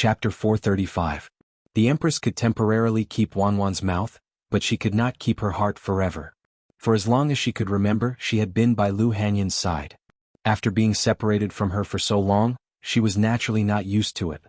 Chapter 435. The Empress could temporarily keep Wanwan's mouth, but she could not keep her heart forever. For as long as she could remember, she had been by Lu Hanyan's side. After being separated from her for so long, she was naturally not used to it.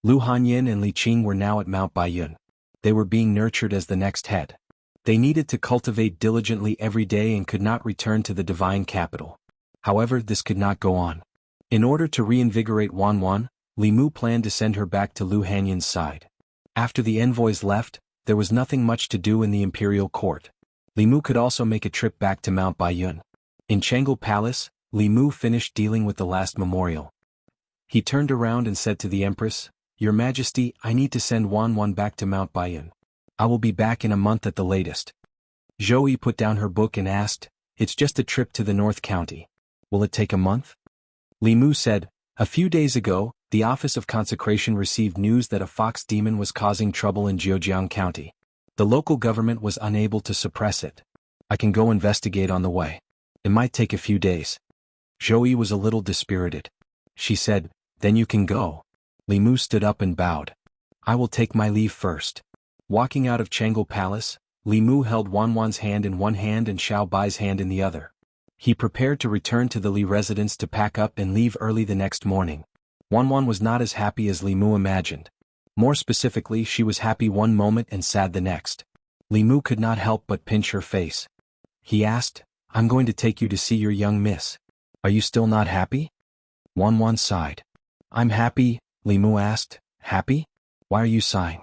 Lu Hanyan and Li Qing were now at Mount Baiyun. They were being nurtured as the next head. They needed to cultivate diligently every day and could not return to the divine capital. However, this could not go on. In order to reinvigorate Wanwan, Li Mu planned to send her back to Lu Hanyan's side. After the envoys left, there was nothing much to do in the imperial court. Li Mu could also make a trip back to Mount Baiyun. In Chengel Palace, Li Mu finished dealing with the last memorial. He turned around and said to the Empress, "Your Majesty, I need to send Wanwan back to Mount Baiyun. I will be back in a month at the latest." Zhou Yi put down her book and asked, "It's just a trip to the North County. Will it take a month?" Li Mu said, "A few days ago, the Office of Consecration received news that a fox demon was causing trouble in Zhejiang County. The local government was unable to suppress it. I can go investigate on the way. It might take a few days." Zhou Yi was a little dispirited. She said, "Then you can go." Li Mu stood up and bowed. "I will take my leave first." Walking out of Chengel Palace, Li Mu held Wanwan's hand in one hand and Xiao Bai's hand in the other. He prepared to return to the Li residence to pack up and leave early the next morning. Wanwan was not as happy as Li Mu imagined. More specifically, she was happy one moment and sad the next. Li Mu could not help but pinch her face. He asked, "I'm going to take you to see your young miss. Are you still not happy?" Wanwan sighed. "I'm happy," Li Mu asked. "Happy? Why are you sighing?"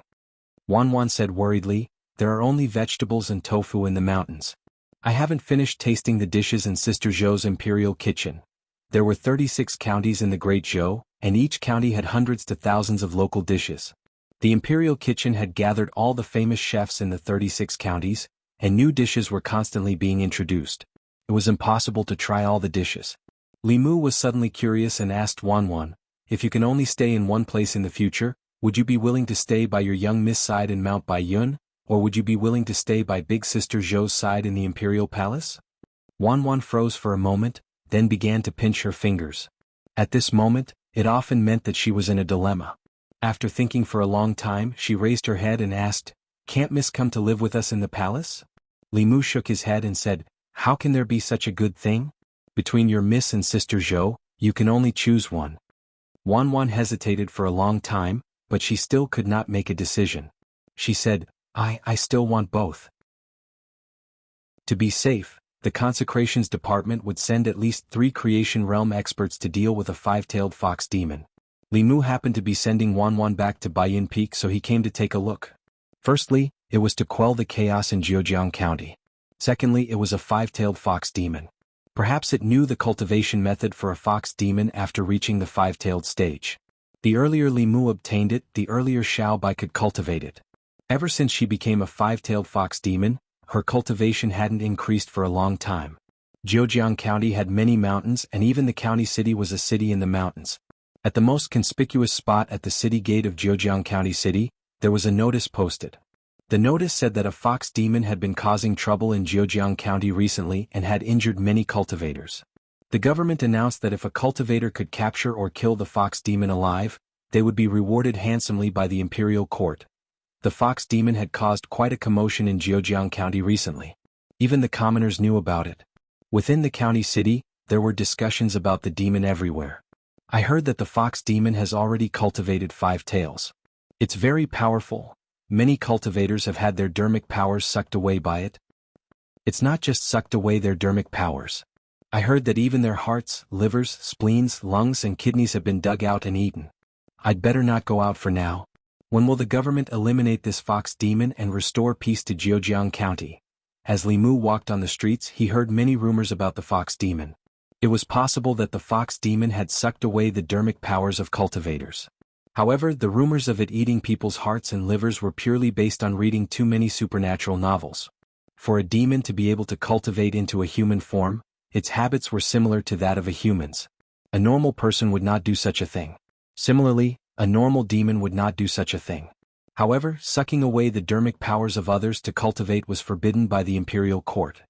Wanwan said worriedly, "There are only vegetables and tofu in the mountains. I haven't finished tasting the dishes in Sister Zhou's imperial kitchen." There were 36 counties in the Great Zhou, and each county had hundreds to thousands of local dishes. The imperial kitchen had gathered all the famous chefs in the 36 counties, and new dishes were constantly being introduced. It was impossible to try all the dishes. Li Mu was suddenly curious and asked Wanwan, "If you can only stay in one place in the future, would you be willing to stay by your young miss side in Mount Baiyun, or would you be willing to stay by Big Sister Zhou's side in the imperial palace?" Wanwan froze for a moment, then began to pinch her fingers. At this moment, it often meant that she was in a dilemma. After thinking for a long time, she raised her head and asked, "Can't Miss come to live with us in the palace?" Li Mu shook his head and said, "How can there be such a good thing? Between your Miss and Sister Zhou, you can only choose one." Wanwan hesitated for a long time, but she still could not make a decision. She said, I still want both." To be safe, the Consecrations Department would send at least 3 Creation Realm experts to deal with a 5-tailed fox demon. Li Mu happened to be sending Wanwan back to Baiyun Peak, so he came to take a look. Firstly, it was to quell the chaos in Zhejiang County. Secondly, it was a 5-tailed fox demon. Perhaps it knew the cultivation method for a fox demon after reaching the 5-tailed stage. The earlier Li Mu obtained it, the earlier Xiao Bai could cultivate it. Ever since she became a 5-tailed fox demon, her cultivation hadn't increased for a long time. Zhejiang County had many mountains, and even the county city was a city in the mountains. At the most conspicuous spot at the city gate of Zhejiang County City, there was a notice posted. The notice said that a fox demon had been causing trouble in Zhejiang County recently and had injured many cultivators. The government announced that if a cultivator could capture or kill the fox demon alive, they would be rewarded handsomely by the imperial court. The fox demon had caused quite a commotion in Zhejiang County recently. Even the commoners knew about it. Within the county city, there were discussions about the demon everywhere. "I heard that the fox demon has already cultivated 5 tails. It's very powerful. Many cultivators have had their dermic powers sucked away by it." "It's not just sucked away their dermic powers. I heard that even their hearts, livers, spleens, lungs and kidneys have been dug out and eaten. I'd better not go out for now. When will the government eliminate this fox demon and restore peace to Zhejiang County?" As Li Mu walked on the streets, he heard many rumors about the fox demon. It was possible that the fox demon had sucked away the dermic powers of cultivators. However, the rumors of it eating people's hearts and livers were purely based on reading too many supernatural novels. For a demon to be able to cultivate into a human form, its habits were similar to that of a human's. A normal person would not do such a thing. Similarly, a normal demon would not do such a thing. However, sucking away the dermic powers of others to cultivate was forbidden by the imperial court.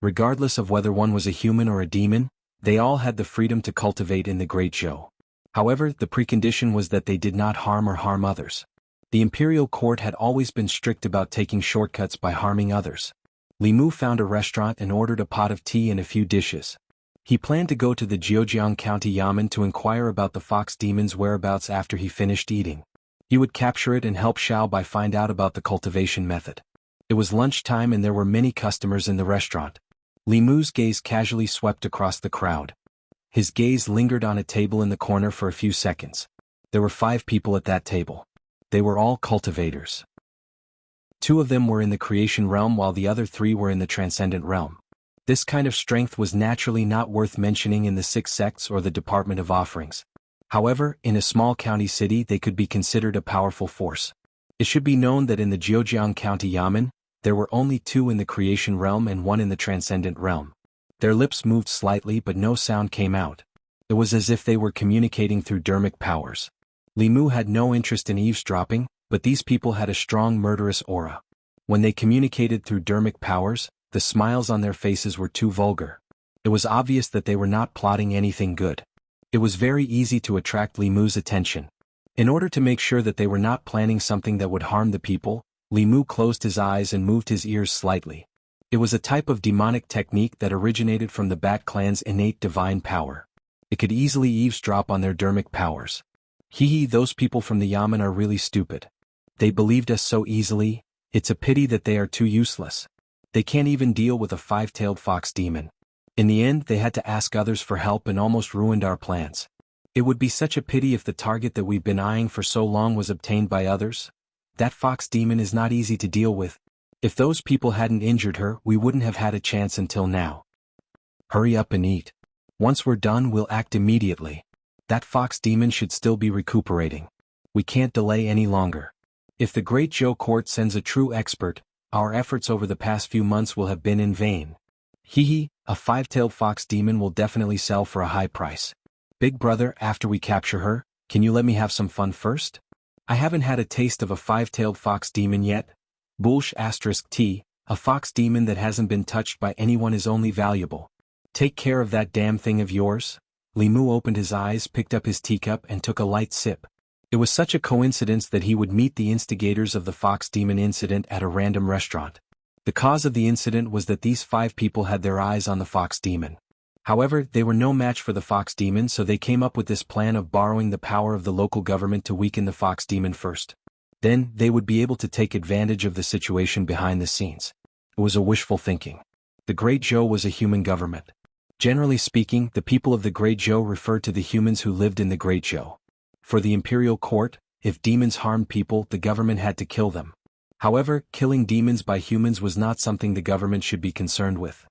Regardless of whether one was a human or a demon, they all had the freedom to cultivate in the Great Zhou. However, the precondition was that they did not harm others. The imperial court had always been strict about taking shortcuts by harming others. Li Mu found a restaurant and ordered a pot of tea and a few dishes. He planned to go to the Zhejiang County Yamen to inquire about the fox demon's whereabouts after he finished eating. He would capture it and help Xiao Bai find out about the cultivation method. It was lunchtime and there were many customers in the restaurant. Li Mu's gaze casually swept across the crowd. His gaze lingered on a table in the corner for a few seconds. There were 5 people at that table. They were all cultivators. 2 of them were in the creation realm while the other 3 were in the transcendent realm. This kind of strength was naturally not worth mentioning in the 6 sects or the Department of Offerings. However, in a small county city they could be considered a powerful force. It should be known that in the Zhejiang County Yamen, there were only 2 in the creation realm and 1 in the transcendent realm. Their lips moved slightly but no sound came out. It was as if they were communicating through dermic powers. Li Mu had no interest in eavesdropping, but these people had a strong murderous aura. When they communicated through dermic powers, the smiles on their faces were too vulgar. It was obvious that they were not plotting anything good. It was very easy to attract Li Mu's attention. In order to make sure that they were not planning something that would harm the people, Li Mu closed his eyes and moved his ears slightly. It was a type of demonic technique that originated from the Bat clan's innate divine power. It could easily eavesdrop on their dermic powers. Those people from the Yamen are really stupid. They believed us so easily, it's a pity that they are too useless. They can't even deal with a 5-tailed fox demon. In the end they had to ask others for help and almost ruined our plans. It would be such a pity if the target that we've been eyeing for so long was obtained by others. That fox demon is not easy to deal with. If those people hadn't injured her, we wouldn't have had a chance until now. Hurry up and eat. Once we're done we'll act immediately. That fox demon should still be recuperating. We can't delay any longer. If the Great Zhou Court sends a true expert, our efforts over the past few months will have been in vain. A 5-tailed fox demon will definitely sell for a high price. Big brother, after we capture her, can you let me have some fun first? I haven't had a taste of a 5-tailed fox demon yet. T, a fox demon that hasn't been touched by anyone is only valuable. Take care of that damn thing of yours. Li Mu opened his eyes, picked up his teacup and took a light sip. It was such a coincidence that he would meet the instigators of the fox demon incident at a random restaurant. The cause of the incident was that these 5 people had their eyes on the fox demon. However, they were no match for the fox demon, so they came up with this plan of borrowing the power of the local government to weaken the fox demon first. Then, they would be able to take advantage of the situation behind the scenes. It was a wishful thinking. The Great Zhou was a human government. Generally speaking, the people of the Great Zhou referred to the humans who lived in the Great Zhou. For the imperial court, if demons harmed people, the government had to kill them. However, killing demons by humans was not something the government should be concerned with.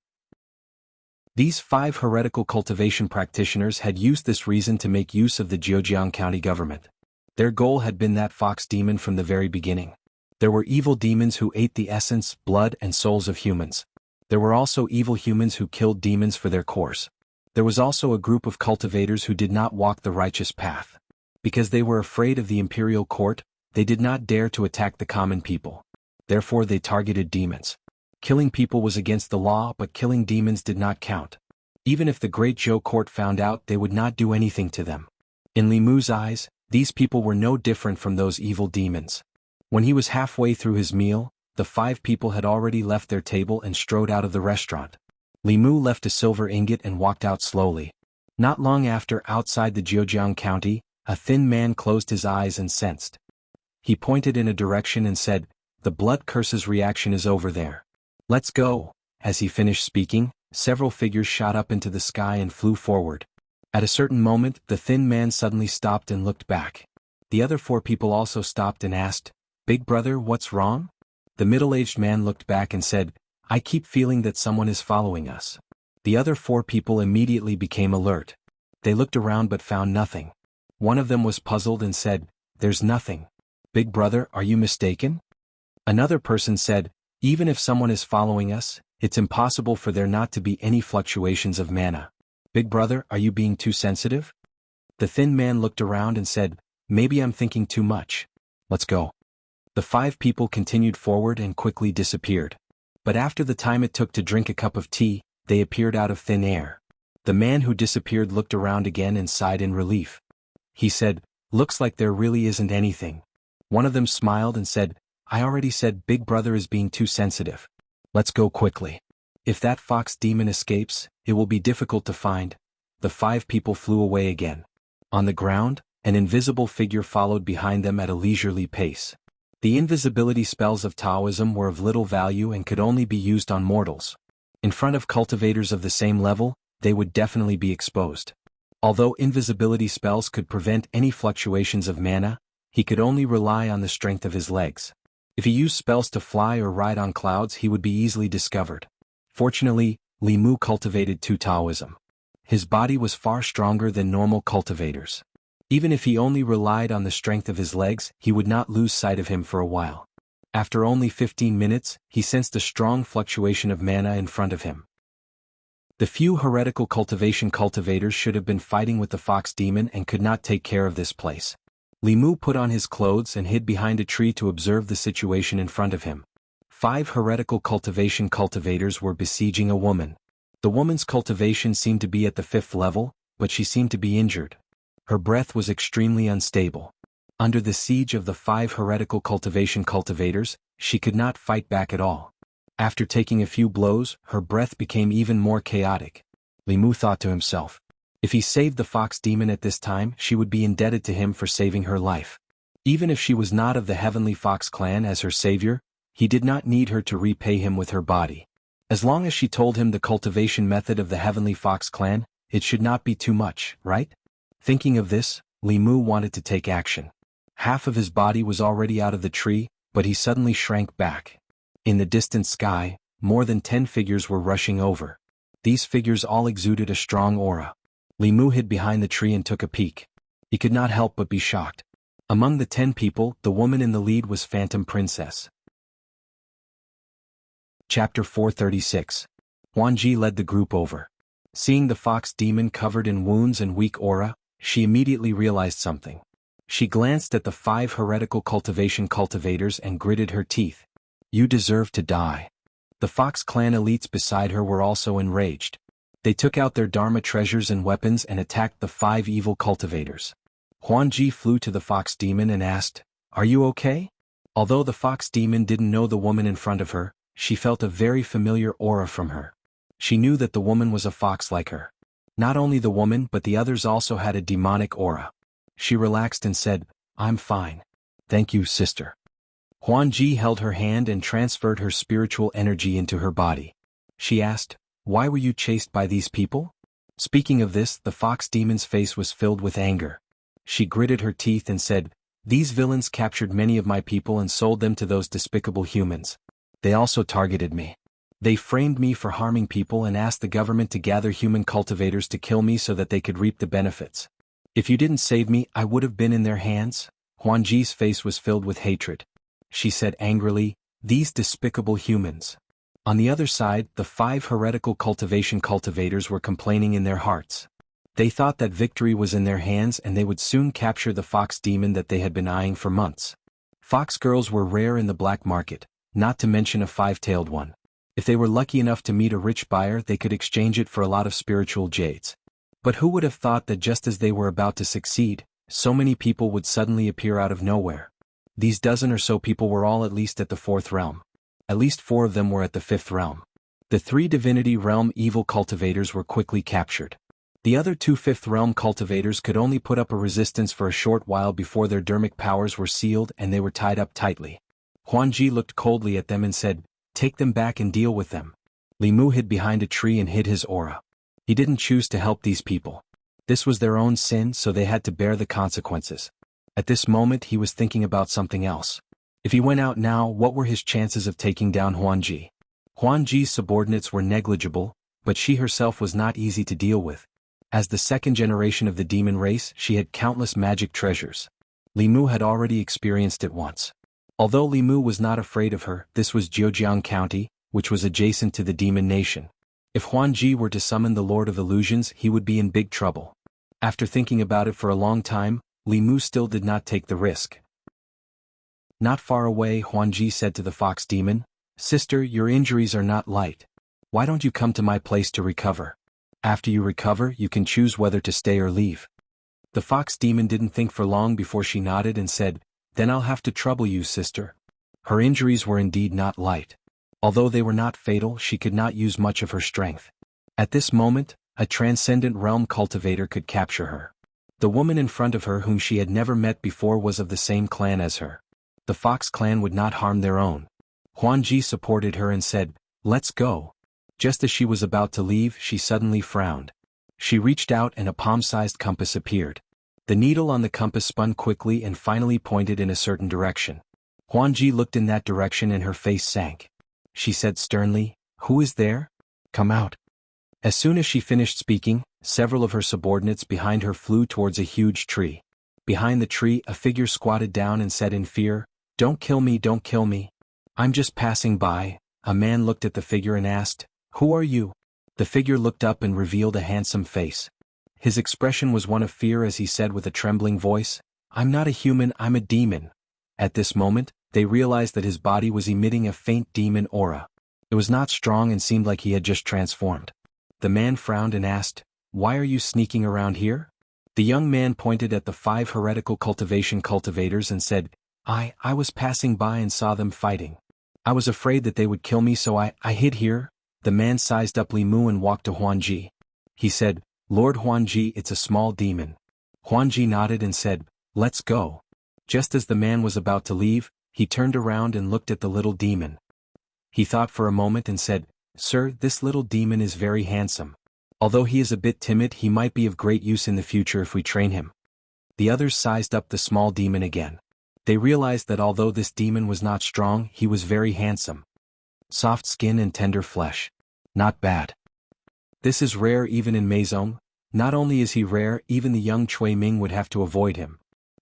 These 5 heretical cultivation practitioners had used this reason to make use of the Zhejiang County government. Their goal had been that fox demon from the very beginning. There were evil demons who ate the essence, blood and souls of humans. There were also evil humans who killed demons for their course. There was also a group of cultivators who did not walk the righteous path. Because they were afraid of the imperial court, they did not dare to attack the common people. Therefore they targeted demons. Killing people was against the law, but killing demons did not count. Even if the Great Zhou Court found out, they would not do anything to them. In Li Mu's eyes, these people were no different from those evil demons. When he was halfway through his meal, the 5 people had already left their table and strode out of the restaurant. Li Mu left a silver ingot and walked out slowly. Not long after, outside the Zhejiang County, a thin man closed his eyes and sensed. He pointed in a direction and said, "The blood curse's reaction is over there. Let's go." As he finished speaking, several figures shot up into the sky and flew forward. At a certain moment, the thin man suddenly stopped and looked back. The other 4 people also stopped and asked, "Big brother, what's wrong?" The middle-aged man looked back and said, "I keep feeling that someone is following us." The other 4 people immediately became alert. They looked around but found nothing. One of them was puzzled and said, "There's nothing. Big brother, are you mistaken?" Another person said, "Even if someone is following us, it's impossible for there not to be any fluctuations of mana. Big brother, are you being too sensitive?" The thin man looked around and said, "Maybe I'm thinking too much. Let's go." The 5 people continued forward and quickly disappeared. But after the time it took to drink a cup of tea, they appeared out of thin air. The man who disappeared looked around again and sighed in relief. He said, "Looks like there really isn't anything." One of them smiled and said, "I already said Big Brother is being too sensitive. Let's go quickly. If that fox demon escapes, it will be difficult to find." The 5 people flew away again. On the ground, an invisible figure followed behind them at a leisurely pace. The invisibility spells of Taoism were of little value and could only be used on mortals. In front of cultivators of the same level, they would definitely be exposed. Although invisibility spells could prevent any fluctuations of mana, he could only rely on the strength of his legs. If he used spells to fly or ride on clouds, he would be easily discovered. Fortunately, Li Mu cultivated to Taoism. His body was far stronger than normal cultivators. Even if he only relied on the strength of his legs, he would not lose sight of him for a while. After only 15 minutes, he sensed a strong fluctuation of mana in front of him. The few heretical cultivation cultivators should have been fighting with the fox demon and could not take care of this place. Li Mu put on his clothes and hid behind a tree to observe the situation in front of him. 5 heretical cultivation cultivators were besieging a woman. The woman's cultivation seemed to be at the 5th level, but she seemed to be injured. Her breath was extremely unstable. Under the siege of the 5 heretical cultivation cultivators, she could not fight back at all. After taking a few blows, her breath became even more chaotic. Li Mu thought to himself, if he saved the fox demon at this time, she would be indebted to him for saving her life. Even if she was not of the Heavenly Fox clan as her savior, he did not need her to repay him with her body. As long as she told him the cultivation method of the Heavenly Fox clan, it should not be too much, right? Thinking of this, Li Mu wanted to take action. Half of his body was already out of the tree, but he suddenly shrank back. In the distant sky, more than 10 figures were rushing over. These figures all exuded a strong aura. Li Mu hid behind the tree and took a peek. He could not help but be shocked. Among the 10 people, the woman in the lead was Phantom Princess. Chapter 436. Huanji led the group over. Seeing the fox demon covered in wounds and weak aura, she immediately realized something. She glanced at the 5 heretical cultivation cultivators and gritted her teeth. "You deserve to die." The Fox clan elites beside her were also enraged. They took out their Dharma treasures and weapons and attacked the 5 evil cultivators. Huanji flew to the fox demon and asked, "Are you okay?" Although the fox demon didn't know the woman in front of her, she felt a very familiar aura from her. She knew that the woman was a fox like her. Not only the woman but the others also had a demonic aura. She relaxed and said, "I'm fine. Thank you, sister." Huanji held her hand and transferred her spiritual energy into her body. She asked, "Why were you chased by these people?" Speaking of this, the fox demon's face was filled with anger. She gritted her teeth and said, "These villains captured many of my people and sold them to those despicable humans. They also targeted me. They framed me for harming people and asked the government to gather human cultivators to kill me so that they could reap the benefits. If you didn't save me, I would have been in their hands." Huanji's face was filled with hatred. She said angrily, "These despicable humans." On the other side, the 5 heretical cultivation cultivators were complaining in their hearts. They thought that victory was in their hands and they would soon capture the fox demon that they had been eyeing for months. Fox girls were rare in the black market, not to mention a 5-tailed one. If they were lucky enough to meet a rich buyer, they could exchange it for a lot of spiritual jades. But who would have thought that just as they were about to succeed, so many people would suddenly appear out of nowhere? These dozen or so people were all at least at the 4th realm. At least 4 of them were at the 5th realm. The 3 divinity realm evil cultivators were quickly captured. The other 2 5th realm cultivators could only put up a resistance for a short while before their dermic powers were sealed and they were tied up tightly. Huanji looked coldly at them and said, "Take them back and deal with them." Li Mu hid behind a tree and hid his aura. He didn't choose to help these people. This was their own sin, so they had to bear the consequences. At this moment he was thinking about something else. If he went out now, what were his chances of taking down Huanji? Huanji's subordinates were negligible, but she herself was not easy to deal with. As the 2nd generation of the demon race, she had countless magic treasures. Li Mu had already experienced it once. Although Li Mu was not afraid of her, this was Zhejiang County, which was adjacent to the demon nation. If Huanji were to summon the Lord of Illusions, he would be in big trouble. After thinking about it for a long time, Li Mu still did not take the risk. Not far away, Huanji said to the fox demon, "Sister, your injuries are not light. Why don't you come to my place to recover? After you recover, you can choose whether to stay or leave." The fox demon didn't think for long before she nodded and said, "Then I'll have to trouble you, sister." Her injuries were indeed not light. Although they were not fatal, she could not use much of her strength. At this moment, a transcendent realm cultivator could capture her. The woman in front of her whom she had never met before was of the same clan as her. The Fox clan would not harm their own. Huanji supported her and said, "Let's go." Just as she was about to leave, she suddenly frowned. She reached out and a palm-sized compass appeared. The needle on the compass spun quickly and finally pointed in a certain direction. Huanji looked in that direction and her face sank. She said sternly, "Who is there? Come out." As soon as she finished speaking, several of her subordinates behind her flew towards a huge tree. Behind the tree, a figure squatted down and said in fear, "Don't kill me, don't kill me. I'm just passing by." A man looked at the figure and asked, "Who are you?" The figure looked up and revealed a handsome face. His expression was one of fear as he said with a trembling voice, "I'm not a human, I'm a demon." At this moment, they realized that his body was emitting a faint demon aura. It was not strong and seemed like he had just transformed. The man frowned and asked, "Why are you sneaking around here?" The young man pointed at the 5 heretical cultivators and said, I was passing by and saw them fighting. I was afraid that they would kill me, so I hid here." The man sized up Limu and walked to Huanji. He said, "Lord Huanji, it's a small demon." Huanji nodded and said, "Let's go." Just as the man was about to leave, he turned around and looked at the little demon. He thought for a moment and said, "Sir, this little demon is very handsome. Although he is a bit timid, he might be of great use in the future if we train him." The others sized up the small demon again. They realized that although this demon was not strong, he was very handsome. Soft skin and tender flesh. Not bad. This is rare even in Meizong. Not only is he rare, even the young Cui Ming would have to avoid him.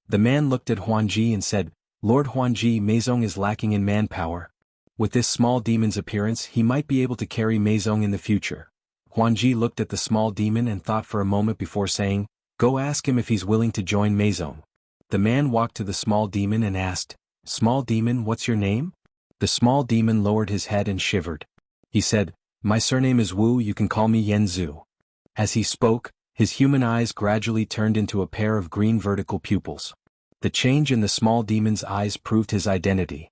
The man looked at Huanji and said, "Lord Huanji, Meizong is lacking in manpower. With this small demon's appearance, he might be able to carry Meizong in the future." Huanji looked at the small demon and thought for a moment before saying, "Go ask him if he's willing to join Meizong." The man walked to the small demon and asked, "Small demon, what's your name?" The small demon lowered his head and shivered. He said, "My surname is Wu, you can call me Yanzu." As he spoke, his human eyes gradually turned into a pair of green vertical pupils. The change in the small demon's eyes proved his identity.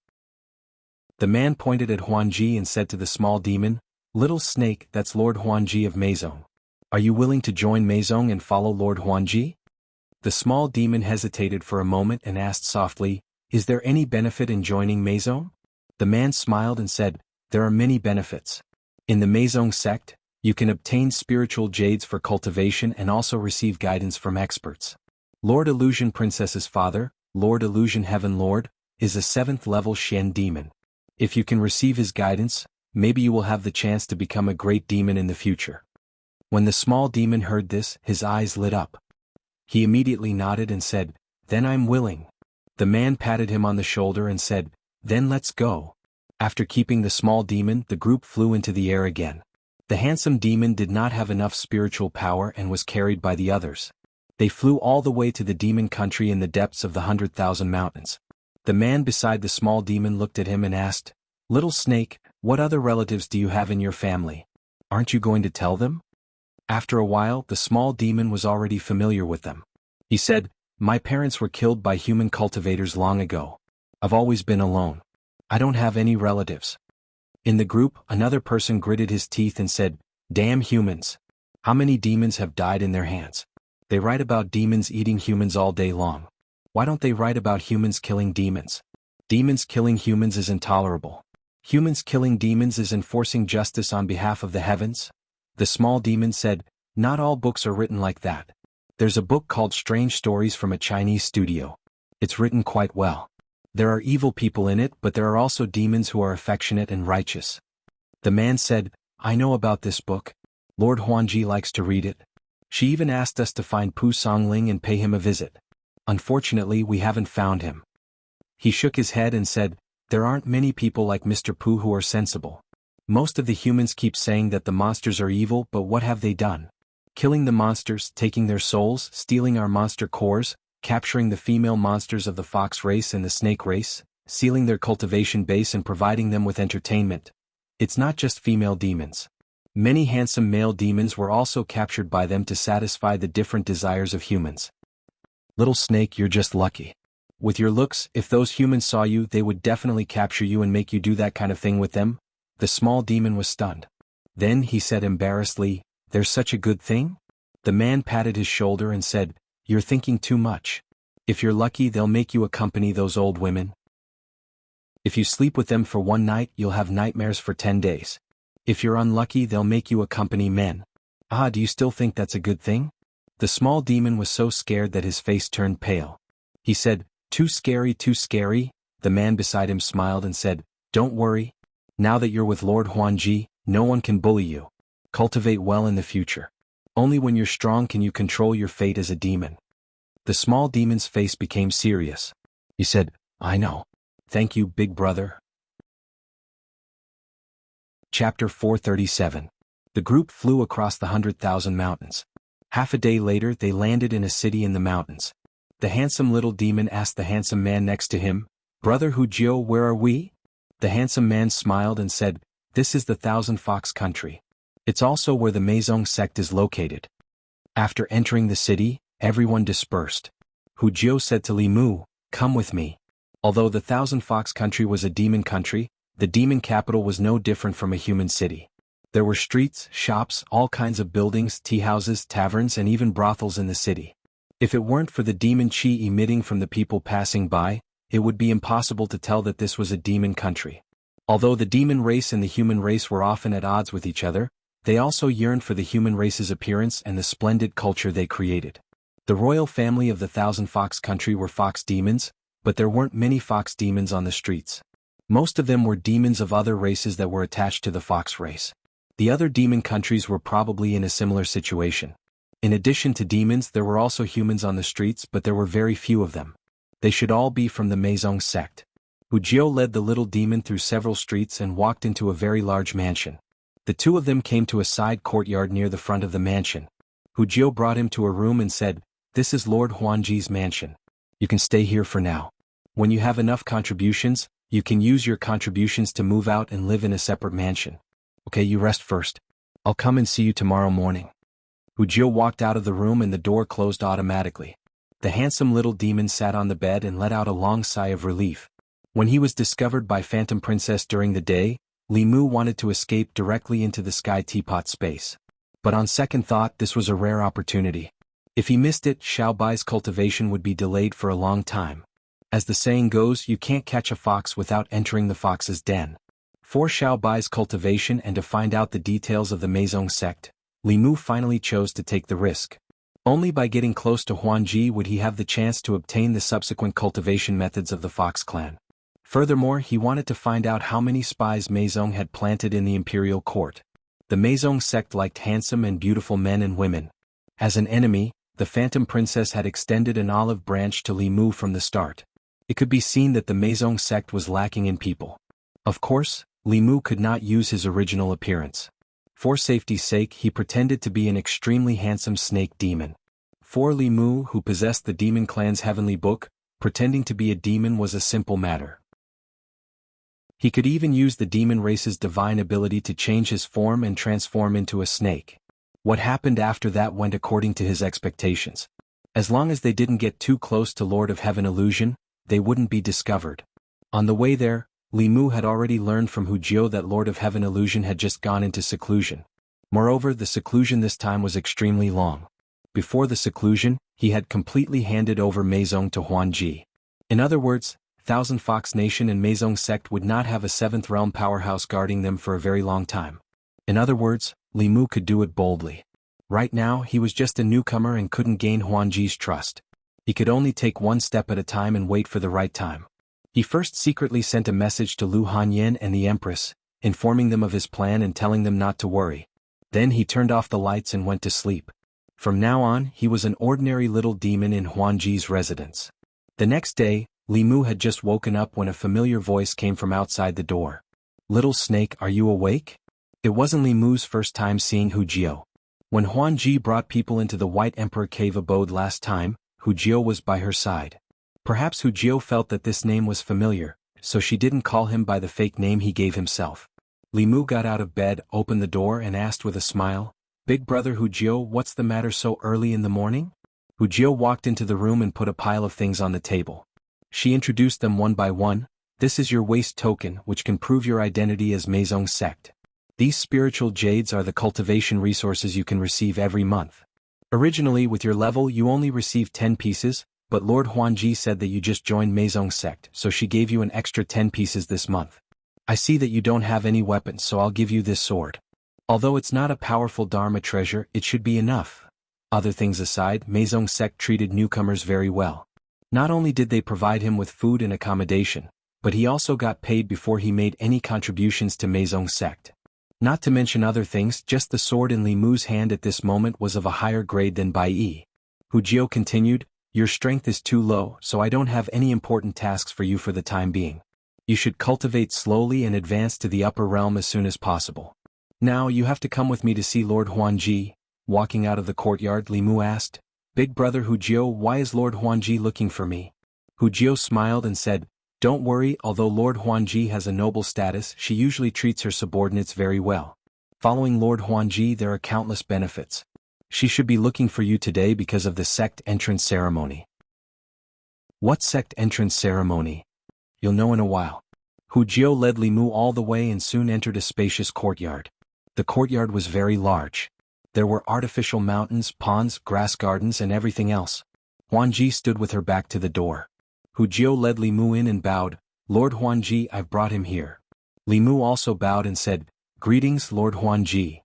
The man pointed at Huanji and said to the small demon, "Little snake, that's Lord Huanji of Meizong. Are you willing to join Meizong and follow Lord Huanji?" The small demon hesitated for a moment and asked softly, "Is there any benefit in joining Meizong?" The man smiled and said, "There are many benefits. In the Meizong sect, you can obtain spiritual jades for cultivation and also receive guidance from experts. Lord Illusion Princess's father, Lord Illusion Heaven Lord, is a 7th level Shen demon. If you can receive his guidance, maybe you will have the chance to become a great demon in the future." When the small demon heard this, his eyes lit up. He immediately nodded and said, "Then I'm willing." The man patted him on the shoulder and said, "Then let's go." After keeping the small demon, the group flew into the air again. The handsome demon did not have enough spiritual power and was carried by the others. They flew all the way to the demon country in the depths of the 100,000 mountains. The man beside the small demon looked at him and asked, "Little snake, what other relatives do you have in your family? Aren't you going to tell them?" After a while, the small demon was already familiar with them. He said, "My parents were killed by human cultivators long ago. I've always been alone. I don't have any relatives." In the group, another person gritted his teeth and said, "Damn humans. How many demons have died in their hands? They write about demons eating humans all day long. Why don't they write about humans killing demons? Demons killing humans is intolerable. Humans killing demons is enforcing justice on behalf of the heavens." The small demon said, "Not all books are written like that. There's a book called Strange Stories from a Chinese studio. It's written quite well. There are evil people in it, but there are also demons who are affectionate and righteous." The man said, "I know about this book. Lord Huanji likes to read it. She even asked us to find Pu Songling and pay him a visit. Unfortunately, we haven't found him." He shook his head and said, "There aren't many people like Mr. Pu who are sensible. Most of the humans keep saying that the monsters are evil, but what have they done? Killing the monsters, taking their souls, stealing our monster cores, capturing the female monsters of the fox race and the snake race, sealing their cultivation base and providing them with entertainment. It's not just female demons. Many handsome male demons were also captured by them to satisfy the different desires of humans. Little snake, you're just lucky. With your looks, if those humans saw you, they would definitely capture you and make you do that kind of thing with them. The small demon was stunned. Then he said embarrassedly, "There's such a good thing?" The man patted his shoulder and said, "You're thinking too much. If you're lucky, they'll make you accompany those old women. If you sleep with them for one night, you'll have nightmares for 10 days. If you're unlucky, they'll make you accompany men. Ah, do you still think that's a good thing?" The small demon was so scared that his face turned pale. He said, "Too scary, too scary." The man beside him smiled and said, "Don't worry. Now that you're with Lord Huanji, no one can bully you. Cultivate well in the future. Only when you're strong can you control your fate as a demon." The small demon's face became serious. He said, "I know. Thank you, big brother." Chapter 437. The group flew across the 100,000 mountains. Half a day later they landed in a city in the mountains. The handsome little demon asked the handsome man next to him, "Brother Hujiu, where are we?" The handsome man smiled and said, "This is the Thousand Fox country. It's also where the Meizong sect is located." After entering the city, everyone dispersed. Hujiu said to Li Mu, "Come with me." Although the Thousand Fox country was a demon country, the demon capital was no different from a human city. There were streets, shops, all kinds of buildings, tea houses, taverns, and even brothels in the city. If it weren't for the demon chi emitting from the people passing by, it would be impossible to tell that this was a demon country. Although the demon race and the human race were often at odds with each other, they also yearned for the human race's appearance and the splendid culture they created. The royal family of the Thousand Fox country were fox demons, but there weren't many fox demons on the streets. Most of them were demons of other races that were attached to the fox race. The other demon countries were probably in a similar situation. In addition to demons, there were also humans on the streets, but there were very few of them. They should all be from the Meizong sect. Hujiu led the little demon through several streets and walked into a very large mansion. The two of them came to a side courtyard near the front of the mansion. Hujiu brought him to a room and said, "This is Lord Huanji's mansion. You can stay here for now. When you have enough contributions, you can use your contributions to move out and live in a separate mansion. Okay, you rest first. I'll come and see you tomorrow morning." Hujiu walked out of the room and the door closed automatically. The handsome little demon sat on the bed and let out a long sigh of relief. When he was discovered by Phantom Princess during the day, Li Mu wanted to escape directly into the sky teapot space. But on second thought, this was a rare opportunity. If he missed it, Xiao Bai's cultivation would be delayed for a long time. As the saying goes, you can't catch a fox without entering the fox's den. For Xiao Bai's cultivation and to find out the details of the Meizong sect, Li Mu finally chose to take the risk. Only by getting close to Huanji would he have the chance to obtain the subsequent cultivation methods of the Fox clan. Furthermore, he wanted to find out how many spies Meizong had planted in the imperial court. The Meizong sect liked handsome and beautiful men and women. As an enemy, the Phantom Princess had extended an olive branch to Li Mu from the start. It could be seen that the Meizong sect was lacking in people. Of course, Li Mu could not use his original appearance. For safety's sake, he pretended to be an extremely handsome snake demon. For Li Mu, who possessed the demon clan's heavenly book, pretending to be a demon was a simple matter. He could even use the demon race's divine ability to change his form and transform into a snake. What happened after that went according to his expectations. As long as they didn't get too close to Lord of Heaven Illusion, they wouldn't be discovered. On the way there, Li Mu had already learned from Hujiu that Lord of Heaven Illusion had just gone into seclusion. Moreover, the seclusion this time was extremely long. Before the seclusion, he had completely handed over Meizong to Huanji. In other words, Thousand Fox Nation and Meizong sect would not have a seventh realm powerhouse guarding them for a very long time. In other words, Li Mu could do it boldly. Right now, he was just a newcomer and couldn't gain Huanji's trust. He could only take one step at a time and wait for the right time. He first secretly sent a message to Lu Hanyan and the Empress, informing them of his plan and telling them not to worry. Then he turned off the lights and went to sleep. From now on, he was an ordinary little demon in Huanji's residence. The next day, Li Mu had just woken up when a familiar voice came from outside the door. "Little snake, are you awake?" It wasn't Li Mu's first time seeing Hujiu. When Huanji brought people into the White Emperor Cave abode last time, Hujiu was by her side. Perhaps Hujiu felt that this name was familiar, so she didn't call him by the fake name he gave himself. Li Mu got out of bed, opened the door and asked with a smile, "Big brother Hujiu, what's the matter so early in the morning?" Hu Jio walked into the room and put a pile of things on the table. She introduced them one by one. This is your waist token, which can prove your identity as Meizong sect. These spiritual jades are the cultivation resources you can receive every month. Originally, with your level, you only received 10 pieces, but Lord Huanji said that you just joined Meizong sect, so she gave you an extra 10 pieces this month. I see that you don't have any weapons, so I'll give you this sword. Although it's not a powerful Dharma treasure, it should be enough. Other things aside, Meizong sect treated newcomers very well. Not only did they provide him with food and accommodation, but he also got paid before he made any contributions to Meizong sect. Not to mention other things, just the sword in Li Mu's hand at this moment was of a higher grade than Bai Yi. Hu Jio continued, your strength is too low, so I don't have any important tasks for you for the time being. You should cultivate slowly and advance to the upper realm as soon as possible. Now you have to come with me to see Lord Huanji. Walking out of the courtyard, Li Mu asked, Big brother Hu Jio, why is Lord Huanji looking for me? Hu Jio smiled and said, don't worry, although Lord Huanji has a noble status, she usually treats her subordinates very well. Following Lord Huanji there are countless benefits. She should be looking for you today because of the sect entrance ceremony. What sect entrance ceremony? You'll know in a while. Hu Jio led Li Mu all the way and soon entered a spacious courtyard. The courtyard was very large. There were artificial mountains, ponds, grass gardens and everything else. Huanji stood with her back to the door. Hu Jio led Li Mu in and bowed, Lord Huanji, I've brought him here. Li Mu also bowed and said, Greetings, Lord Huanji.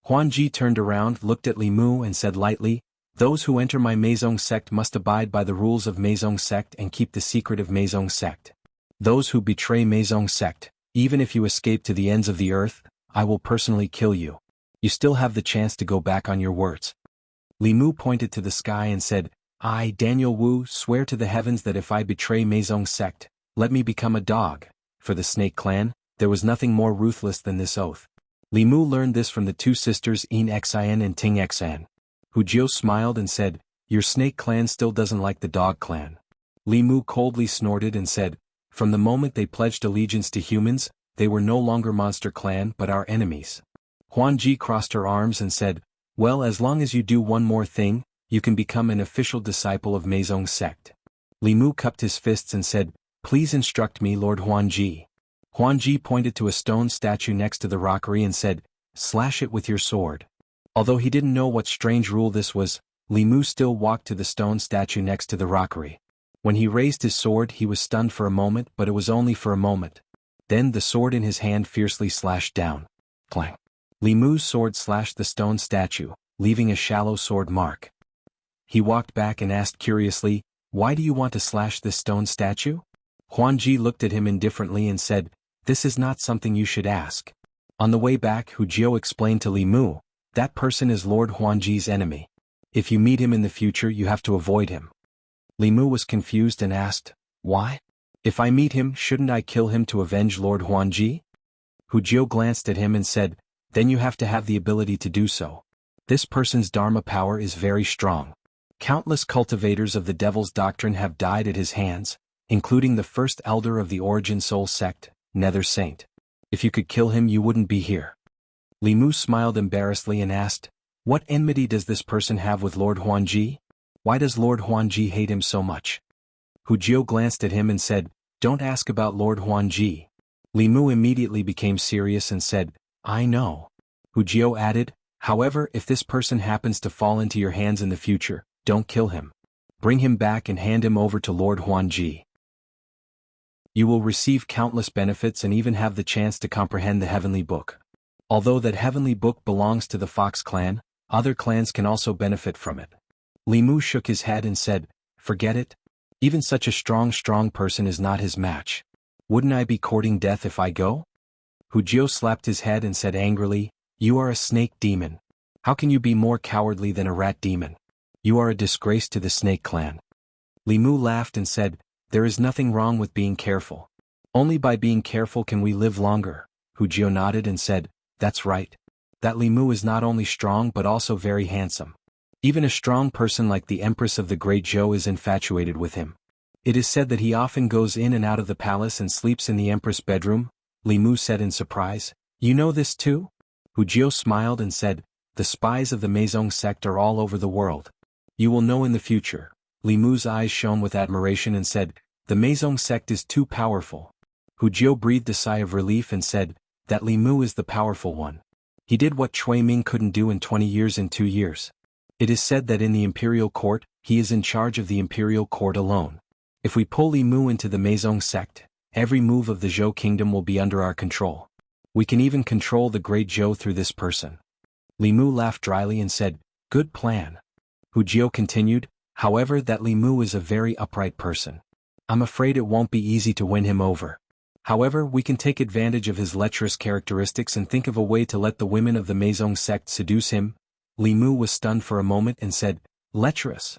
Huanji turned around, looked at Li Mu and said lightly, those who enter my Meizong sect must abide by the rules of Meizong sect and keep the secret of Meizong sect. Those who betray Meizong sect, even if you escape to the ends of the earth, I will personally kill you. You still have the chance to go back on your words. Li Mu pointed to the sky and said, I, Daniel Wu, swear to the heavens that if I betray Meizong sect, let me become a dog. For the Snake Clan, there was nothing more ruthless than this oath. Li Mu learned this from the two sisters Yin Xian and Ting Xian. Hu Jio smiled and said, your Snake Clan still doesn't like the Dog Clan. Li Mu coldly snorted and said, from the moment they pledged allegiance to humans, they were no longer Monster Clan but our enemies. Huanji crossed her arms and said, well, as long as you do one more thing, you can become an official disciple of Meizong sect. Li Mu cupped his fists and said, please instruct me, Lord Huanji. Huanji pointed to a stone statue next to the rockery and said, slash it with your sword. Although he didn't know what strange rule this was, Li Mu still walked to the stone statue next to the rockery. When he raised his sword he was stunned for a moment, but it was only for a moment. Then the sword in his hand fiercely slashed down. Clang. Li Mu's sword slashed the stone statue, leaving a shallow sword mark. He walked back and asked curiously, why do you want to slash this stone statue? Huanji looked at him indifferently and said, this is not something you should ask. On the way back, Hu Jio explained to Li Mu, that person is Lord Huanji's enemy. If you meet him in the future you have to avoid him. Li Mu was confused and asked, why? If I meet him, shouldn't I kill him to avenge Lord Huanji? Hu Jio glanced at him and said, then you have to have the ability to do so. This person's Dharma power is very strong. Countless cultivators of the Devil's Doctrine have died at his hands, including the first elder of the Origin Soul sect, Nether Saint. If you could kill him you wouldn't be here. Li Mu smiled embarrassedly and asked, what enmity does this person have with Lord Huanji? Why does Lord Huanji hate him so much? Hu Jio glanced at him and said, don't ask about Lord Huanji. Li Mu immediately became serious and said, I know. Hu Jio added, however, if this person happens to fall into your hands in the future, don't kill him. Bring him back and hand him over to Lord Huanji. You will receive countless benefits and even have the chance to comprehend the Heavenly Book. Although that Heavenly Book belongs to the Fox Clan, other clans can also benefit from it. Li Mu shook his head and said, forget it. Even such a strong person is not his match. Wouldn't I be courting death if I go? Hu Jio slapped his head and said angrily, you are a snake demon. How can you be more cowardly than a rat demon? You are a disgrace to the Snake Clan. Li Mu laughed and said, there is nothing wrong with being careful. Only by being careful can we live longer. Hu Jio nodded and said, that's right. That Li Mu is not only strong but also very handsome. Even a strong person like the Empress of the Great Zhou is infatuated with him. It is said that he often goes in and out of the palace and sleeps in the Empress' bedroom. Li Mu said in surprise, you know this too? Hu Jio smiled and said, the spies of the Meizong sect are all over the world. You will know in the future. Li Mu's eyes shone with admiration and said, the Meizong sect is too powerful. Hu Jiu breathed a sigh of relief and said, that Li Mu is the powerful one. He did what Cui Ming couldn't do in 20 years in 2 years. It is said that in the imperial court, he is in charge of the imperial court alone. If we pull Li Mu into the Meizong sect, every move of the Zhou kingdom will be under our control. We can even control the great Zhou through this person. Li Mu laughed dryly and said, good plan. Hu Jiu continued, however, that Li Mu is a very upright person. I'm afraid it won't be easy to win him over. However, we can take advantage of his lecherous characteristics and think of a way to let the women of the Meizong sect seduce him. Li Mu was stunned for a moment and said, lecherous.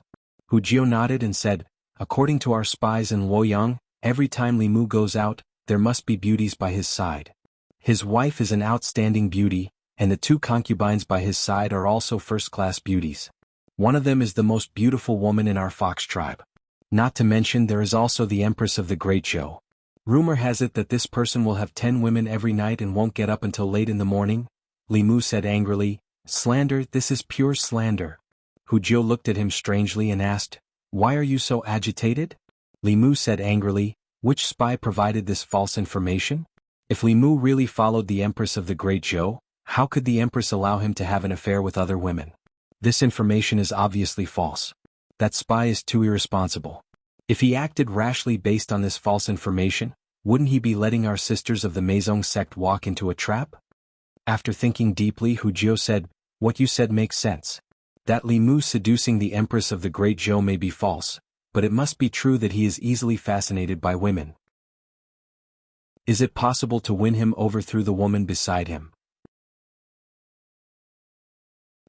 Hu Jiu nodded and said, according to our spies in Luoyang, every time Li Mu goes out, there must be beauties by his side. His wife is an outstanding beauty, and the 2 concubines by his side are also first-class beauties. One of them is the most beautiful woman in our fox tribe. Not to mention there is also the Empress of the Great Zhou. Rumor has it that this person will have 10 women every night and won't get up until late in the morning. Li Mu said angrily, slander, this is pure slander. Hu Jiu looked at him strangely and asked, why are you so agitated? Li Mu said angrily, which spy provided this false information? If Li Mu really followed the Empress of the Great Zhou, how could the Empress allow him to have an affair with other women? This information is obviously false. That spy is too irresponsible. If he acted rashly based on this false information, wouldn't he be letting our sisters of the Meizong sect walk into a trap? After thinking deeply, Hu Jiu said, what you said makes sense. That Li Mu seducing the Empress of the Great Zhou may be false, but it must be true that he is easily fascinated by women. Is it possible to win him over through the woman beside him?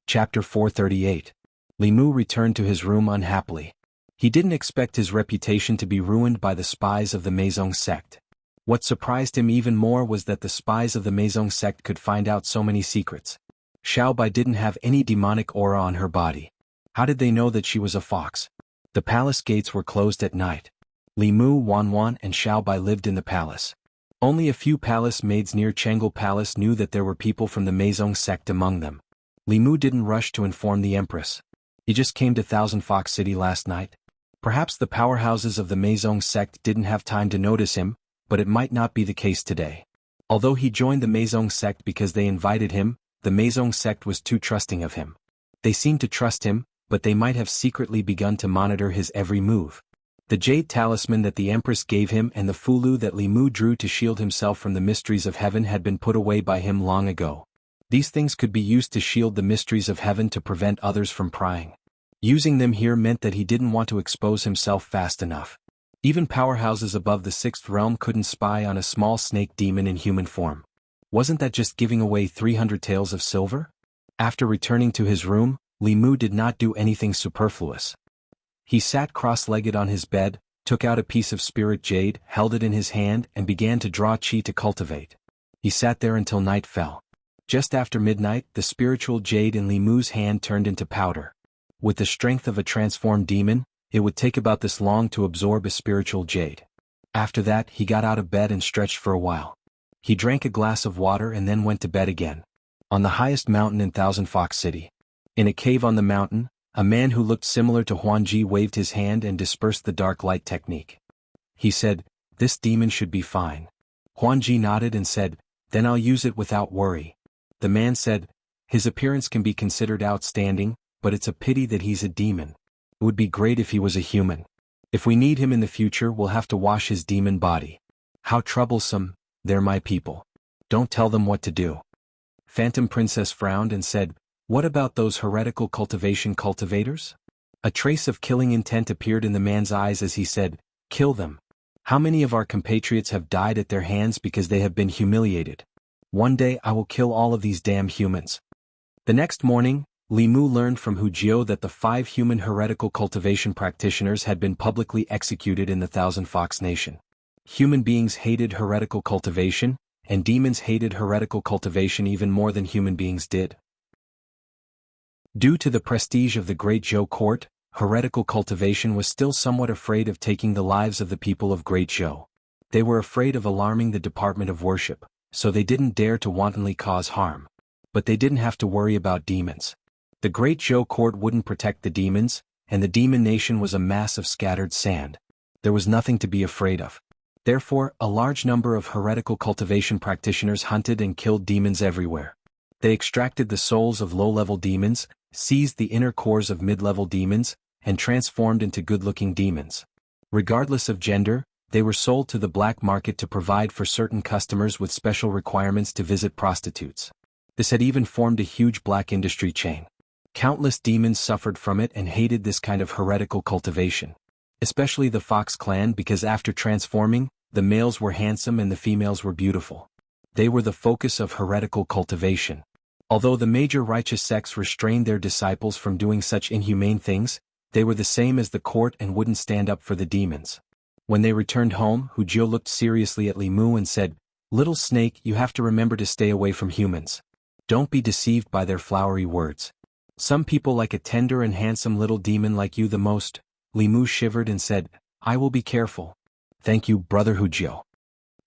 Chapter 438. Li Mu returned to his room unhappily. He didn't expect his reputation to be ruined by the spies of the Meizong sect. What surprised him even more was that the spies of the Meizong sect could find out so many secrets. Xiaobai didn't have any demonic aura on her body. How did they know that she was a fox? The palace gates were closed at night. Li Mu, Wanwan, and Xiaobai lived in the palace. Only a few palace maids near Chengel Palace knew that there were people from the Meizong sect among them. Li Mu didn't rush to inform the Empress. He just came to Thousand Fox City last night. Perhaps the powerhouses of the Meizong sect didn't have time to notice him, but it might not be the case today. Although he joined the Meizong sect because they invited him, the Meizong sect was too trusting of him. They seemed to trust him, but they might have secretly begun to monitor his every move. The jade talisman that the Empress gave him and the fulu that Li Mu drew to shield himself from the mysteries of heaven had been put away by him long ago. These things could be used to shield the mysteries of heaven to prevent others from prying. Using them here meant that he didn't want to expose himself fast enough. Even powerhouses above the 6th realm couldn't spy on a small snake demon in human form. Wasn't that just giving away 300 taels of silver? After returning to his room, Li Mu did not do anything superfluous. He sat cross-legged on his bed, took out a piece of spirit jade, held it in his hand, and began to draw qi to cultivate. He sat there until night fell. Just after midnight, the spiritual jade in Li Mu's hand turned into powder. With the strength of a transformed demon, it would take about this long to absorb a spiritual jade. After that, he got out of bed and stretched for a while. He drank a glass of water and then went to bed again. On the highest mountain in Thousand Fox City. In a cave on the mountain, a man who looked similar to Huanji waved his hand and dispersed the dark light technique. He said, this demon should be fine. Huanji nodded and said, then I'll use it without worry. The man said, his appearance can be considered outstanding, but it's a pity that he's a demon. It would be great if he was a human. If we need him in the future, we'll have to wash his demon body. How troublesome, they're my people. Don't tell them what to do. Phantom Princess frowned and said, what about those heretical cultivators? A trace of killing intent appeared in the man's eyes as he said, kill them. How many of our compatriots have died at their hands because they have been humiliated? One day I will kill all of these damn humans. The next morning, Li Mu learned from Hu Jiu that the 5 human heretical cultivation practitioners had been publicly executed in the Thousand Fox Nation. Human beings hated heretical cultivation, and demons hated heretical cultivation even more than human beings did. Due to the prestige of the Great Zhou court, heretical cultivation was still somewhat afraid of taking the lives of the people of Great Zhou. They were afraid of alarming the Department of Worship, so they didn't dare to wantonly cause harm. But they didn't have to worry about demons. The Great Zhou court wouldn't protect the demons, and the demon nation was a mass of scattered sand. There was nothing to be afraid of. Therefore, a large number of heretical cultivation practitioners hunted and killed demons everywhere. They extracted the souls of low-level demons, seized the inner cores of mid-level demons, and transformed into good-looking demons. Regardless of gender, they were sold to the black market to provide for certain customers with special requirements to visit prostitutes. This had even formed a huge black industry chain. Countless demons suffered from it and hated this kind of heretical cultivation. Especially the Fox clan, because after transforming, the males were handsome and the females were beautiful. They were the focus of heretical cultivation. Although the major righteous sects restrained their disciples from doing such inhumane things, they were the same as the court and wouldn't stand up for the demons. When they returned home, Wuxia looked seriously at Li Mu and said, "Little snake, you have to remember to stay away from humans. Don't be deceived by their flowery words. Some people like a tender and handsome little demon like you the most." Li Mu shivered and said, "I will be careful." "Thank you, Brother Wuxia."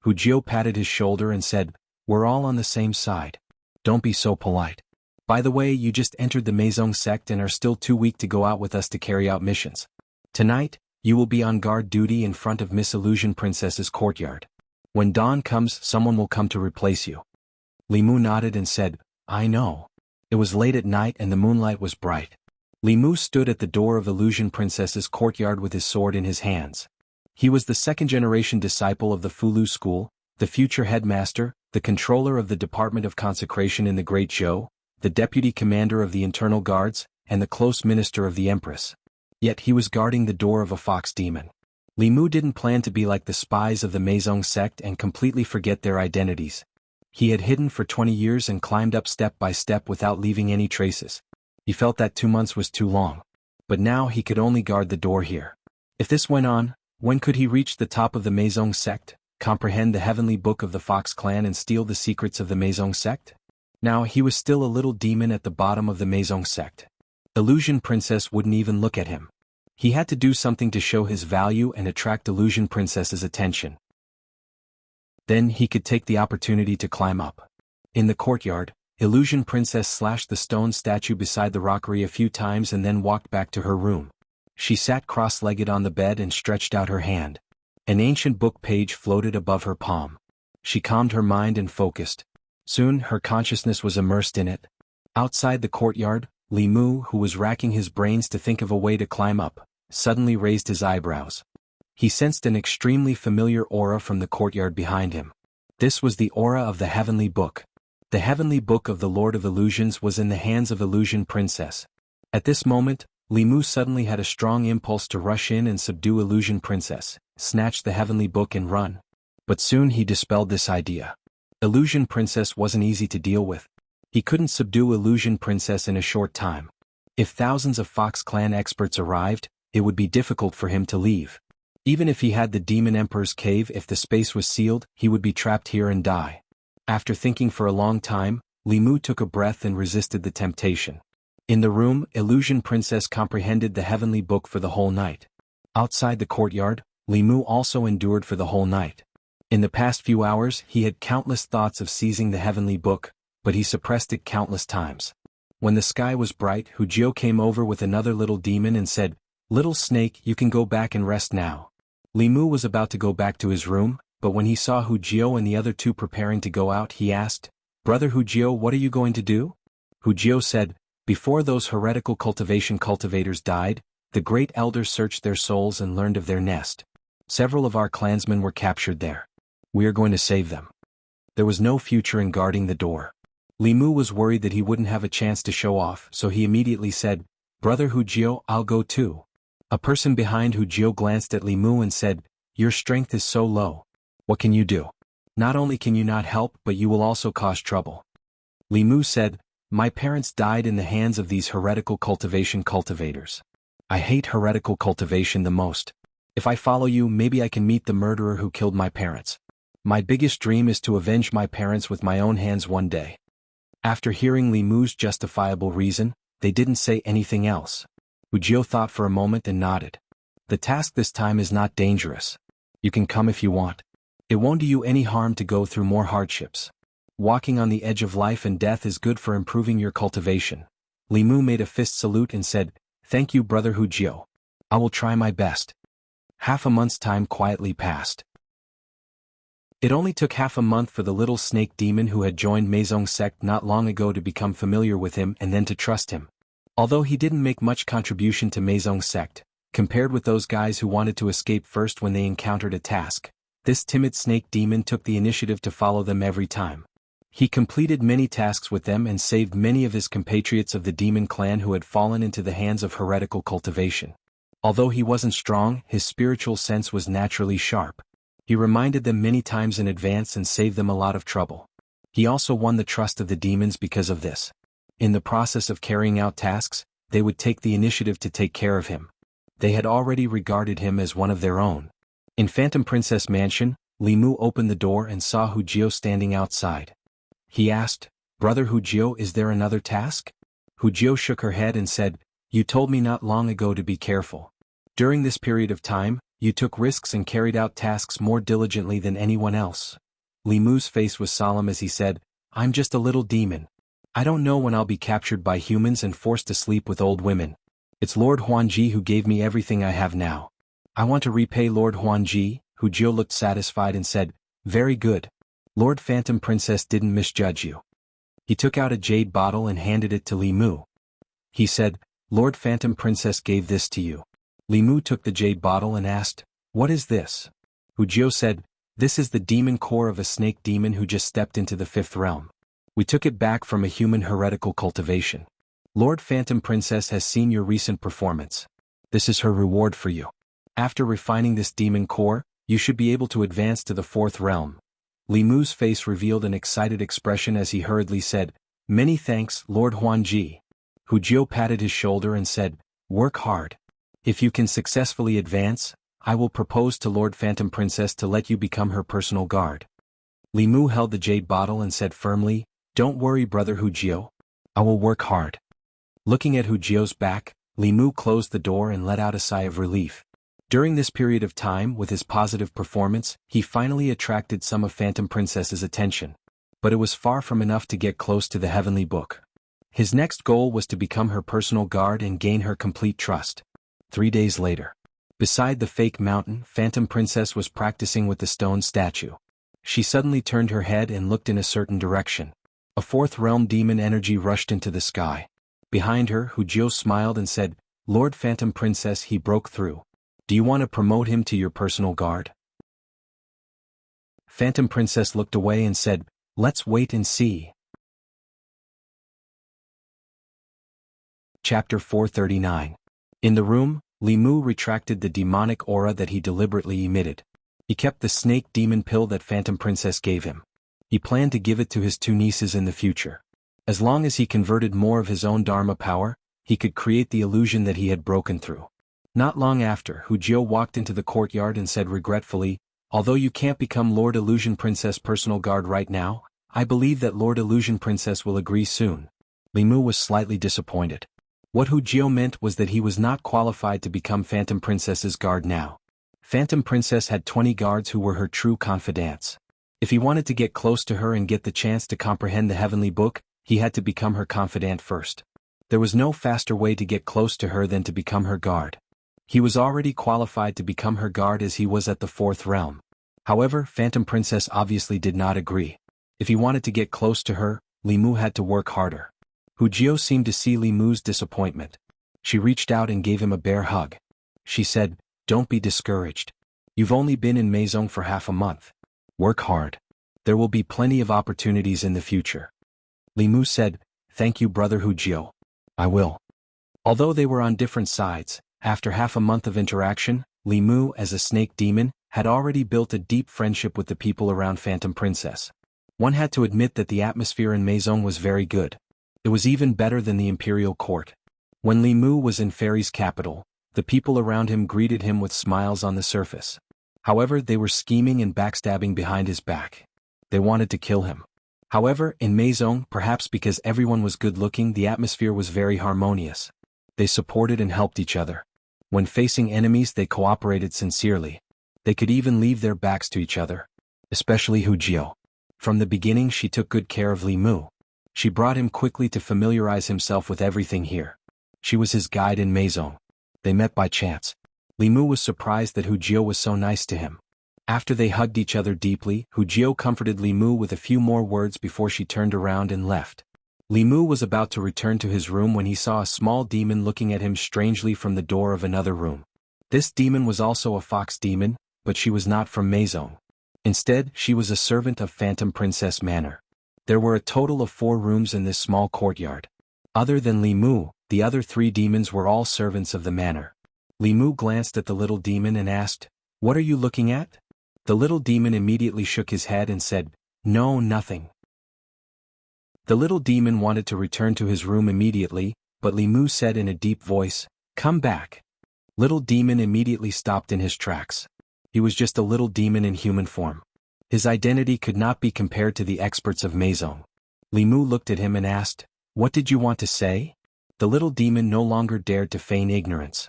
Wuxia patted his shoulder and said, "We're all on the same side. Don't be so polite. By the way, you just entered the Meizong sect and are still too weak to go out with us to carry out missions. Tonight, you will be on guard duty in front of Miss Illusion Princess's courtyard. When dawn comes, someone will come to replace you." Li Mu nodded and said, "I know." It was late at night and the moonlight was bright. Li Mu stood at the door of Illusion Princess's courtyard with his sword in his hands. He was the second-generation disciple of the Fulu school, the future headmaster, the controller of the Department of Consecration in the Great Zhou, the deputy commander of the internal guards, and the close minister of the Empress. Yet he was guarding the door of a fox demon. Li Mu didn't plan to be like the spies of the Meizong sect and completely forget their identities. He had hidden for 20 years and climbed up step by step without leaving any traces. He felt that 2 months was too long. But now he could only guard the door here. If this went on, when could he reach the top of the Meizong sect, comprehend the heavenly book of the Fox clan and steal the secrets of the Meizong sect? Now he was still a little demon at the bottom of the Meizong sect. Illusion Princess wouldn't even look at him. He had to do something to show his value and attract Illusion Princess's attention. Then he could take the opportunity to climb up. In the courtyard, Illusion Princess slashed the stone statue beside the rockery a few times and then walked back to her room. She sat cross-legged on the bed and stretched out her hand. An ancient book page floated above her palm. She calmed her mind and focused. Soon her consciousness was immersed in it. Outside the courtyard, Li Mu, who was racking his brains to think of a way to climb up, suddenly raised his eyebrows. He sensed an extremely familiar aura from the courtyard behind him. This was the aura of the heavenly book. The heavenly book of the Lord of Illusions was in the hands of Illusion Princess. At this moment, Li Mu suddenly had a strong impulse to rush in and subdue Illusion Princess, snatch the heavenly book and run. But soon he dispelled this idea. Illusion Princess wasn't easy to deal with. He couldn't subdue Illusion Princess in a short time. If thousands of Fox clan experts arrived, it would be difficult for him to leave. Even if he had the Demon Emperor's cave, if the space was sealed, he would be trapped here and die. After thinking for a long time, Li Mu took a breath and resisted the temptation. In the room, Illusion Princess comprehended the heavenly book for the whole night. Outside the courtyard, Li Mu also endured for the whole night. In the past few hours, he had countless thoughts of seizing the heavenly book, but he suppressed it countless times. When the sky was bright, Wuxia came over with another little demon and said, "Little snake, you can go back and rest now." Li Mu was about to go back to his room, but when he saw Wuxia and the other two preparing to go out, he asked, "Brother Wuxia, what are you going to do?" Wuxia said, "Before those heretical cultivators died, the great elders searched their souls and learned of their nest. Several of our clansmen were captured there. We are going to save them." There was no future in guarding the door. Li Mu was worried that he wouldn't have a chance to show off, so he immediately said, "Brother Wuxia, I'll go too." A person behind Wuxia glanced at Li Mu and said, "Your strength is so low. What can you do? Not only can you not help, but you will also cause trouble." Li Mu said, "My parents died in the hands of these heretical cultivators. I hate heretical cultivation the most. If I follow you, maybe I can meet the murderer who killed my parents. My biggest dream is to avenge my parents with my own hands one day." After hearing Li Mu's justifiable reason, they didn't say anything else. Wuxia thought for a moment and nodded. "The task this time is not dangerous. You can come if you want. It won't do you any harm to go through more hardships. Walking on the edge of life and death is good for improving your cultivation." Li Mu made a fist salute and said, Thank you, Brother Hujio. I will try my best. Half a month's time quietly passed. It only took half a month for the little snake demon who had joined Meizong's sect not long ago to become familiar with him and then to trust him. Although he didn't make much contribution to Meizong's sect, compared with those guys who wanted to escape first when they encountered a task, this timid snake demon took the initiative to follow them every time. He completed many tasks with them and saved many of his compatriots of the demon clan who had fallen into the hands of heretical cultivation. Although he wasn't strong, his spiritual sense was naturally sharp. He reminded them many times in advance and saved them a lot of trouble. He also won the trust of the demons because of this. In the process of carrying out tasks, they would take the initiative to take care of him. They had already regarded him as one of their own. In Phantom Princess Mansion, Li Mu opened the door and saw Hujio standing outside. He asked, "Brother Hujio, is there another task?" Hujio shook her head and said, "You told me not long ago to be careful. During this period of time, you took risks and carried out tasks more diligently than anyone else." Li Mu's face was solemn as he said, "I'm just a little demon. I don't know when I'll be captured by humans and forced to sleep with old women. It's Lord Huanji who gave me everything I have now. I want to repay Lord Huanji." Hujio looked satisfied and said, "Very good. Lord Phantom Princess didn't misjudge you." He took out a jade bottle and handed it to Li Mu. He said, "Lord Phantom Princess gave this to you." Li Mu took the jade bottle and asked, "What is this?" Hujio said, "This is the demon core of a snake demon who just stepped into the 5th realm. We took it back from a human heretical cultivation. Lord Phantom Princess has seen your recent performance. This is her reward for you. After refining this demon core, you should be able to advance to the 4th realm." Li Mu's face revealed an excited expression as he hurriedly said, "Many thanks, Lord Huanji." Hujio patted his shoulder and said, "Work hard. If you can successfully advance, I will propose to Lord Phantom Princess to let you become her personal guard." Li Mu held the jade bottle and said firmly, "Don't worry, Brother Hujio. I will work hard." Looking at Hujio's back, Li Mu closed the door and let out a sigh of relief. During this period of time, with his positive performance, he finally attracted some of Phantom Princess's attention. But it was far from enough to get close to the Heavenly Book. His next goal was to become her personal guard and gain her complete trust. 3 days later. Beside the fake mountain, Phantom Princess was practicing with the stone statue. She suddenly turned her head and looked in a certain direction. A 4th realm demon energy rushed into the sky. Behind her, Hujio smiled and said, "Lord Phantom Princess, he broke through. Do you want to promote him to your personal guard?" Phantom Princess looked away and said, "Let's wait and see." Chapter 439. In the room, Li Mu retracted the demonic aura that he deliberately emitted. He kept the snake demon pill that Phantom Princess gave him. He planned to give it to his 2 nieces in the future. As long as he converted more of his own Dharma power, he could create the illusion that he had broken through. Not long after, Hujio walked into the courtyard and said regretfully, "Although you can't become Lord Illusion Princess personal guard right now, I believe that Lord Illusion Princess will agree soon." Li Mu was slightly disappointed. What Hujio meant was that he was not qualified to become Phantom Princess's guard now. Phantom Princess had 20 guards who were her true confidants. If he wanted to get close to her and get the chance to comprehend the Heavenly Book, he had to become her confidant first. There was no faster way to get close to her than to become her guard. He was already qualified to become her guard as he was at the 4th realm. However, Phantom Princess obviously did not agree. If he wanted to get close to her, Li Mu had to work harder. Hujio seemed to see Li Mu's disappointment. She reached out and gave him a bear hug. She said, "Don't be discouraged. You've only been in Meizong for half a month. Work hard. There will be plenty of opportunities in the future." Li Mu said, "Thank you, Brother Hujio. I will." Although they were on different sides, after half a month of interaction, Li Mu, as a snake demon, had already built a deep friendship with the people around Phantom Princess. One had to admit that the atmosphere in Meizong was very good. It was even better than the imperial court. When Li Mu was in Fairy's capital, the people around him greeted him with smiles on the surface. However, they were scheming and backstabbing behind his back. They wanted to kill him. However, in Meizong, perhaps because everyone was good-looking, the atmosphere was very harmonious. They supported and helped each other. When facing enemies, they cooperated sincerely. They could even leave their backs to each other. Especially Hujio. From the beginning, she took good care of Li Mu. She brought him quickly to familiarize himself with everything here. She was his guide in Maison. They met by chance. Li Mu was surprised that Hu Jio was so nice to him. After they hugged each other deeply, Hu Jio comforted Li Mu with a few more words before she turned around and left. Li Mu was about to return to his room when he saw a small demon looking at him strangely from the door of another room. This demon was also a fox demon, but she was not from Maison. Instead, she was a servant of Phantom Princess Manor. There were a total of 4 rooms in this small courtyard. Other than Li Mu, the other 3 demons were all servants of the manor. Li Mu glanced at the little demon and asked, "What are you looking at?" The little demon immediately shook his head and said, "No, nothing." The little demon wanted to return to his room immediately, but Li Mu said in a deep voice, "Come back." Little demon immediately stopped in his tracks. He was just a little demon in human form. His identity could not be compared to the experts of Maison. Li Mu looked at him and asked, "What did you want to say?" The little demon no longer dared to feign ignorance.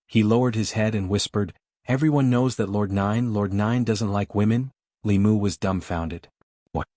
He lowered his head and whispered, "Everyone knows that Lord Nine doesn't like women." Li Mu was dumbfounded. What?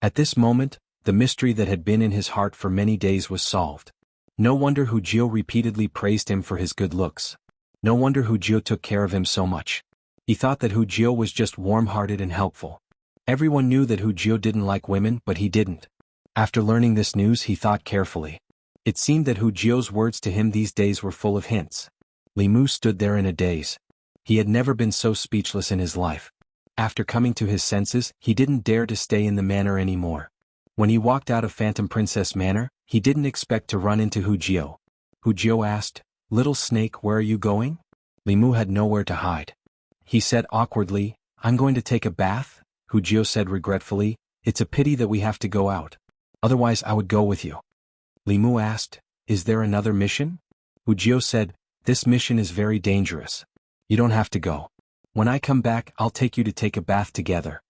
At this moment, the mystery that had been in his heart for many days was solved. No wonder Hu Jio repeatedly praised him for his good looks. No wonder Hu Jio took care of him so much. He thought that Hu Jio was just warm-hearted and helpful. Everyone knew that Hu Jio didn't like women, but he didn't. After learning this news, he thought carefully. It seemed that Hu Jio's words to him these days were full of hints. Li Mu stood there in a daze. He had never been so speechless in his life. After coming to his senses, he didn't dare to stay in the manor anymore. When he walked out of Phantom Princess Manor, he didn't expect to run into Hu Jio. Hu Jio asked, "Little snake, where are you going?" Li Mu had nowhere to hide. He said awkwardly, "I'm going to take a bath." Hu Jio said regretfully, "It's a pity that we have to go out. Otherwise I would go with you." Li Mu asked, "Is there another mission?" Hu Jio said, "This mission is very dangerous. You don't have to go. When I come back, I'll take you to take a bath together."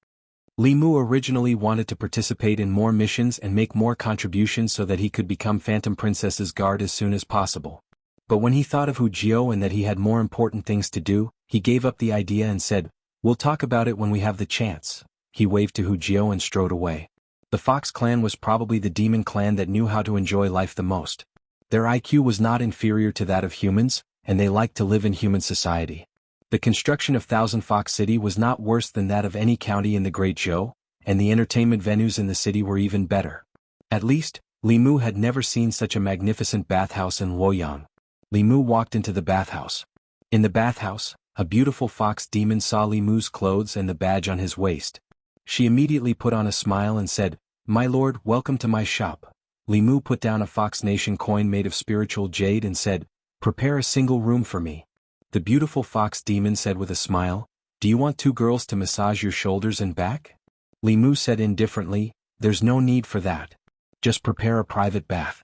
Li Mu originally wanted to participate in more missions and make more contributions so that he could become Phantom Princess's guard as soon as possible. But when he thought of Hu Jio and that he had more important things to do, he gave up the idea and said, "We'll talk about it when we have the chance." He waved to Hu Jio and strode away. The Fox clan was probably the demon clan that knew how to enjoy life the most. Their IQ was not inferior to that of humans, and they liked to live in human society. The construction of Thousand Fox City was not worse than that of any county in the Great Zhou, and the entertainment venues in the city were even better. At least, Li Mu had never seen such a magnificent bathhouse in Luoyang. Li Mu walked into the bathhouse. In the bathhouse, a beautiful fox demon saw Li Mu's clothes and the badge on his waist. She immediately put on a smile and said, "My lord, welcome to my shop." Li Mu put down a Fox Nation coin made of spiritual jade and said, "Prepare a single room for me." The beautiful fox demon said with a smile, "Do you want 2 girls to massage your shoulders and back?" Li Mu said indifferently, "There's no need for that. Just prepare a private bath."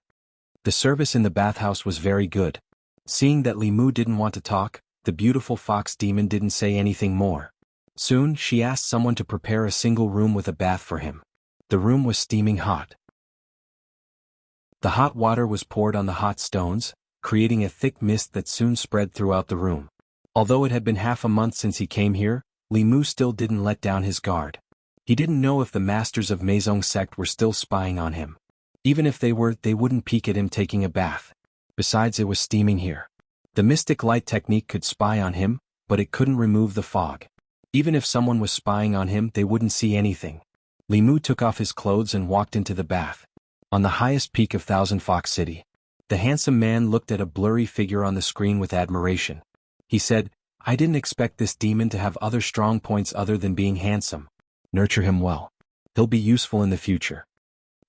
The service in the bathhouse was very good. Seeing that Li Mu didn't want to talk, the beautiful fox demon didn't say anything more. Soon, she asked someone to prepare a single room with a bath for him. The room was steaming hot. The hot water was poured on the hot stones, creating a thick mist that soon spread throughout the room. Although it had been half a month since he came here, Li Mu still didn't let down his guard. He didn't know if the masters of Maison sect were still spying on him. Even if they were, they wouldn't peek at him taking a bath. Besides, it was steaming here. The mystic light technique could spy on him, but it couldn't remove the fog. Even if someone was spying on him, they wouldn't see anything. Li Mu took off his clothes and walked into the bath. On the highest peak of Thousand Fox City, the handsome man looked at a blurry figure on the screen with admiration. He said, "I didn't expect this demon to have other strong points other than being handsome. Nurture him well. He'll be useful in the future."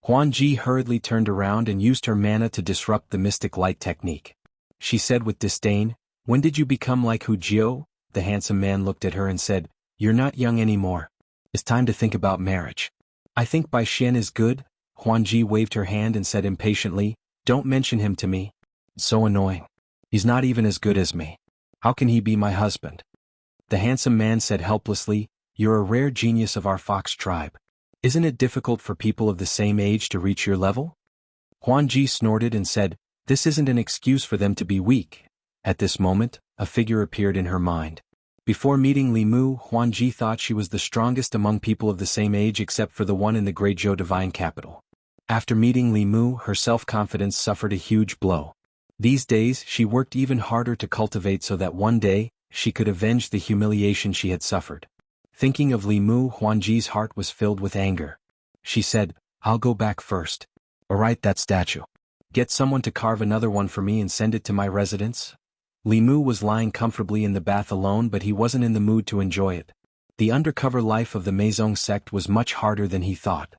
Huan Ji hurriedly turned around and used her mana to disrupt the mystic light technique. She said with disdain, "When did you become like Hu Jio?" The handsome man looked at her and said, "You're not young anymore. It's time to think about marriage." "I think Bai Xian is good." Huan Ji waved her hand and said impatiently, "Don't mention him to me. It's so annoying. He's not even as good as me. How can he be my husband?" The handsome man said helplessly, "You're a rare genius of our fox tribe. Isn't it difficult for people of the same age to reach your level?" Huan Ji snorted and said, "This isn't an excuse for them to be weak." At this moment, a figure appeared in her mind. Before meeting Li Mu, Huan Ji thought she was the strongest among people of the same age except for the one in the Great Zhou Divine Capital. After meeting Li Mu, her self-confidence suffered a huge blow. These days she worked even harder to cultivate so that one day, she could avenge the humiliation she had suffered. Thinking of Li Mu, Huanji's heart was filled with anger. She said, "I'll go back first. Alright, that statue. Get someone to carve another one for me and send it to my residence." Li Mu was lying comfortably in the bath alone, but he wasn't in the mood to enjoy it. The undercover life of the Meizong sect was much harder than he thought.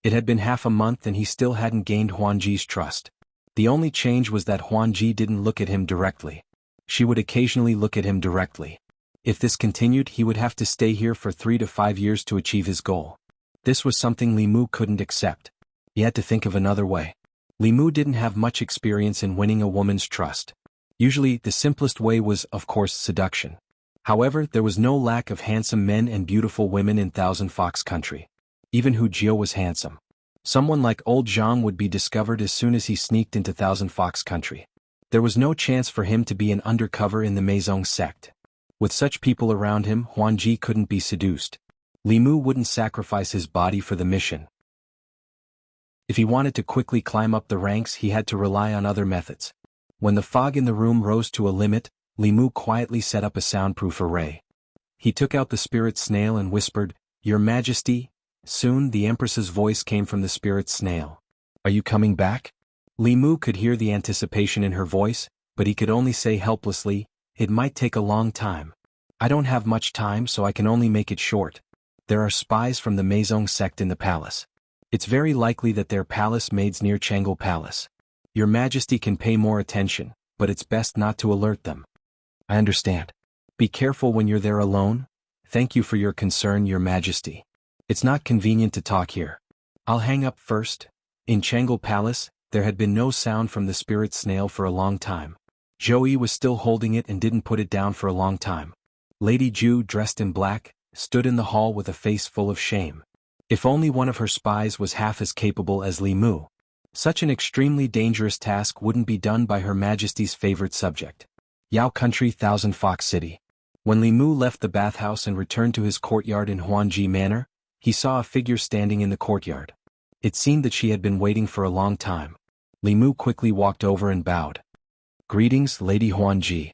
It had been half a month and he still hadn't gained Huanji's trust. The only change was that Huanji didn't look at him directly. She would occasionally look at him directly. If this continued, he would have to stay here for 3 to 5 years to achieve his goal. This was something Li Mu couldn't accept. He had to think of another way. Li Mu didn't have much experience in winning a woman's trust. Usually, the simplest way was, of course, seduction. However, there was no lack of handsome men and beautiful women in Thousand Fox Country. Even Hu Jiao was handsome. Someone like old Zhang would be discovered as soon as he sneaked into Thousand Fox Country. There was no chance for him to be an undercover in the Meizong sect. With such people around him, Huanji couldn't be seduced. Li Mu wouldn't sacrifice his body for the mission. If he wanted to quickly climb up the ranks, he had to rely on other methods. When the fog in the room rose to a limit, Li Mu quietly set up a soundproof array. He took out the spirit snail and whispered, "Your Majesty." Soon the Empress's voice came from the spirit snail. "Are you coming back?" Li Mu could hear the anticipation in her voice, but he could only say helplessly, "It might take a long time. I don't have much time, so I can only make it short. There are spies from the Meizong sect in the palace. It's very likely that they're palace maids near Chang'e Palace. Your Majesty can pay more attention, but it's best not to alert them." "I understand. Be careful when you're there alone. Thank you for your concern, Your Majesty. It's not convenient to talk here. I'll hang up first." In Chang'e Palace, there had been no sound from the spirit snail for a long time. Zhou was still holding it and didn't put it down for a long time. Lady Ju, dressed in black, stood in the hall with a face full of shame. If only one of her spies was half as capable as Li Mu. Such an extremely dangerous task wouldn't be done by Her Majesty's favorite subject. Yao Country, Thousand Fox City. When Li Mu left the bathhouse and returned to his courtyard in Huanji Manor, he saw a figure standing in the courtyard. It seemed that she had been waiting for a long time. Li Mu quickly walked over and bowed. "Greetings, Lady Huanji."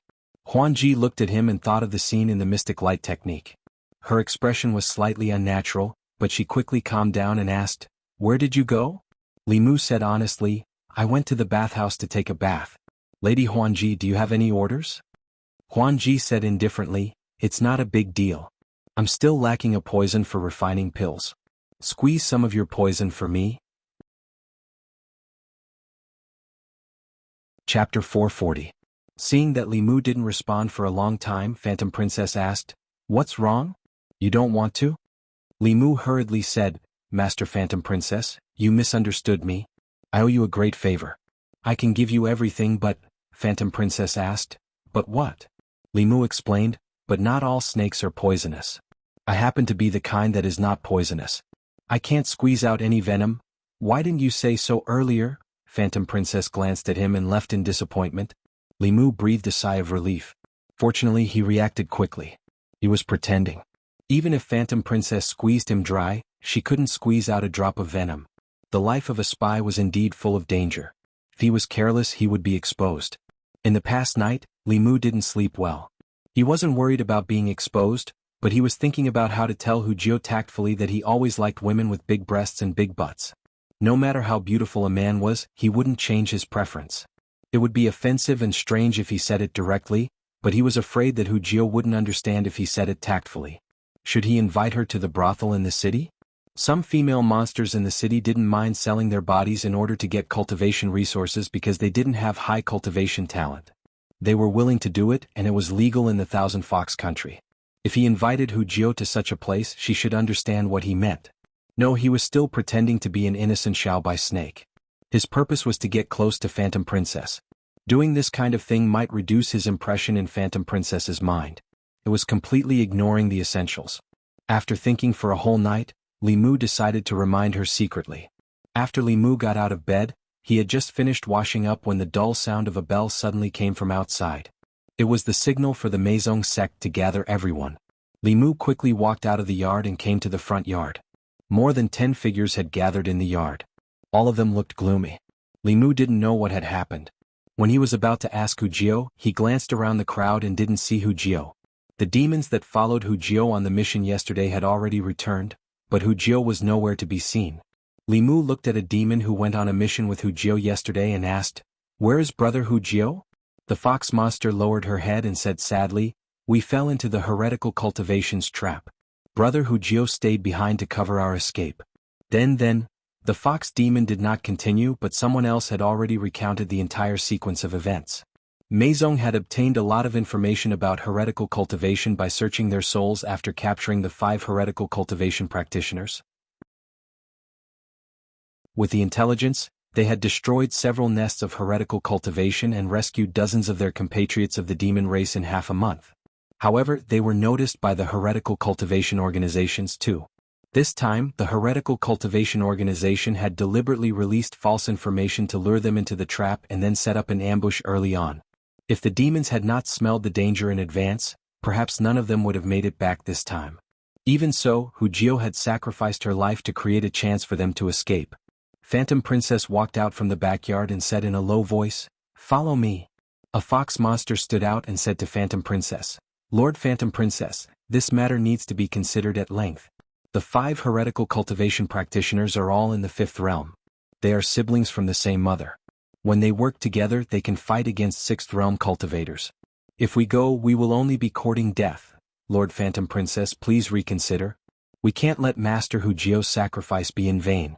Huanji looked at him and thought of the scene in the mystic light technique. Her expression was slightly unnatural, but she quickly calmed down and asked, "Where did you go?" Li Mu said honestly, "I went to the bathhouse to take a bath." "Lady Huanji, do you have any orders?" Huanji said indifferently, "It's not a big deal. I'm still lacking a poison for refining pills. Squeeze some of your poison for me." Chapter 440. Seeing that Li Mu didn't respond for a long time, Phantom Princess asked, "What's wrong? You don't want to?" Li Mu hurriedly said, "Master Phantom Princess, you misunderstood me. I owe you a great favor. I can give you everything but..." Phantom Princess asked, "But what?" Li Mu explained, "But not all snakes are poisonous. I happen to be the kind that is not poisonous. I can't squeeze out any venom." "Why didn't you say so earlier?" Phantom Princess glanced at him and left in disappointment. Li Mu breathed a sigh of relief. Fortunately, he reacted quickly. He was pretending. Even if Phantom Princess squeezed him dry, she couldn't squeeze out a drop of venom. The life of a spy was indeed full of danger. If he was careless, he would be exposed. In the past night, Li Mu didn't sleep well. He wasn't worried about being exposed, but he was thinking about how to tell Hu Jiao tactfully that he always liked women with big breasts and big butts. No matter how beautiful a man was, he wouldn't change his preference. It would be offensive and strange if he said it directly, but he was afraid that Hu Jiao wouldn't understand if he said it tactfully. Should he invite her to the brothel in the city? Some female monsters in the city didn't mind selling their bodies in order to get cultivation resources because they didn't have high cultivation talent. They were willing to do it, and it was legal in the Thousand Fox Country. If he invited Hu Jiao to such a place, she should understand what he meant. No, he was still pretending to be an innocent Xiaobai snake. His purpose was to get close to Phantom Princess. Doing this kind of thing might reduce his impression in Phantom Princess's mind. It was completely ignoring the essentials. After thinking for a whole night, Li Mu decided to remind her secretly. After Li Mu got out of bed, he had just finished washing up when the dull sound of a bell suddenly came from outside. It was the signal for the Meizong sect to gather everyone. Li Mu quickly walked out of the yard and came to the front yard. More than 10 figures had gathered in the yard. All of them looked gloomy. Li Mu didn't know what had happened. When he was about to ask Hujio, he glanced around the crowd and didn't see Hujio. The demons that followed Hujio on the mission yesterday had already returned, but Hujio was nowhere to be seen. Limu looked at a demon who went on a mission with Hujio yesterday and asked, "Where is brother Hujio?" The fox monster lowered her head and said sadly, "We fell into the heretical cultivations trap. Brother Hujio stayed behind to cover our escape." Then, the fox demon did not continue, but someone else had already recounted the entire sequence of events. Meizong had obtained a lot of information about heretical cultivation by searching their souls after capturing the 5 heretical cultivation practitioners. With the intelligence, they had destroyed several nests of heretical cultivation and rescued dozens of their compatriots of the demon race in half a month. However, they were noticed by the heretical cultivation organizations too. This time, the heretical cultivation organization had deliberately released false information to lure them into the trap and then set up an ambush early on. If the demons had not smelled the danger in advance, perhaps none of them would have made it back this time. Even so, Hujio had sacrificed her life to create a chance for them to escape. Phantom Princess walked out from the backyard and said in a low voice, "Follow me." A fox monster stood out and said to Phantom Princess, "Lord Phantom Princess, this matter needs to be considered at length. The 5 heretical cultivation practitioners are all in the 5th realm. They are siblings from the same mother. When they work together, they can fight against 6th realm cultivators. If we go, we will only be courting death. Lord Phantom Princess, please reconsider. We can't let Master Hujio's sacrifice be in vain.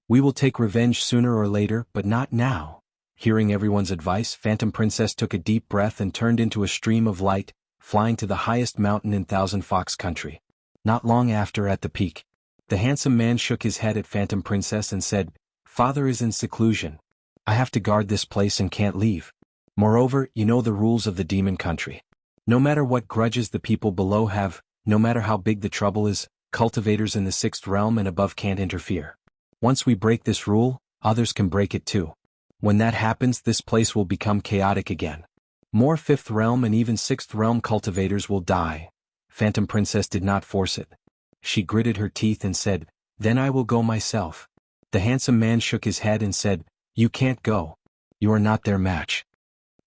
We will take revenge sooner or later, but not now." Hearing everyone's advice, Phantom Princess took a deep breath and turned into a stream of light, flying to the highest mountain in Thousand Fox Country. Not long after, at the peak, the handsome man shook his head at Phantom Princess and said, "Father is in seclusion. I have to guard this place and can't leave. Moreover, you know the rules of the demon country. No matter what grudges the people below have, no matter how big the trouble is, cultivators in the 6th realm and above can't interfere. Once we break this rule, others can break it too. When that happens, this place will become chaotic again. More 5th realm and even 6th realm cultivators will die." Phantom Princess did not force it. She gritted her teeth and said, "Then I will go myself." The handsome man shook his head and said, "You can't go. You are not their match."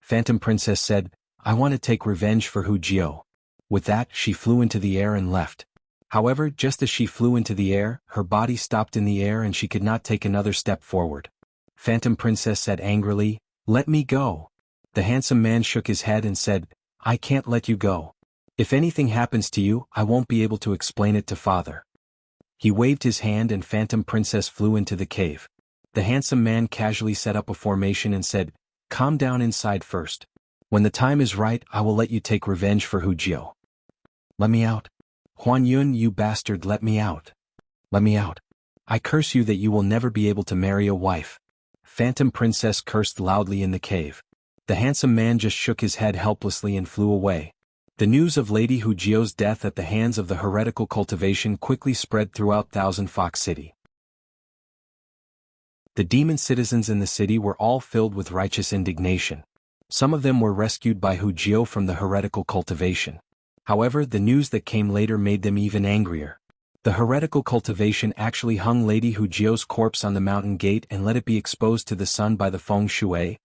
Phantom Princess said, "I want to take revenge for Hujio." With that, she flew into the air and left. However, just as she flew into the air, her body stopped in the air and she could not take another step forward. Phantom Princess said angrily, "Let me go." The handsome man shook his head and said, "I can't let you go. If anything happens to you, I won't be able to explain it to Father." He waved his hand and Phantom Princess flew into the cave. The handsome man casually set up a formation and said, "Calm down inside first. When the time is right, I will let you take revenge for Hujio." "Let me out. Huan Yun, you bastard, let me out. Let me out. I curse you that you will never be able to marry a wife." Phantom Princess cursed loudly in the cave. The handsome man just shook his head helplessly and flew away. The news of Lady Hujio's death at the hands of the heretical cultivation quickly spread throughout Thousand Fox City. The demon citizens in the city were all filled with righteous indignation. Some of them were rescued by Hujio from the heretical cultivation. However, the news that came later made them even angrier. The heretical cultivation actually hung Lady Hujio's corpse on the mountain gate and let it be exposed to the sun by the feng shui.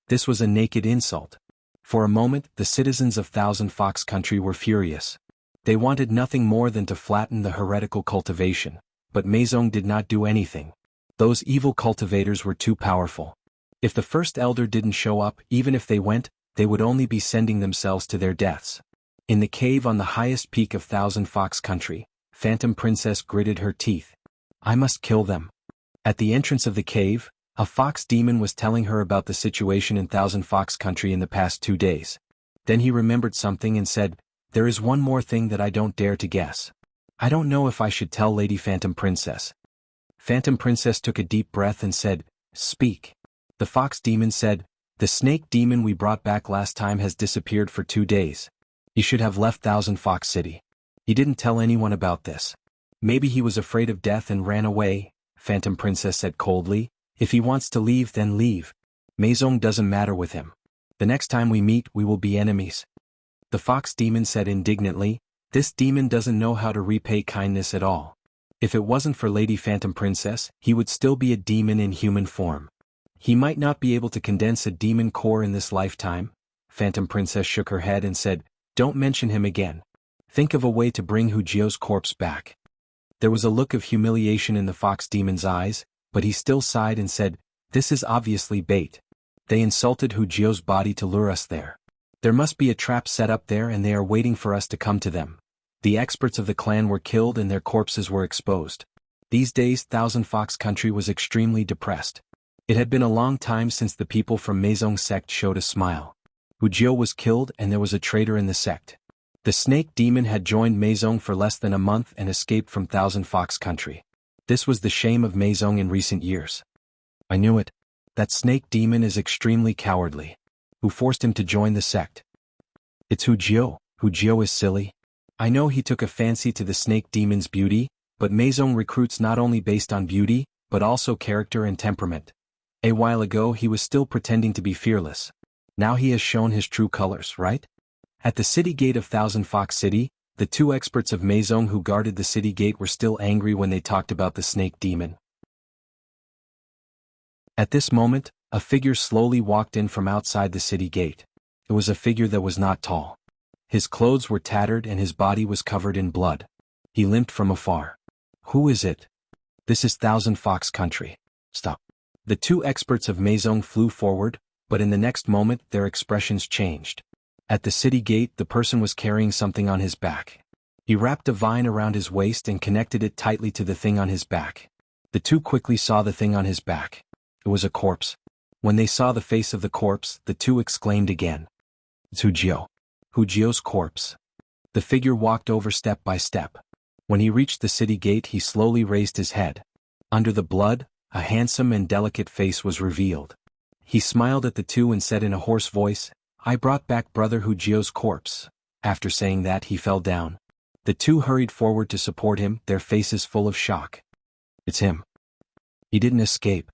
This was a naked insult. For a moment, the citizens of Thousand Fox Country were furious. They wanted nothing more than to flatten the heretical cultivation, but Meizong did not do anything. Those evil cultivators were too powerful. If the first elder didn't show up, even if they went, they would only be sending themselves to their deaths. In the cave on the highest peak of Thousand Fox Country, Phantom Princess gritted her teeth. "I must kill them." At the entrance of the cave, a fox demon was telling her about the situation in Thousand Fox Country in the past 2 days. Then he remembered something and said, "There is one more thing that I don't dare to guess. I don't know if I should tell Lady Phantom Princess." Phantom Princess took a deep breath and said, "Speak." The fox demon said, "The snake demon we brought back last time has disappeared for 2 days. He should have left Thousand Fox City. He didn't tell anyone about this. Maybe he was afraid of death and ran away," Phantom Princess said coldly. "If he wants to leave, then leave. Meizong doesn't matter with him. The next time we meet, we will be enemies." The fox demon said indignantly, "This demon doesn't know how to repay kindness at all. If it wasn't for Lady Phantom Princess, he would still be a demon in human form. He might not be able to condense a demon core in this lifetime. Phantom Princess shook her head and said, don't mention him again. Think of a way to bring Hujio's corpse back. There was a look of humiliation in the fox demon's eyes, but he still sighed and said, this is obviously bait. They insulted Hujio's body to lure us there. There must be a trap set up there and they are waiting for us to come to them. The experts of the clan were killed and their corpses were exposed. These days Thousand Fox Country was extremely depressed. It had been a long time since the people from Meizong sect showed a smile. Hujio was killed and there was a traitor in the sect. The snake demon had joined Meizong for less than a month and escaped from Thousand Fox Country. This was the shame of Meizong in recent years. I knew it. That snake demon is extremely cowardly. Who forced him to join the sect? It's Hujio. Hujio is silly. I know he took a fancy to the snake demon's beauty, but Meizong recruits not only based on beauty, but also character and temperament. A while ago he was still pretending to be fearless. Now he has shown his true colors, right? At the city gate of Thousand Fox City, the two experts of Meizong who guarded the city gate were still angry when they talked about the snake demon. At this moment, a figure slowly walked in from outside the city gate. It was a figure that was not tall. His clothes were tattered and his body was covered in blood. He limped from afar. Who is it? This is Thousand Fox Country. Stop. The two experts of Meizong flew forward, but in the next moment their expressions changed. At the city gate the person was carrying something on his back. He wrapped a vine around his waist and connected it tightly to the thing on his back. The two quickly saw the thing on his back. It was a corpse. When they saw the face of the corpse, the two exclaimed again. It's Hujio. Hujio's corpse. The figure walked over step by step. When he reached the city gate he slowly raised his head. Under the blood, a handsome and delicate face was revealed. He smiled at the two and said in a hoarse voice, I brought back Brother Hujio's corpse. After saying that he fell down. The two hurried forward to support him, their faces full of shock. It's him. He didn't escape.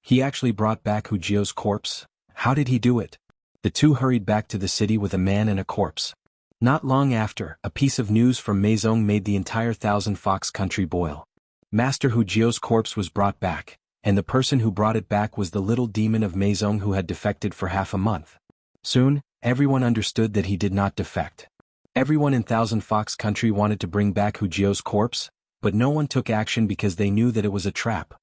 He actually brought back Hujio's corpse. How did he do it? The two hurried back to the city with a man and a corpse. Not long after, a piece of news from Meizong made the entire Thousand Fox Country boil. Master Hujio's corpse was brought back, and the person who brought it back was the little demon of Meizong who had defected for half a month. Soon, everyone understood that he did not defect. Everyone in Thousand Fox Country wanted to bring back Hujio's corpse, but no one took action because they knew that it was a trap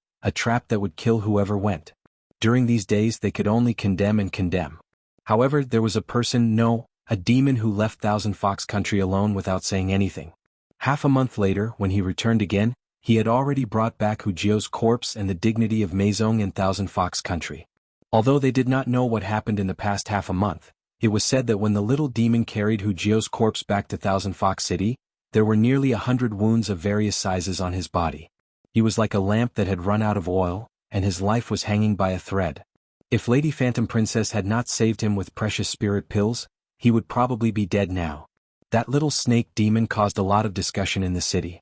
that would kill whoever went. During these days they could only condemn and condemn. However, there was a demon who left Thousand Fox Country alone without saying anything. Half a month later, when he returned again, he had already brought back Hujio's corpse and the dignity of Meizong and Thousand Fox Country. Although they did not know what happened in the past half a month, it was said that when the little demon carried Hujio's corpse back to Thousand Fox City, there were nearly 100 wounds of various sizes on his body. He was like a lamp that had run out of oil, and his life was hanging by a thread. If Lady Phantom Princess had not saved him with precious spirit pills, he would probably be dead now. That little snake demon caused a lot of discussion in the city.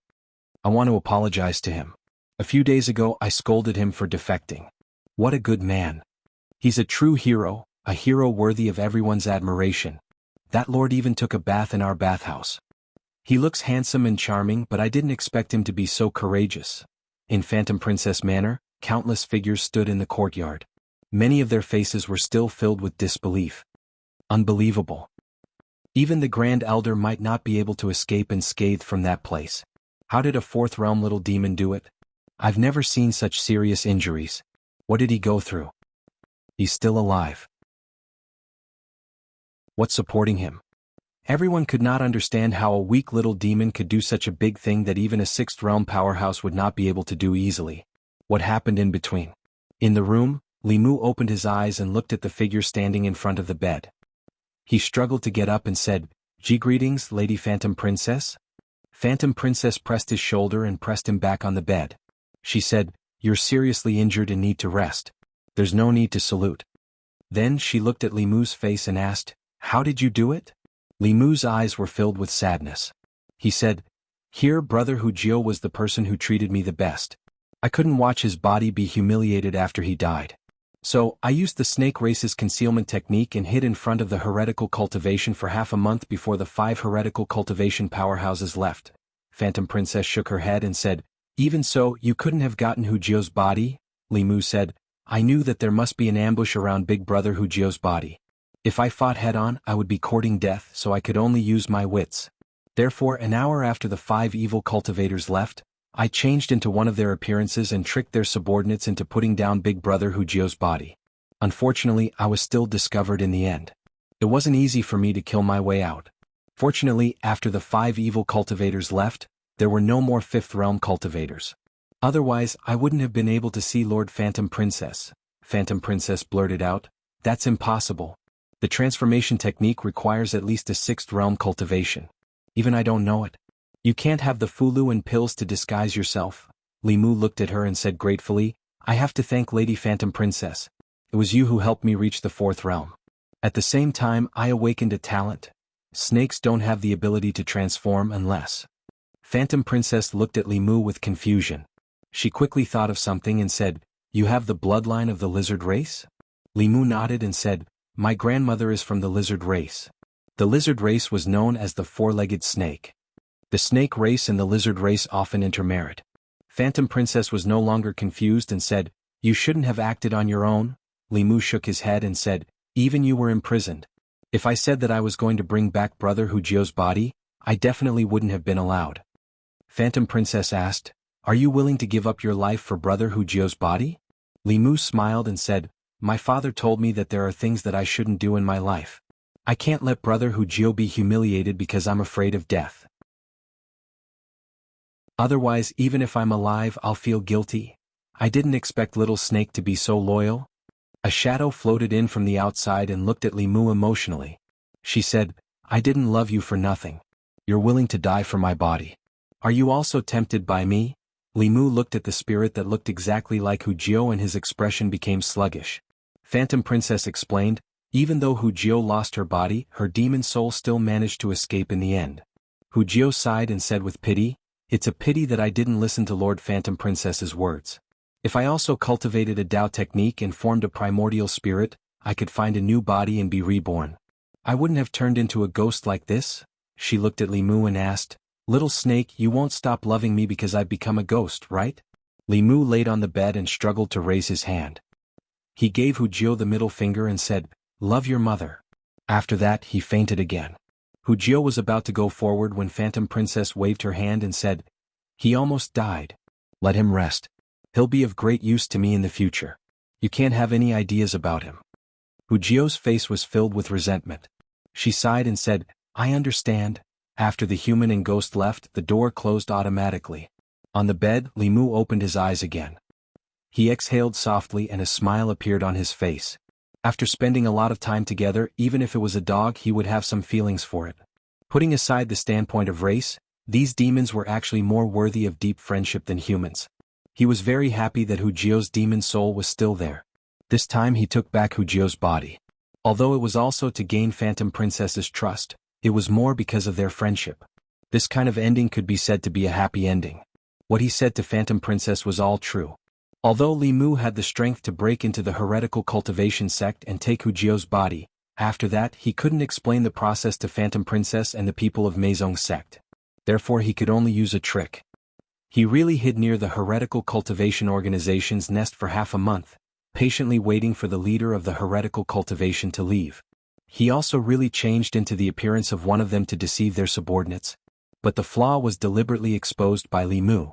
I want to apologize to him. A few days ago I scolded him for defecting. What a good man. He's a true hero, a hero worthy of everyone's admiration. That lord even took a bath in our bathhouse. He looks handsome and charming, but I didn't expect him to be so courageous. In Phantom Princess Manor, countless figures stood in the courtyard. Many of their faces were still filled with disbelief. Unbelievable. Even the Grand Elder might not be able to escape unscathed from that place. How did a fourth realm little demon do it? I've never seen such serious injuries. What did he go through? He's still alive. What's supporting him? Everyone could not understand how a weak little demon could do such a big thing that even a sixth realm powerhouse would not be able to do easily. What happened in between? In the room, Limu opened his eyes and looked at the figure standing in front of the bed. He struggled to get up and said, Greetings, Lady Phantom Princess? Phantom Princess pressed his shoulder and pressed him back on the bed. She said, You're seriously injured and need to rest. There's no need to salute. Then she looked at Limu's face and asked, How did you do it? Limu's eyes were filled with sadness. He said, Here Brother Hujio was the person who treated me the best. I couldn't watch his body be humiliated after he died. So, I used the snake race's concealment technique and hid in front of the heretical cultivation for half a month before the 5 heretical cultivation powerhouses left. Phantom Princess shook her head and said, Even so, you couldn't have gotten Hujio's body? Limu said, I knew that there must be an ambush around Big Brother Hujio's body. If I fought head-on, I would be courting death, so I could only use my wits. Therefore, an hour after the 5 evil cultivators left, I changed into one of their appearances and tricked their subordinates into putting down Big Brother Hujio's body. Unfortunately, I was still discovered in the end. It wasn't easy for me to kill my way out. Fortunately, after the 5 evil cultivators left, there were no more 5th realm cultivators. Otherwise, I wouldn't have been able to see Lord Phantom Princess. Phantom Princess blurted out, "That's impossible. The transformation technique requires at least a 6th realm cultivation. Even I don't know it. You can't have the fulu and pills to disguise yourself." Li Mu looked at her and said gratefully, "I have to thank Lady Phantom Princess. It was you who helped me reach the 4th realm. At the same time, I awakened a talent. Snakes don't have the ability to transform unless..." Phantom Princess looked at Li Mu with confusion. She quickly thought of something and said, "You have the bloodline of the lizard race?" Li Mu nodded and said, "My grandmother is from the lizard race." The lizard race was known as the 4-legged snake. The snake race and the lizard race often intermarried. Phantom Princess was no longer confused and said, "You shouldn't have acted on your own." Li Mu shook his head and said, "Even you were imprisoned. If I said that I was going to bring back Brother Hujio's body, I definitely wouldn't have been allowed." Phantom Princess asked, "Are you willing to give up your life for Brother Hujio's body?" Li Mu smiled and said, "My father told me that there are things that I shouldn't do in my life. I can't let Brother Hujio be humiliated because I'm afraid of death. Otherwise, even if I'm alive, I'll feel guilty. I didn't expect Little Snake to be so loyal." A shadow floated in from the outside and looked at Li Mu emotionally. She said, "I didn't love you for nothing. You're willing to die for my body. Are you also tempted by me?" Li Mu looked at the spirit that looked exactly like Hujio and his expression became sluggish. Phantom Princess explained, "Even though Hujio lost her body, her demon soul still managed to escape in the end." Hujio sighed and said with pity, "It's a pity that I didn't listen to Lord Phantom Princess's words. If I also cultivated a Tao technique and formed a primordial spirit, I could find a new body and be reborn. I wouldn't have turned into a ghost like this." She looked at Li Mu and asked, "Little Snake, you won't stop loving me because I've become a ghost, right?" Li Mu laid on the bed and struggled to raise his hand. He gave Hujio the middle finger and said, "Love your mother." After that, he fainted again. Hujio was about to go forward when Phantom Princess waved her hand and said, "He almost died. Let him rest. He'll be of great use to me in the future. You can't have any ideas about him." Hujio's face was filled with resentment. She sighed and said, "I understand." After the human and ghost left, the door closed automatically. On the bed, Li Mu opened his eyes again. He exhaled softly and a smile appeared on his face. After spending a lot of time together, even if it was a dog, he would have some feelings for it. Putting aside the standpoint of race, these demons were actually more worthy of deep friendship than humans. He was very happy that Hujio's demon soul was still there. This time he took back Hujio's body. Although it was also to gain Phantom Princess's trust, it was more because of their friendship. This kind of ending could be said to be a happy ending. What he said to Phantom Princess was all true. Although Li Mu had the strength to break into the heretical cultivation sect and take Hujio's body, after that he couldn't explain the process to Phantom Princess and the people of Meizong's sect. Therefore he could only use a trick. He really hid near the heretical cultivation organization's nest for half a month, patiently waiting for the leader of the heretical cultivation to leave. He also really changed into the appearance of one of them to deceive their subordinates. But the flaw was deliberately exposed by Li Mu.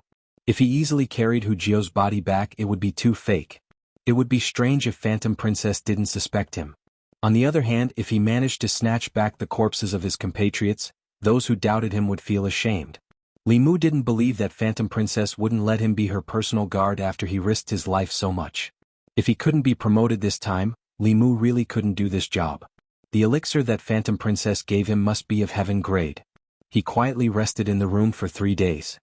If he easily carried Hujio's body back, it would be too fake. It would be strange if Phantom Princess didn't suspect him. On the other hand, if he managed to snatch back the corpses of his compatriots, those who doubted him would feel ashamed. Li Mu didn't believe that Phantom Princess wouldn't let him be her personal guard after he risked his life so much. If he couldn't be promoted this time, Li Mu really couldn't do this job. The elixir that Phantom Princess gave him must be of heaven grade. He quietly rested in the room for 3 days.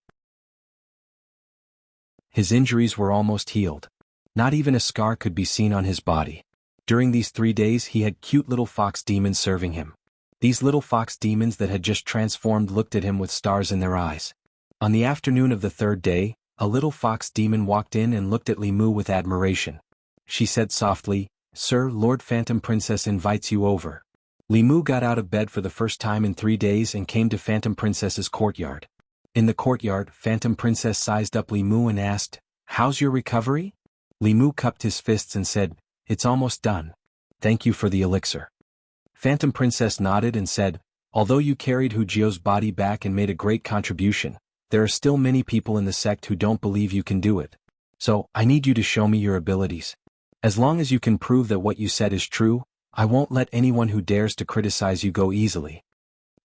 His injuries were almost healed. Not even a scar could be seen on his body. During these 3 days he had cute little fox demons serving him. These little fox demons that had just transformed looked at him with stars in their eyes. On the afternoon of the 3rd day, a little fox demon walked in and looked at Li Mu with admiration. She said softly, "Sir, Lord Phantom Princess invites you over." Li Mu got out of bed for the first time in 3 days and came to Phantom Princess's courtyard. In the courtyard, Phantom Princess sized up Li Mu and asked, "How's your recovery?" Li Mu cupped his fists and said, "It's almost done. Thank you for the elixir." Phantom Princess nodded and said, "Although you carried Hu Jiao's body back and made a great contribution, there are still many people in the sect who don't believe you can do it. So, I need you to show me your abilities. As long as you can prove that what you said is true, I won't let anyone who dares to criticize you go easily."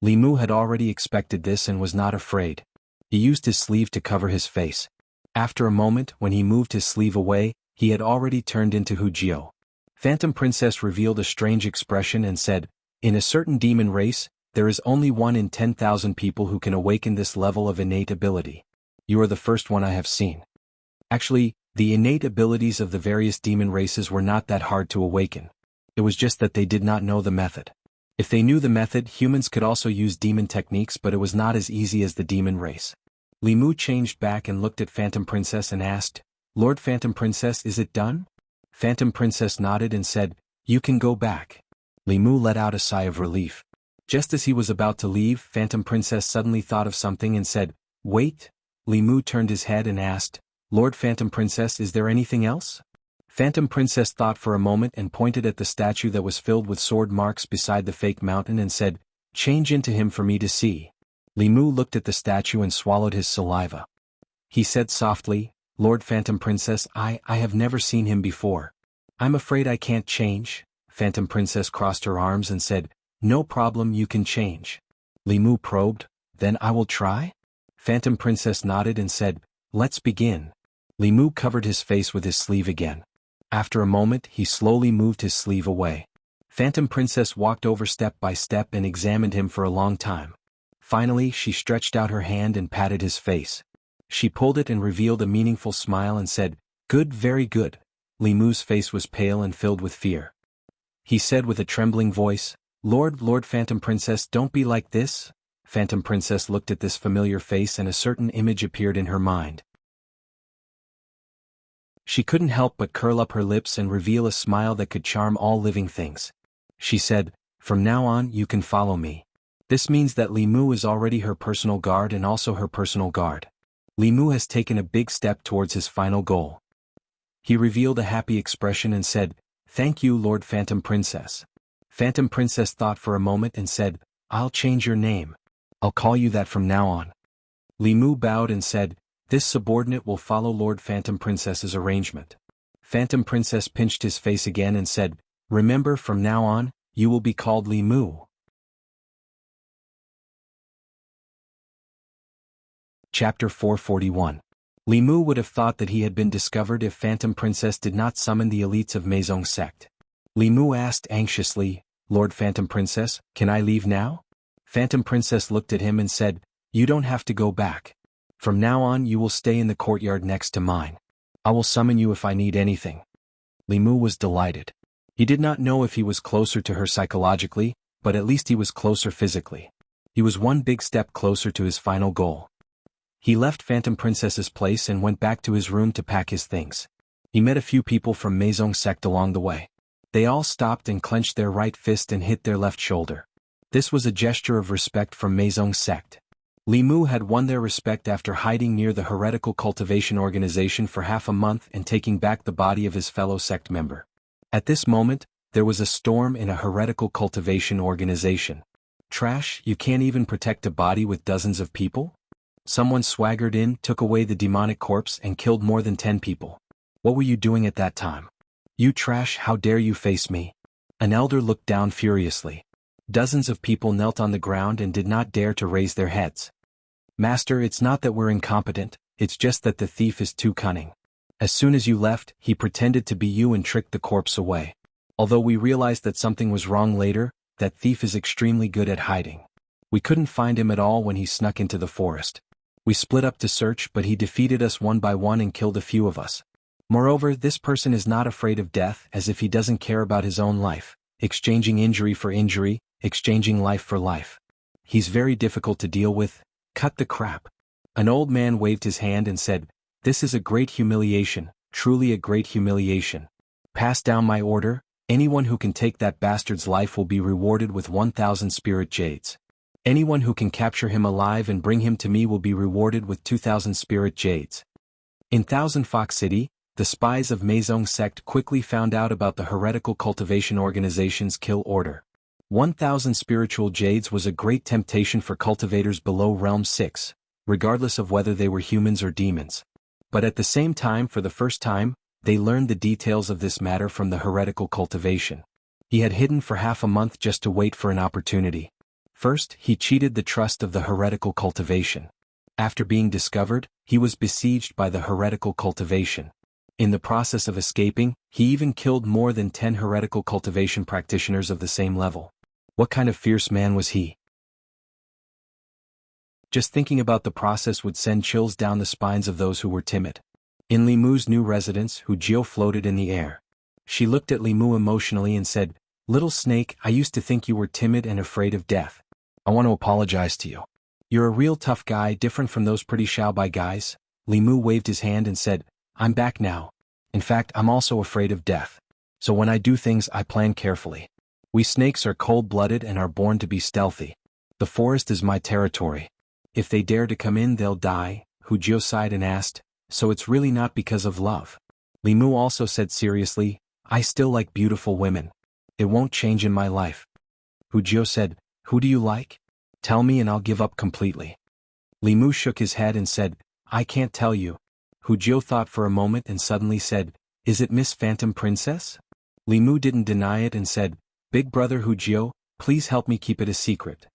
Li Mu had already expected this and was not afraid. He used his sleeve to cover his face. After a moment, when he moved his sleeve away, he had already turned into Hu Jiao. Phantom Princess revealed a strange expression and said, "In a certain demon race, there is only 1 in 10,000 people who can awaken this level of innate ability. You are the first one I have seen." Actually, the innate abilities of the various demon races were not that hard to awaken. It was just that they did not know the method. If they knew the method, humans could also use demon techniques, but it was not as easy as the demon race. Li Mu changed back and looked at Phantom Princess and asked, "Lord Phantom Princess, is it done?" Phantom Princess nodded and said, "You can go back." Li Mu let out a sigh of relief. Just as he was about to leave, Phantom Princess suddenly thought of something and said, "Wait." Li Mu turned his head and asked, "Lord Phantom Princess, is there anything else?" Phantom Princess thought for a moment and pointed at the statue that was filled with sword marks beside the fake mountain and said, "Change into him for me to see." Li Mu looked at the statue and swallowed his saliva. He said softly, "Lord Phantom Princess, I have never seen him before. I'm afraid I can't change." Phantom Princess crossed her arms and said, "No problem, you can change." Li Mu probed, "Then I will try?" Phantom Princess nodded and said, "Let's begin." Li Mu covered his face with his sleeve again. After a moment, he slowly moved his sleeve away. Phantom Princess walked over step by step and examined him for a long time. Finally, she stretched out her hand and patted his face. She pulled it and revealed a meaningful smile and said, "Good, very good." Li Mu's face was pale and filled with fear. He said with a trembling voice, Lord Phantom Princess, don't be like this." Phantom Princess looked at this familiar face and a certain image appeared in her mind. She couldn't help but curl up her lips and reveal a smile that could charm all living things. She said, "From now on, you can follow me." This means that Li Mu is already her personal guard and also her personal guard. Li Mu has taken a big step towards his final goal. He revealed a happy expression and said, "Thank you, Lord Phantom Princess." Phantom Princess thought for a moment and said, "I'll change your name. I'll call you that from now on." Li Mu bowed and said, "This subordinate will follow Lord Phantom Princess's arrangement." Phantom Princess pinched his face again and said, "Remember, from now on, you will be called Li Mu." Chapter 441. Li Mu would have thought that he had been discovered if Phantom Princess did not summon the elites of Meizong sect. Li Mu asked anxiously, "Lord Phantom Princess, can I leave now?" Phantom Princess looked at him and said, "You don't have to go back. From now on you will stay in the courtyard next to mine. I will summon you if I need anything." Li Mu was delighted. He did not know if he was closer to her psychologically, but at least he was closer physically. He was one big step closer to his final goal. He left Phantom Princess's place and went back to his room to pack his things. He met a few people from Meizong sect along the way. They all stopped and clenched their right fist and hit their left shoulder. This was a gesture of respect from Meizong sect. Li Mu had won their respect after hiding near the heretical cultivation organization for half a month and taking back the body of his fellow sect member. At this moment, there was a storm in a heretical cultivation organization. "Trash, you can't even protect a body with dozens of people?" Someone swaggered in, took away the demonic corpse and killed more than 10 people. "What were you doing at that time? You trash, how dare you face me?" An elder looked down furiously. Dozens of people knelt on the ground and did not dare to raise their heads. "Master, it's not that we're incompetent, it's just that the thief is too cunning. As soon as you left, he pretended to be you and tricked the corpse away. Although we realized that something was wrong later, that thief is extremely good at hiding. We couldn't find him at all when he snuck into the forest. We split up to search, but he defeated us one by one and killed a few of us. Moreover, this person is not afraid of death, as if he doesn't care about his own life, exchanging injury for injury, exchanging life for life. He's very difficult to deal with. Cut the crap." An old man waved his hand and said, "This is a great humiliation, truly a great humiliation. Pass down my order, anyone who can take that bastard's life will be rewarded with 1,000 spirit jades. Anyone who can capture him alive and bring him to me will be rewarded with 2,000 spirit jades. In Thousand Fox City, The spies of Meizong sect quickly found out about the heretical cultivation organization's kill order. 1,000 spiritual jades was a great temptation for cultivators below Realm 6, regardless of whether they were humans or demons. But at the same time, for the first time, they learned the details of this matter from the heretical cultivation. He had hidden for half a month just to wait for an opportunity. First, he cheated the trust of the heretical cultivation. After being discovered, he was besieged by the heretical cultivation. In the process of escaping, he even killed more than 10 heretical cultivation practitioners of the same level. What kind of fierce man was he? Just thinking about the process would send chills down the spines of those who were timid. In Li Mu's new residence, Wuxia floated in the air. She looked at Li Mu emotionally and said, "Little snake, I used to think you were timid and afraid of death. I want to apologize to you. You're a real tough guy, different from those pretty Xiaobai guys." Li Mu waved his hand and said, "I'm back now. In fact, I'm also afraid of death. So when I do things, I plan carefully. We snakes are cold-blooded and are born to be stealthy. The forest is my territory. If they dare to come in, they'll die." Wuxia sighed and asked, "So it's really not because of love?" Li Mu also said seriously, "I still like beautiful women. It won't change in my life." Wuxia said, "Who do you like? Tell me and I'll give up completely." Li Mu shook his head and said, "I can't tell you." Wuxia thought for a moment and suddenly said, "Is it Miss Phantom Princess?" Li Mu didn't deny it and said, "Big brother Wuxia, please help me keep it a secret."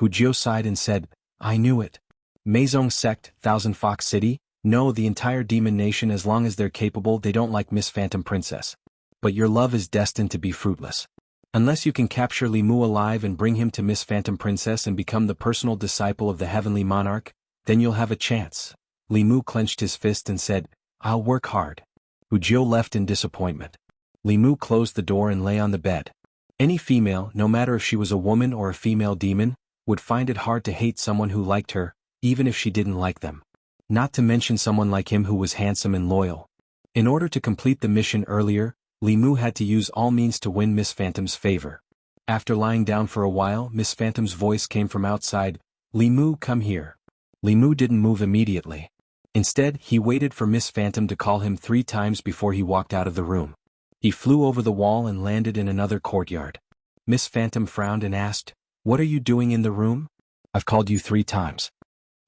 Wuxia sighed and said, "I knew it. Meizong sect, Thousand Fox City, no, the entire demon nation, as long as they're capable, they don't like Miss Phantom Princess. But your love is destined to be fruitless. Unless you can capture Li Mu alive and bring him to Miss Phantom Princess and become the personal disciple of the Heavenly Monarch, then you'll have a chance." Li Mu clenched his fist and said, "I'll work hard." Wuxia left in disappointment. Li Mu closed the door and lay on the bed. Any female, no matter if she was a woman or a female demon, would find it hard to hate someone who liked her, even if she didn't like them. Not to mention someone like him who was handsome and loyal. In order to complete the mission earlier, Li Mu had to use all means to win Miss Phantom's favor. After lying down for a while, Miss Phantom's voice came from outside, "Li Mu, come here." Li Mu didn't move immediately. Instead, he waited for Miss Phantom to call him 3 times before he walked out of the room. He flew over the wall and landed in another courtyard. Miss Phantom frowned and asked, "What are you doing in the room?" "I've called you 3 times.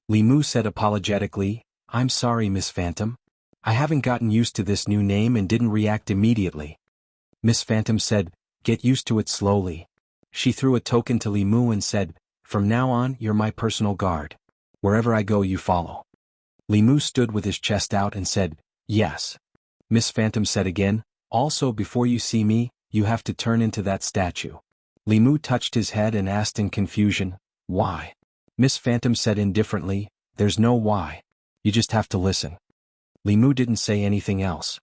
Li Mu said apologetically, "I'm sorry, Miss Phantom. I haven't gotten used to this new name and didn't react immediately." Miss Phantom said, "Get used to it slowly." She threw a token to Li Mu and said, "From now on, you're my personal guard. Wherever I go, you follow." Li Mu stood with his chest out and said, "Yes." Miss Phantom said again, "Also, before you see me, you have to turn into that statue." Li Mu touched his head and asked in confusion, "Why?" Miss Phantom said indifferently, "There's no why. You just have to listen." Li Mu didn't say anything else.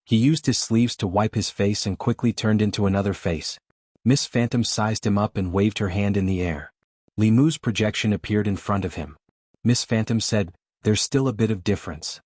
He used his sleeves to wipe his face and quickly turned into another face. Miss Phantom sized him up and waved her hand in the air. Li Mu's projection appeared in front of him. Miss Phantom said, "There's still a bit of difference.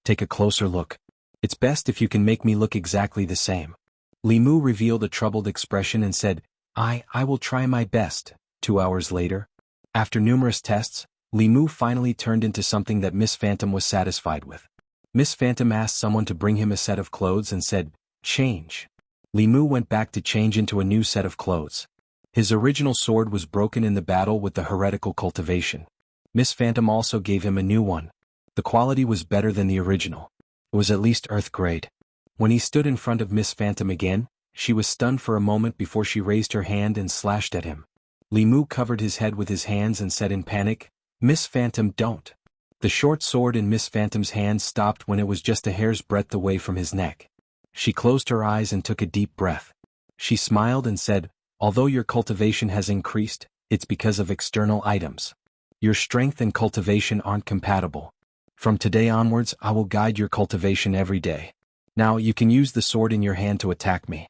Take a closer look. It's best if you can make me look exactly the same." Li Mu revealed a troubled expression and said, I will try my best." 2 hours later, after numerous tests, Li Mu finally turned into something that Miss Phantom was satisfied with. Miss Phantom asked someone to bring him a set of clothes and said, "Change." Li Mu went back to change into a new set of clothes. His original sword was broken in the battle with the heretical cultivation. Miss Phantom also gave him a new one. The quality was better than the original. It was at least Earth grade. When he stood in front of Miss Phantom again, she was stunned for a moment before she raised her hand and slashed at him. Li Mu covered his head with his hands and said in panic, "Miss Phantom, don't." The short sword in Miss Phantom's hand stopped when it was just a hair's breadth away from his neck. She closed her eyes and took a deep breath. She smiled and said, "Although your cultivation has increased, it's because of external items. Your strength and cultivation aren't compatible. From today onwards, I will guide your cultivation every day. Now you can use the sword in your hand to attack me."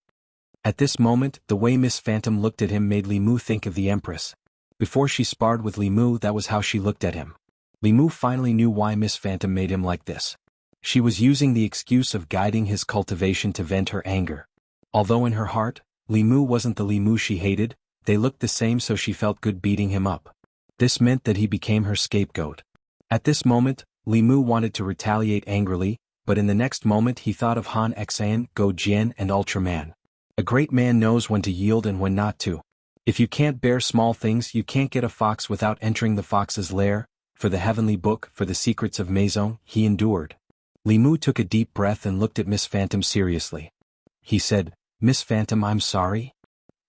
At this moment, the way Miss Phantom looked at him made Li Mu think of the Empress. Before she sparred with Li Mu, that was how she looked at him. Li Mu finally knew why Miss Phantom made him like this. She was using the excuse of guiding his cultivation to vent her anger. Although in her heart, Li Mu wasn't the Li Mu she hated, they looked the same, so she felt good beating him up. This meant that he became her scapegoat. At this moment, Li Mu wanted to retaliate angrily, but in the next moment he thought of Han Xan, Go Jian and Ultraman. A great man knows when to yield and when not to. If you can't bear small things, you can't get a fox without entering the fox's lair. For the heavenly book, for the secrets of Maison, he endured. Li Mu took a deep breath and looked at Miss Phantom seriously. He said, "Miss Phantom, I'm sorry."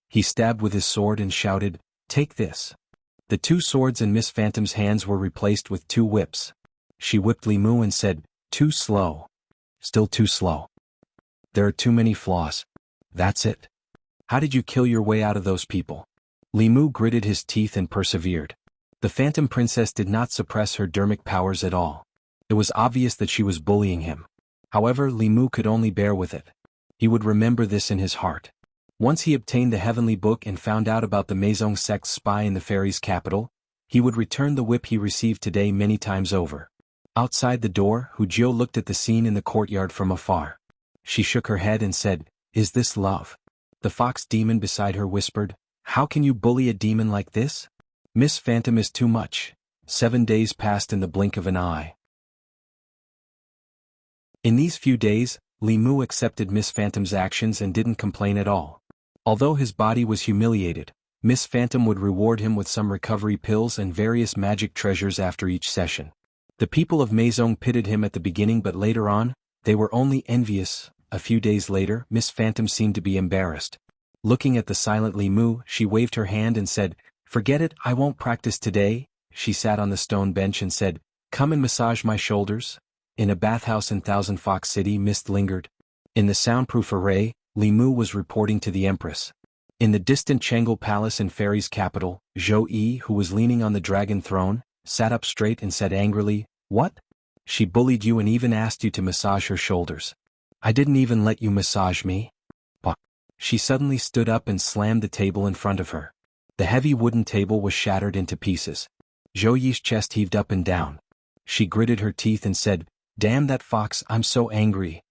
He stabbed with his sword and shouted, "Take this." The two swords in Miss Phantom's hands were replaced with two whips. She whipped Li Mu and said, "Too slow. Still too slow. There are too many flaws. That's it. How did you kill your way out of those people?" Li Mu gritted his teeth and persevered. The Phantom Princess did not suppress her dermic powers at all. It was obvious that she was bullying him. However, Li Mu could only bear with it. He would remember this in his heart. Once he obtained the heavenly book and found out about the Maison sect's spy in the fairy's capital, he would return the whip he received today many times over. Outside the door, Hu Jiao looked at the scene in the courtyard from afar. She shook her head and said, "Is this love?" The fox demon beside her whispered, "How can you bully a demon like this? Miss Phantom is too much." 7 days passed in the blink of an eye. In these few days, Li Mu accepted Miss Phantom's actions and didn't complain at all. Although his body was humiliated, Miss Phantom would reward him with some recovery pills and various magic treasures after each session. The people of Maison pitied him at the beginning, but later on, they were only envious. A few days later, Miss Phantom seemed to be embarrassed. Looking at the silent Li Mu, she waved her hand and said, "Forget it, I won't practice today." She sat on the stone bench and said, "Come and massage my shoulders." In a bathhouse in Thousand Fox City, mist lingered. In the soundproof array, Li Mu was reporting to the Empress. In the distant Chengel Palace in Fairy's capital, Zhou Yi, who was leaning on the dragon throne, sat up straight and said angrily, "What? She bullied you and even asked you to massage her shoulders. I didn't even let you massage me." Bah. She suddenly stood up and slammed the table in front of her. The heavy wooden table was shattered into pieces. Zhou Yi's chest heaved up and down. She gritted her teeth and said, "Damn that fox, I'm so angry."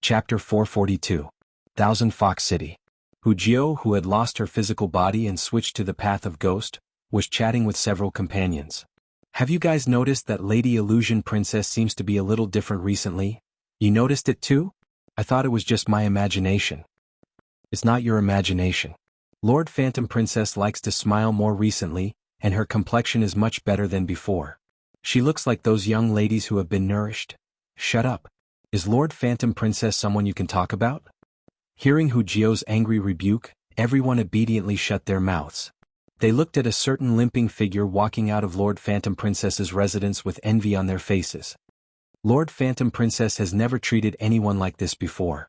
Chapter 442. Thousand Fox City. Hu Jiao, who had lost her physical body and switched to the path of ghost, was chatting with several companions. "Have you guys noticed that Lady Illusion Princess seems to be a little different recently? You noticed it too? I thought it was just my imagination." "It's not your imagination. Lord Phantom Princess likes to smile more recently, and her complexion is much better than before. She looks like those young ladies who have been nourished." "Shut up. Is Lord Phantom Princess someone you can talk about?" Hearing Hu Jiao's angry rebuke, everyone obediently shut their mouths. They looked at a certain limping figure walking out of Lord Phantom Princess's residence with envy on their faces. Lord Phantom Princess has never treated anyone like this before.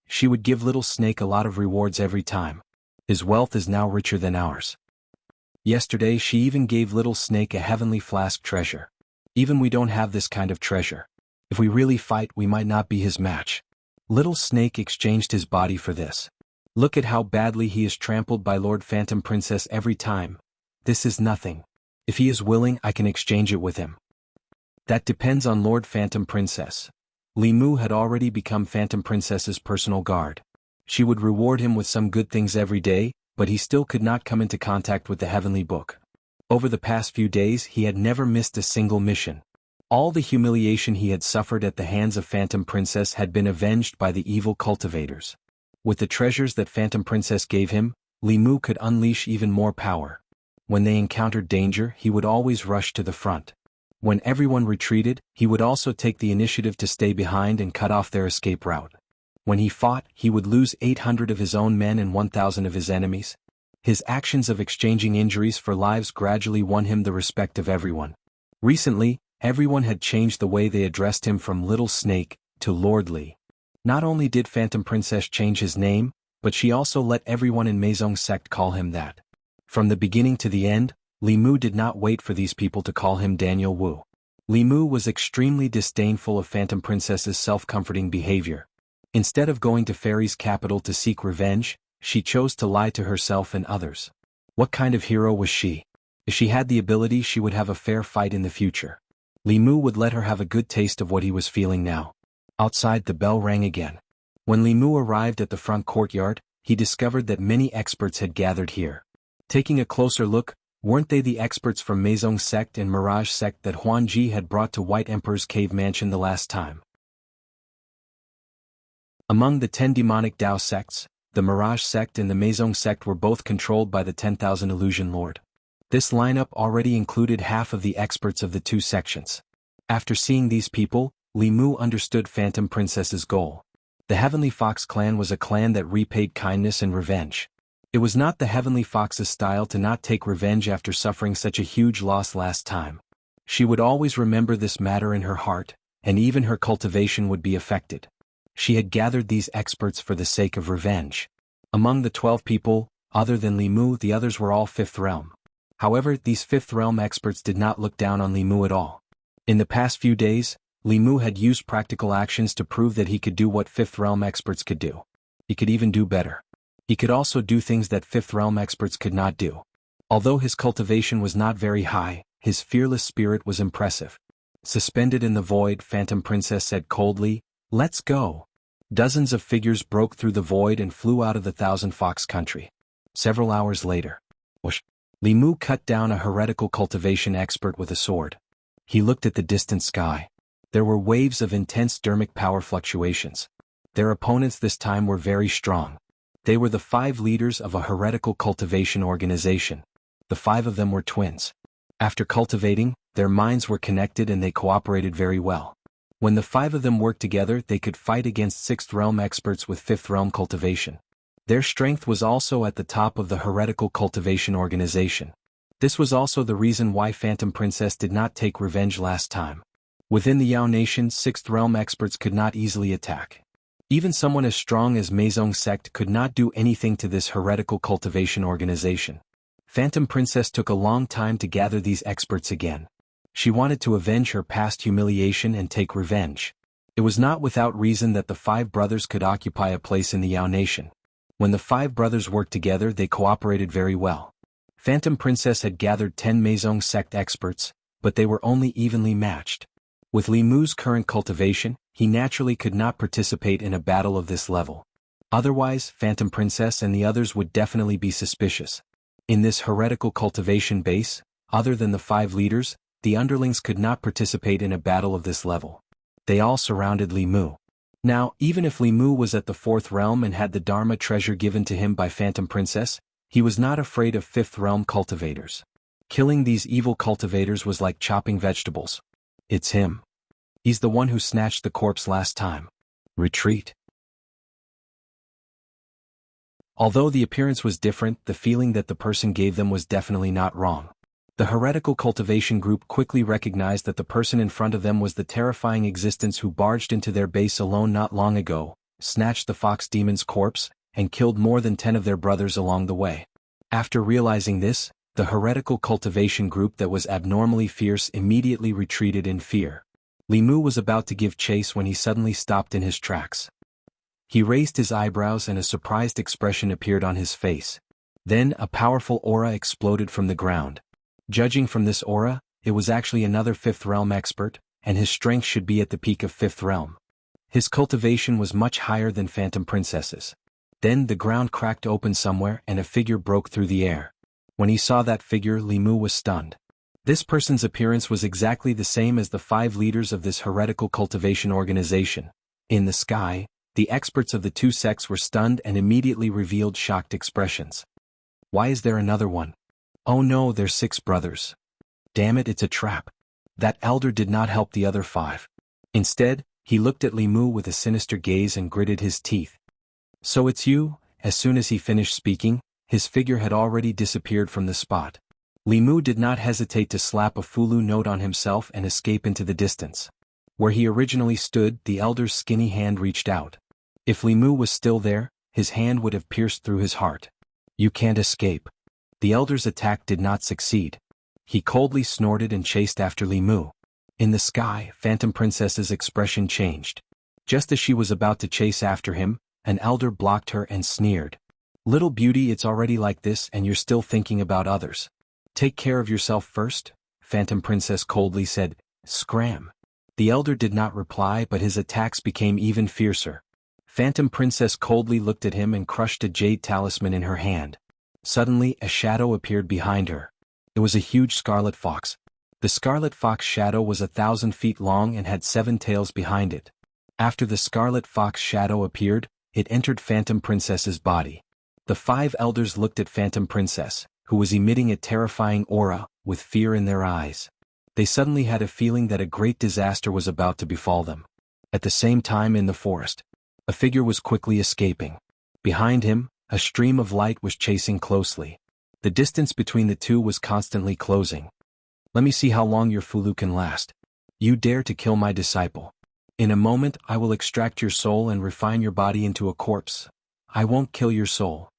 She would give Little Snake a lot of rewards every time. His wealth is now richer than ours. Yesterday she even gave Little Snake a heavenly flask treasure. Even we don't have this kind of treasure. If we really fight, we might not be his match. Little Snake exchanged his body for this. Look at how badly he is trampled by Lord Phantom Princess every time. This is nothing. If he is willing, I can exchange it with him. That depends on Lord Phantom Princess. Li Mu had already become Phantom Princess's personal guard. She would reward him with some good things every day, but he still could not come into contact with the heavenly book. Over the past few days he had never missed a single mission. All the humiliation he had suffered at the hands of Phantom Princess had been avenged by the evil cultivators. With the treasures that Phantom Princess gave him, Li Mu could unleash even more power. When they encountered danger, he would always rush to the front. When everyone retreated, he would also take the initiative to stay behind and cut off their escape route. When he fought, he would lose 800 of his own men and 1,000 of his enemies. His actions of exchanging injuries for lives gradually won him the respect of everyone. Recently, everyone had changed the way they addressed him from Little Snake to Lordly. Not only did Phantom Princess change his name, but she also let everyone in Maison sect call him that. From the beginning to the end, Li Mu did not wait for these people to call him Daniel Wu. Li Mu was extremely disdainful of Phantom Princess's self-comforting behavior. Instead of going to Fairy's capital to seek revenge, she chose to lie to herself and others. What kind of hero was she? If she had the ability, she would have a fair fight in the future. Li Mu would let her have a good taste of what he was feeling now. Outside, the bell rang again. When Li Mu arrived at the front courtyard, he discovered that many experts had gathered here. Taking a closer look, Weren't they the experts from Meizong sect and Mirage sect that Huan Ji had brought to White Emperor's cave mansion the last time? Among the 10 demonic Dao sects, the Mirage sect and the Meizong sect were both controlled by the 10,000 Illusion Lord. This lineup already included half of the experts of the two sections. After seeing these people, Li Mu understood Phantom Princess's goal. The Heavenly Fox clan was a clan that repaid kindness and revenge. It was not the Heavenly Fox's style to not take revenge after suffering such a huge loss last time. She would always remember this matter in her heart, and even her cultivation would be affected. She had gathered these experts for the sake of revenge. Among the 12 people, other than Li Mu, the others were all 5th realm. However, these 5th realm experts did not look down on Li Mu at all. In the past few days, Li Mu had used practical actions to prove that he could do what 5th realm experts could do. He could even do better. He could also do things that 5th realm experts could not do. Although his cultivation was not very high, his fearless spirit was impressive. Suspended in the void, Phantom Princess said coldly, "Let's go." Dozens of figures broke through the void and flew out of the Thousand Fox country. Several hours later, whoosh, Li Mu cut down a heretical cultivation expert with a sword. He looked at the distant sky. There were waves of intense dermic power fluctuations. Their opponents this time were very strong. They were the 5 leaders of a heretical cultivation organization. The 5 of them were twins. After cultivating, their minds were connected and they cooperated very well. When the 5 of them worked together, they could fight against 6th realm experts with 5th realm cultivation. Their strength was also at the top of the heretical cultivation organization. This was also the reason why Phantom Princess did not take revenge last time. Within the Yao Nation, 6th realm experts could not easily attack. Even someone as strong as Meizong sect could not do anything to this heretical cultivation organization. Phantom Princess took a long time to gather these experts again. She wanted to avenge her past humiliation and take revenge. It was not without reason that the 5 brothers could occupy a place in the Yao Nation. When the 5 brothers worked together, they cooperated very well. Phantom Princess had gathered 10 Meizong sect experts, but they were only evenly matched. With Li Mu's current cultivation, he naturally could not participate in a battle of this level. Otherwise, Phantom Princess and the others would definitely be suspicious. In this heretical cultivation base, other than the 5 leaders, the underlings could not participate in a battle of this level. They all surrounded Li Mu. Now, even if Li Mu was at the 4th realm and had the Dharma treasure given to him by Phantom Princess, he was not afraid of 5th realm cultivators. Killing these evil cultivators was like chopping vegetables. It's him. He's the one who snatched the corpse last time. Retreat. Although the appearance was different, the feeling that the person gave them was definitely not wrong. The heretical cultivation group quickly recognized that the person in front of them was the terrifying existence who barged into their base alone not long ago, snatched the fox demon's corpse, and killed more than 10 of their brothers along the way. After realizing this, the heretical cultivation group that was abnormally fierce immediately retreated in fear. Li Mu was about to give chase when he suddenly stopped in his tracks. He raised his eyebrows and a surprised expression appeared on his face. Then a powerful aura exploded from the ground. Judging from this aura, it was actually another 5th realm expert, and his strength should be at the peak of 5th realm. His cultivation was much higher than Phantom Princess's. Then the ground cracked open somewhere and a figure broke through the air. When he saw that figure, Li Mu was stunned. This person's appearance was exactly the same as the 5 leaders of this heretical cultivation organization. In the sky, the experts of the 2 sects were stunned and immediately revealed shocked expressions. Why is there another one? Oh no, there's 6 brothers. Damn it, it's a trap. That elder did not help the other 5. Instead, he looked at Li Mu with a sinister gaze and gritted his teeth. So it's you? As soon as he finished speaking, his figure had already disappeared from the spot. Li Mu did not hesitate to slap a Fulu note on himself and escape into the distance. Where he originally stood, the elder's skinny hand reached out. If Li Mu was still there, his hand would have pierced through his heart. You can't escape. The elder's attack did not succeed. He coldly snorted and chased after Li Mu. In the sky, Phantom Princess's expression changed. Just as she was about to chase after him, an elder blocked her and sneered. Little beauty, it's already like this and you're still thinking about others. Take care of yourself first, Phantom Princess coldly said. Scram. The elder did not reply, but his attacks became even fiercer. Phantom Princess coldly looked at him and crushed a jade talisman in her hand. Suddenly, a shadow appeared behind her. It was a huge scarlet fox. The scarlet fox shadow was 1,000 feet long and had 7 tails behind it. After the scarlet fox shadow appeared, it entered Phantom Princess's body. The 5 elders looked at Phantom Princess, who was emitting a terrifying aura, with fear in their eyes. They suddenly had a feeling that a great disaster was about to befall them. At the same time in the forest, a figure was quickly escaping. Behind him, a stream of light was chasing closely. The distance between the two was constantly closing. Let me see how long your Fulu can last. You dare to kill my disciple. In a moment I will extract your soul and refine your body into a corpse. I won't kill your soul.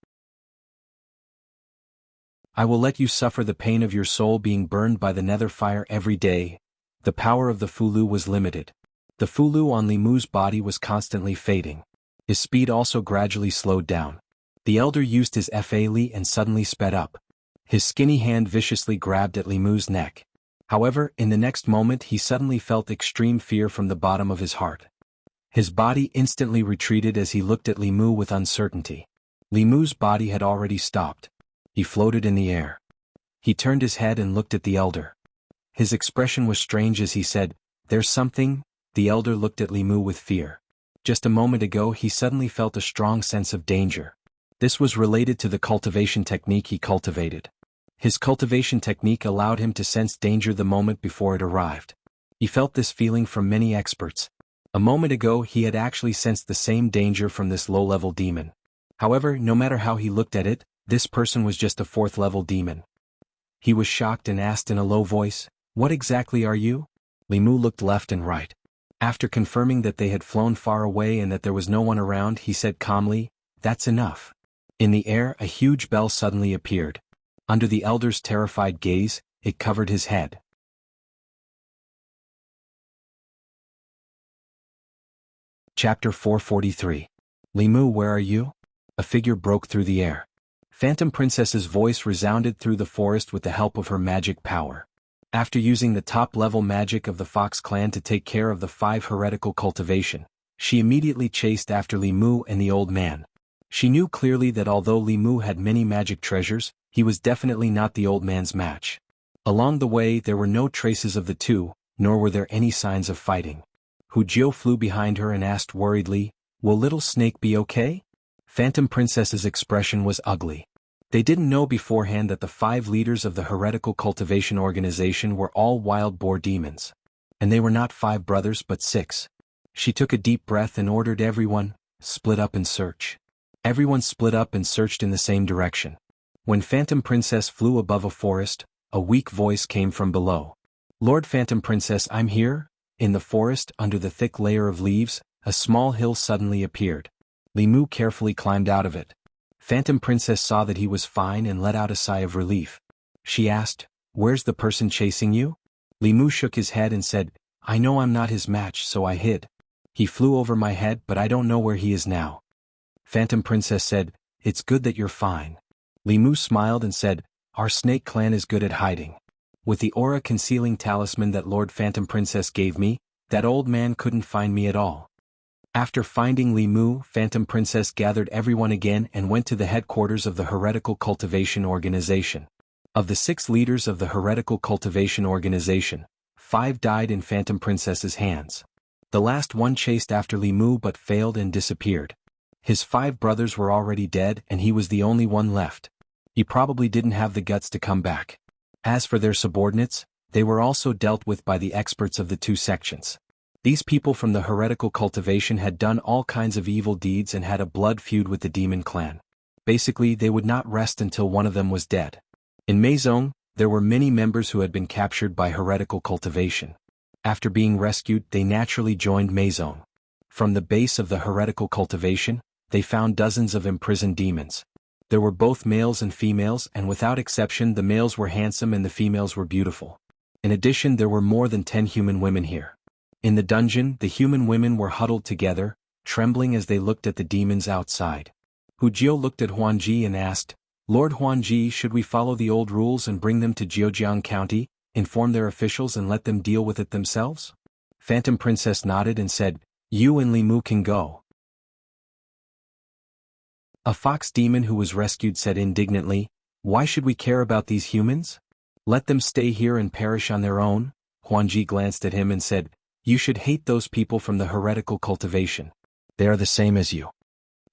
I will let you suffer the pain of your soul being burned by the nether fire every day. The power of the Fulu was limited. The Fulu on Limu's body was constantly fading. His speed also gradually slowed down. The elder used his Fa Li and suddenly sped up. His skinny hand viciously grabbed at Limu's neck. However, in the next moment he suddenly felt extreme fear from the bottom of his heart. His body instantly retreated as he looked at Limu with uncertainty. Limu's body had already stopped. He floated in the air. He turned his head and looked at the elder. His expression was strange as he said, "There's something." The elder looked at Limu with fear. Just a moment ago he suddenly felt a strong sense of danger. This was related to the cultivation technique he cultivated. His cultivation technique allowed him to sense danger the moment before it arrived. He felt this feeling from many experts. A moment ago he had actually sensed the same danger from this low-level demon. However, no matter how he looked at it, this person was just a 4th-level demon. He was shocked and asked in a low voice, "What exactly are you?" Limu looked left and right. After confirming that they had flown far away and that there was no one around, he said calmly, "That's enough." In the air, a huge bell suddenly appeared. Under the elder's terrified gaze, it covered his head. Chapter 443. Limu, where are you? A figure broke through the air. Phantom Princess's voice resounded through the forest with the help of her magic power. After using the top-level magic of the Fox clan to take care of the 5 heretical cultivation, she immediately chased after Limu and the old man. She knew clearly that although Limu had many magic treasures, he was definitely not the old man's match. Along the way there were no traces of the two, nor were there any signs of fighting. Wuxia flew behind her and asked worriedly, "Will Little Snake be okay?" Phantom Princess's expression was ugly. They didn't know beforehand that the 5 leaders of the heretical cultivation organization were all wild boar demons. And they were not 5 brothers but 6. She took a deep breath and ordered everyone, "Split up and search." Everyone split up and searched in the same direction. When Phantom Princess flew above a forest, a weak voice came from below. "Lord Phantom Princess, I'm here." In the forest, under the thick layer of leaves, a small hill suddenly appeared. Limu carefully climbed out of it. Phantom Princess saw that he was fine and let out a sigh of relief. She asked, "Where's the person chasing you?" Limu shook his head and said, "I know I'm not his match, so I hid. He flew over my head, but I don't know where he is now." Phantom Princess said, "It's good that you're fine." Limu smiled and said, "Our snake clan is good at hiding. With the aura concealing talisman that Lord Phantom Princess gave me, that old man couldn't find me at all." After finding Limu, Phantom Princess gathered everyone again and went to the headquarters of the Heretical Cultivation Organization. Of the 6 leaders of the Heretical Cultivation Organization, 5 died in Phantom Princess's hands. The last one chased after Limu but failed and disappeared. His 5 brothers were already dead and he was the only one left. He probably didn't have the guts to come back. As for their subordinates, they were also dealt with by the experts of the 2 sections. These people from the heretical cultivation had done all kinds of evil deeds and had a blood feud with the demon clan. Basically, they would not rest until one of them was dead. In Maison, there were many members who had been captured by heretical cultivation. After being rescued, they naturally joined Maison. From the base of the heretical cultivation, they found dozens of imprisoned demons. There were both males and females, and without exception the males were handsome and the females were beautiful. In addition, there were more than 10 human women here. In the dungeon, the human women were huddled together, trembling as they looked at the demons outside. Wuxia looked at Huanji and asked, "Lord Huanji, should we follow the old rules and bring them to Jiujiang County, inform their officials and let them deal with it themselves?" Phantom Princess nodded and said, "You and Limu can go." A fox demon who was rescued said indignantly, "Why should we care about these humans? Let them stay here and perish on their own. Huangji glanced at him and said, You should hate those people from the heretical cultivation. They are the same as you.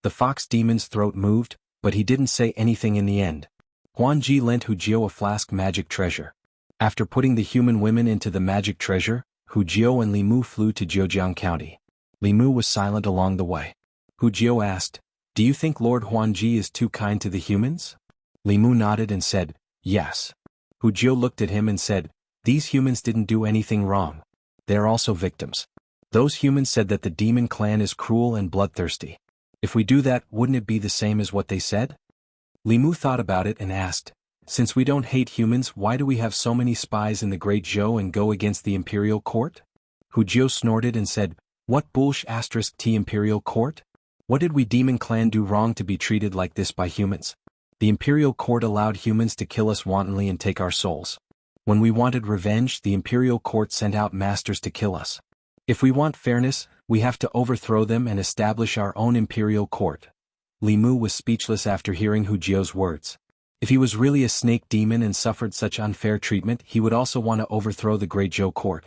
The fox demon's throat moved, but he didn't say anything in the end. Huangji lent Hu Jiao a flask magic treasure. After putting the human women into the magic treasure, Hu Jiao and Li Mu flew to Zhejiang County. Li Mu was silent along the way. Hu Jiao asked, Do you think Lord Huangji is too kind to the humans? Li Mu nodded and said, Yes. Hu Jiao looked at him and said, These humans didn't do anything wrong. They are also victims. Those humans said that the demon clan is cruel and bloodthirsty. If we do that, wouldn't it be the same as what they said? Li Mu thought about it and asked, Since we don't hate humans, why do we have so many spies in the Great Zhou and go against the imperial court? Hu Jiao snorted and said, What bullsh*** imperial court? What did we demon clan do wrong to be treated like this by humans? The imperial court allowed humans to kill us wantonly and take our souls. When we wanted revenge, the imperial court sent out masters to kill us. If we want fairness, we have to overthrow them and establish our own imperial court. Li Mu was speechless after hearing Hu Jiao's words. If he was really a snake demon and suffered such unfair treatment, he would also want to overthrow the Great Zhou court.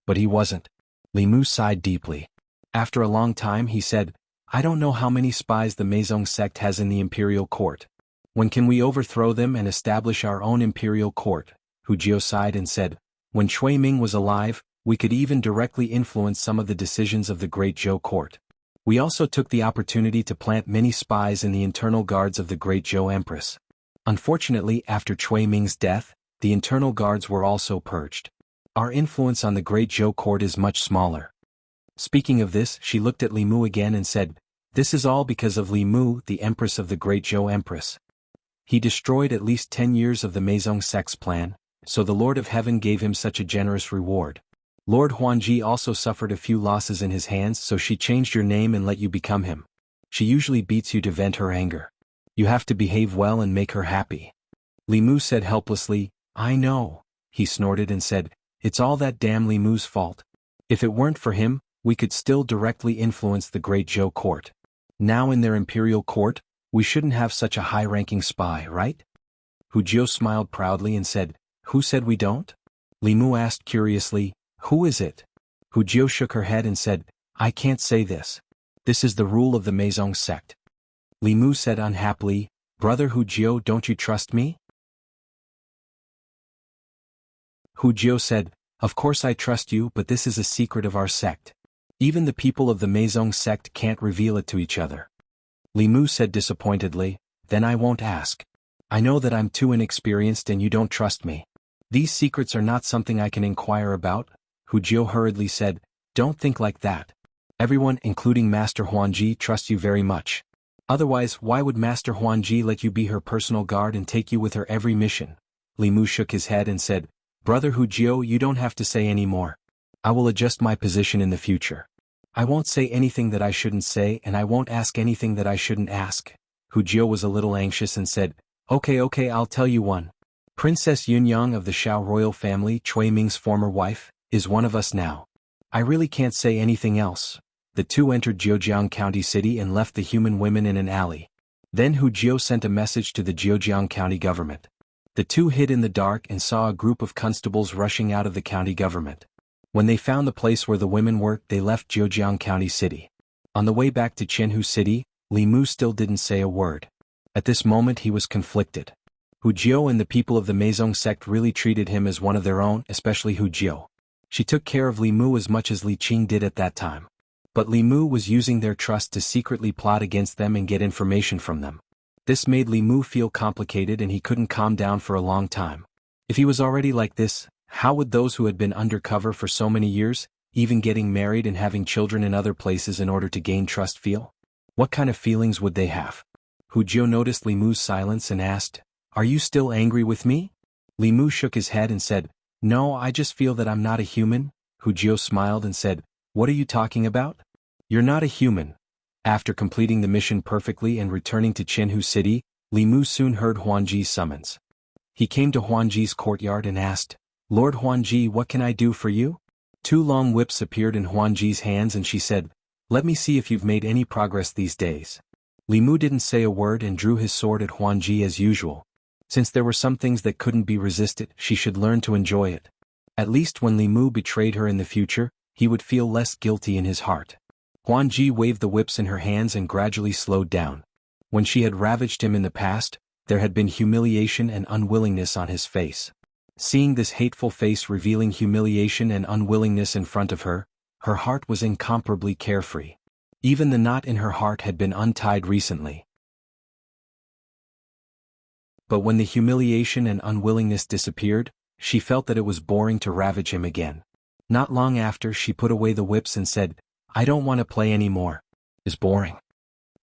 But he wasn't. Li Mu sighed deeply. After a long time he said, I don't know how many spies the Meizong sect has in the imperial court. When can we overthrow them and establish our own imperial court? Hu Jiao sighed and said, When Cui Ming was alive, we could even directly influence some of the decisions of the Great Zhou court. We also took the opportunity to plant many spies in the internal guards of the Great Zhou Empress. Unfortunately, after Cui Ming's death, the internal guards were also purged. Our influence on the Great Zhou court is much smaller. Speaking of this, she looked at Li Mu again and said, This is all because of Li Mu, the Empress of the Great Zhou Empress. He destroyed at least 10 years of the Meizong sect's plan, so the Lord of Heaven gave him such a generous reward. Lord Huangji also suffered a few losses in his hands, so she changed your name and let you become him. She usually beats you to vent her anger. You have to behave well and make her happy. Li Mu said helplessly, I know. He snorted and said, It's all that damn Li Mu's fault. If it weren't for him, we could still directly influence the Great Zhou court. Now in their imperial court, we shouldn't have such a high-ranking spy, right? Hu Jiao smiled proudly and said, Who said we don't? Li Mu asked curiously, Who is it? Hu Jiao shook her head and said, I can't say this. This is the rule of the Meizong sect. Li Mu said unhappily, Brother Hu Jiao, don't you trust me? Hu Jiao said, Of course I trust you, but this is a secret of our sect. Even the people of the Meizong sect can't reveal it to each other. Li Mu said disappointedly, Then I won't ask. I know that I'm too inexperienced and you don't trust me. These secrets are not something I can inquire about. Hu Jiao hurriedly said, Don't think like that. Everyone, including Master Huangji, trusts you very much. Otherwise, why would Master Huangji let you be her personal guard and take you with her every mission? Li Mu shook his head and said, Brother Hu Jiao, you don't have to say any more. I will adjust my position in the future. I won't say anything that I shouldn't say and I won't ask anything that I shouldn't ask. Hu Jiao was a little anxious and said, Okay, I'll tell you one. Princess Yunyang of the Shao royal family, Cui Ming's former wife, is one of us now. I really can't say anything else. The two entered Zhejiang County City and left the human women in an alley. Then Hu Jiao sent a message to the Zhejiang County government. The two hid in the dark and saw a group of constables rushing out of the county government. When they found the place where the women worked, they left Zhejiang County City. On the way back to Qianhu City, Li Mu still didn't say a word. At this moment he was conflicted. Hu Jiao and the people of the Meizong sect really treated him as one of their own, especially Hu Jiao. She took care of Li Mu as much as Li Qing did at that time. But Li Mu was using their trust to secretly plot against them and get information from them. This made Li Mu feel complicated and he couldn't calm down for a long time. If he was already like this, how would those who had been undercover for so many years, even getting married and having children in other places in order to gain trust, feel? What kind of feelings would they have? Hu Jiao noticed Li Mu's silence and asked, Are you still angry with me? Li Mu shook his head and said, No, I just feel that I'm not a human. Hu Jiao smiled and said, What are you talking about? You're not a human. After completing the mission perfectly and returning to Qianhu City, Li Mu soon heard Huangji's summons. He came to Huangji's courtyard and asked, Lord Huangji, what can I do for you? Two long whips appeared in Huangji's hands and she said, Let me see if you've made any progress these days. Li Mu didn't say a word and drew his sword at Huangji as usual. Since there were some things that couldn't be resisted, she should learn to enjoy it. At least when Li Mu betrayed her in the future, he would feel less guilty in his heart. Huan Ji waved the whips in her hands and gradually slowed down. When she had ravaged him in the past, there had been humiliation and unwillingness on his face. Seeing this hateful face revealing humiliation and unwillingness in front of her, her heart was incomparably carefree. Even the knot in her heart had been untied recently. But when the humiliation and unwillingness disappeared, she felt that it was boring to ravage him again. Not long after, she put away the whips and said, "I don't want to play anymore. It's boring."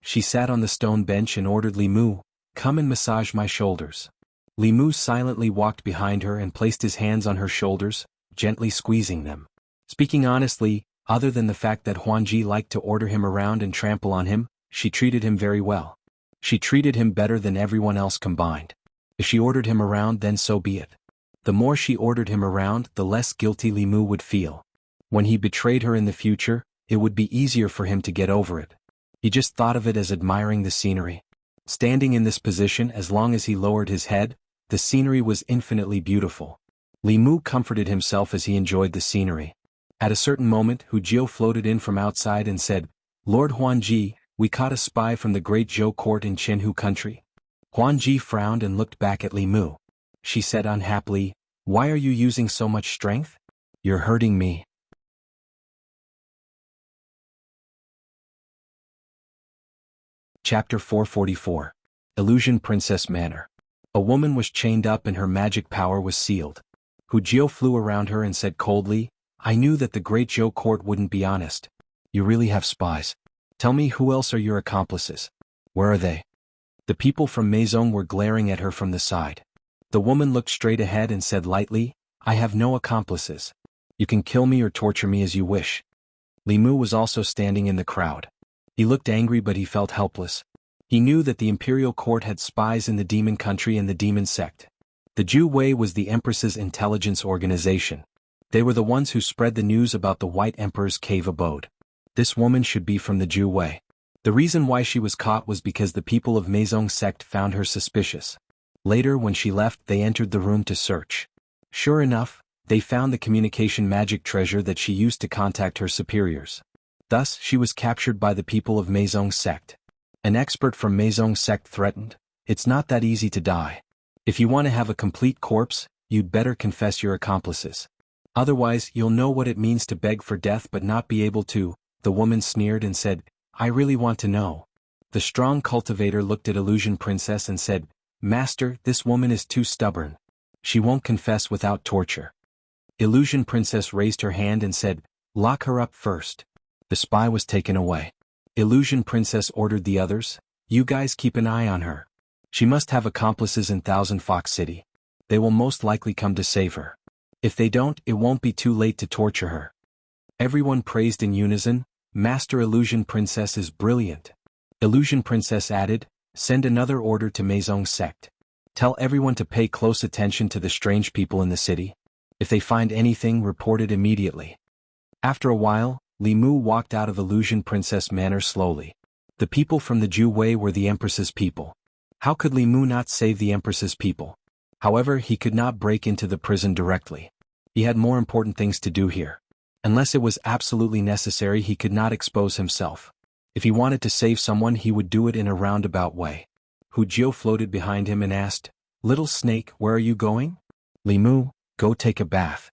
She sat on the stone bench and ordered Li Mu, "Come and massage my shoulders." Li Mu silently walked behind her and placed his hands on her shoulders, gently squeezing them. Speaking honestly, other than the fact that Huan Ji liked to order him around and trample on him, she treated him very well. She treated him better than everyone else combined. If she ordered him around, then so be it. The more she ordered him around, the less guilty Li Mu would feel. When he betrayed her in the future, it would be easier for him to get over it. He just thought of it as admiring the scenery. Standing in this position, as long as he lowered his head, the scenery was infinitely beautiful. Li Mu comforted himself as he enjoyed the scenery. At a certain moment, Hu Jiu floated in from outside and said, "Lord Huan Ji, we caught a spy from the great Zhou court in Chenhu country." Huan Ji frowned and looked back at Li Mu. She said unhappily, "Why are you using so much strength? You're hurting me." Chapter 444. Illusion Princess Manor. A woman was chained up and her magic power was sealed. Hu Jiu flew around her and said coldly, "I knew that the great Zhou court wouldn't be honest. You really have spies. Tell me, who else are your accomplices? Where are they?" The people from Meizong were glaring at her from the side. The woman looked straight ahead and said lightly, "I have no accomplices. You can kill me or torture me as you wish." Li Mu was also standing in the crowd. He looked angry, but he felt helpless. He knew that the imperial court had spies in the demon country and the demon sect. The Zhu Wei was the Empress's intelligence organization. They were the ones who spread the news about the White Emperor's cave abode. This woman should be from the Zhu Wei. The reason why she was caught was because the people of Meizong sect found her suspicious. Later, when she left, they entered the room to search. Sure enough, they found the communication magic treasure that she used to contact her superiors. Thus, she was captured by the people of Meizong sect. An expert from Meizong sect threatened, "It's not that easy to die. If you want to have a complete corpse, you'd better confess your accomplices. Otherwise, you'll know what it means to beg for death but not be able to." The woman sneered and said, "I really want to know." The strong cultivator looked at Illusion Princess and said, "Master, this woman is too stubborn. She won't confess without torture." Illusion Princess raised her hand and said, "Lock her up first." The spy was taken away. Illusion Princess ordered the others, "You guys keep an eye on her. She must have accomplices in Thousand Fox City. They will most likely come to save her. If they don't, it won't be too late to torture her." Everyone praised in unison, "Master Illusion Princess is brilliant." Illusion Princess added, "Send another order to Meizong sect. Tell everyone to pay close attention to the strange people in the city. If they find anything, report it immediately." After a while, Li Mu walked out of Illusion Princess Manor slowly. The people from the Zhu Wei were the Empress's people. How could Li Mu not save the Empress's people? However, he could not break into the prison directly. He had more important things to do here. Unless it was absolutely necessary, he could not expose himself. If he wanted to save someone, he would do it in a roundabout way. Hu Jiu floated behind him and asked, "Little snake, where are you going?" "Li Mu, go take a bath."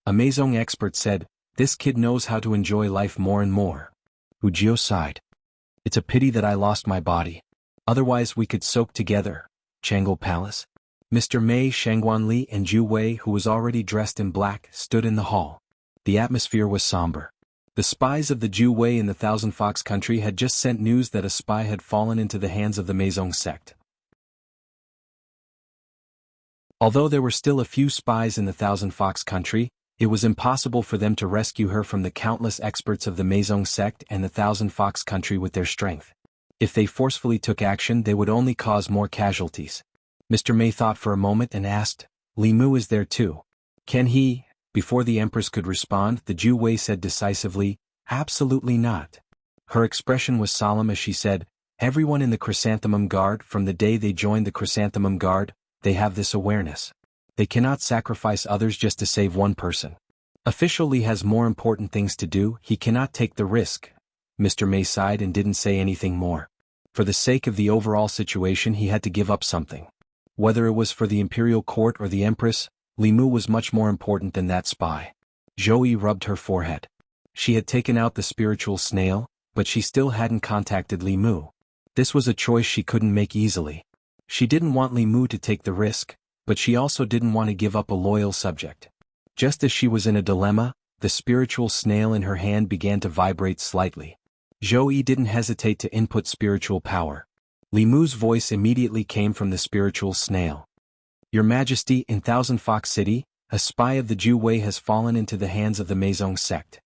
A Meizong expert said, "This kid knows how to enjoy life more and more." Hu Jiu sighed. "It's a pity that I lost my body. Otherwise we could soak together." Chang'an Palace. Mr. Mei, Shangguan Li and Zhu Wei, who was already dressed in black, stood in the hall. The atmosphere was somber. The spies of the Zhu Wei in the Thousand Fox country had just sent news that a spy had fallen into the hands of the Meizong sect. Although there were still a few spies in the Thousand Fox country, it was impossible for them to rescue her from the countless experts of the Meizong sect and the Thousand Fox country with their strength. If they forcefully took action, they would only cause more casualties. Mr. Mei thought for a moment and asked, "Li Mu is there too. Can he?" Before the Empress could respond, the Zhu Wei said decisively, "Absolutely not." Her expression was solemn as she said, "Everyone in the Chrysanthemum Guard, from the day they joined the Chrysanthemum Guard, they have this awareness. They cannot sacrifice others just to save one person. Official Li has more important things to do, he cannot take the risk. Mr. May sighed and didn't say anything more. For the sake of the overall situation he had to give up something. Whether it was for the imperial court or the empress, Li Mu was much more important than that spy. Zhou rubbed her forehead. She had taken out the spiritual snail, but she still hadn't contacted Li Mu. This was a choice she couldn't make easily. She didn't want Li Mu to take the risk, but she also didn't want to give up a loyal subject. Just as she was in a dilemma, the spiritual snail in her hand began to vibrate slightly. Zhou didn't hesitate to input spiritual power. Li Mu's voice immediately came from the spiritual snail. Your Majesty, in Thousand Fox City, a spy of the Ju Wei has fallen into the hands of the Meizong sect.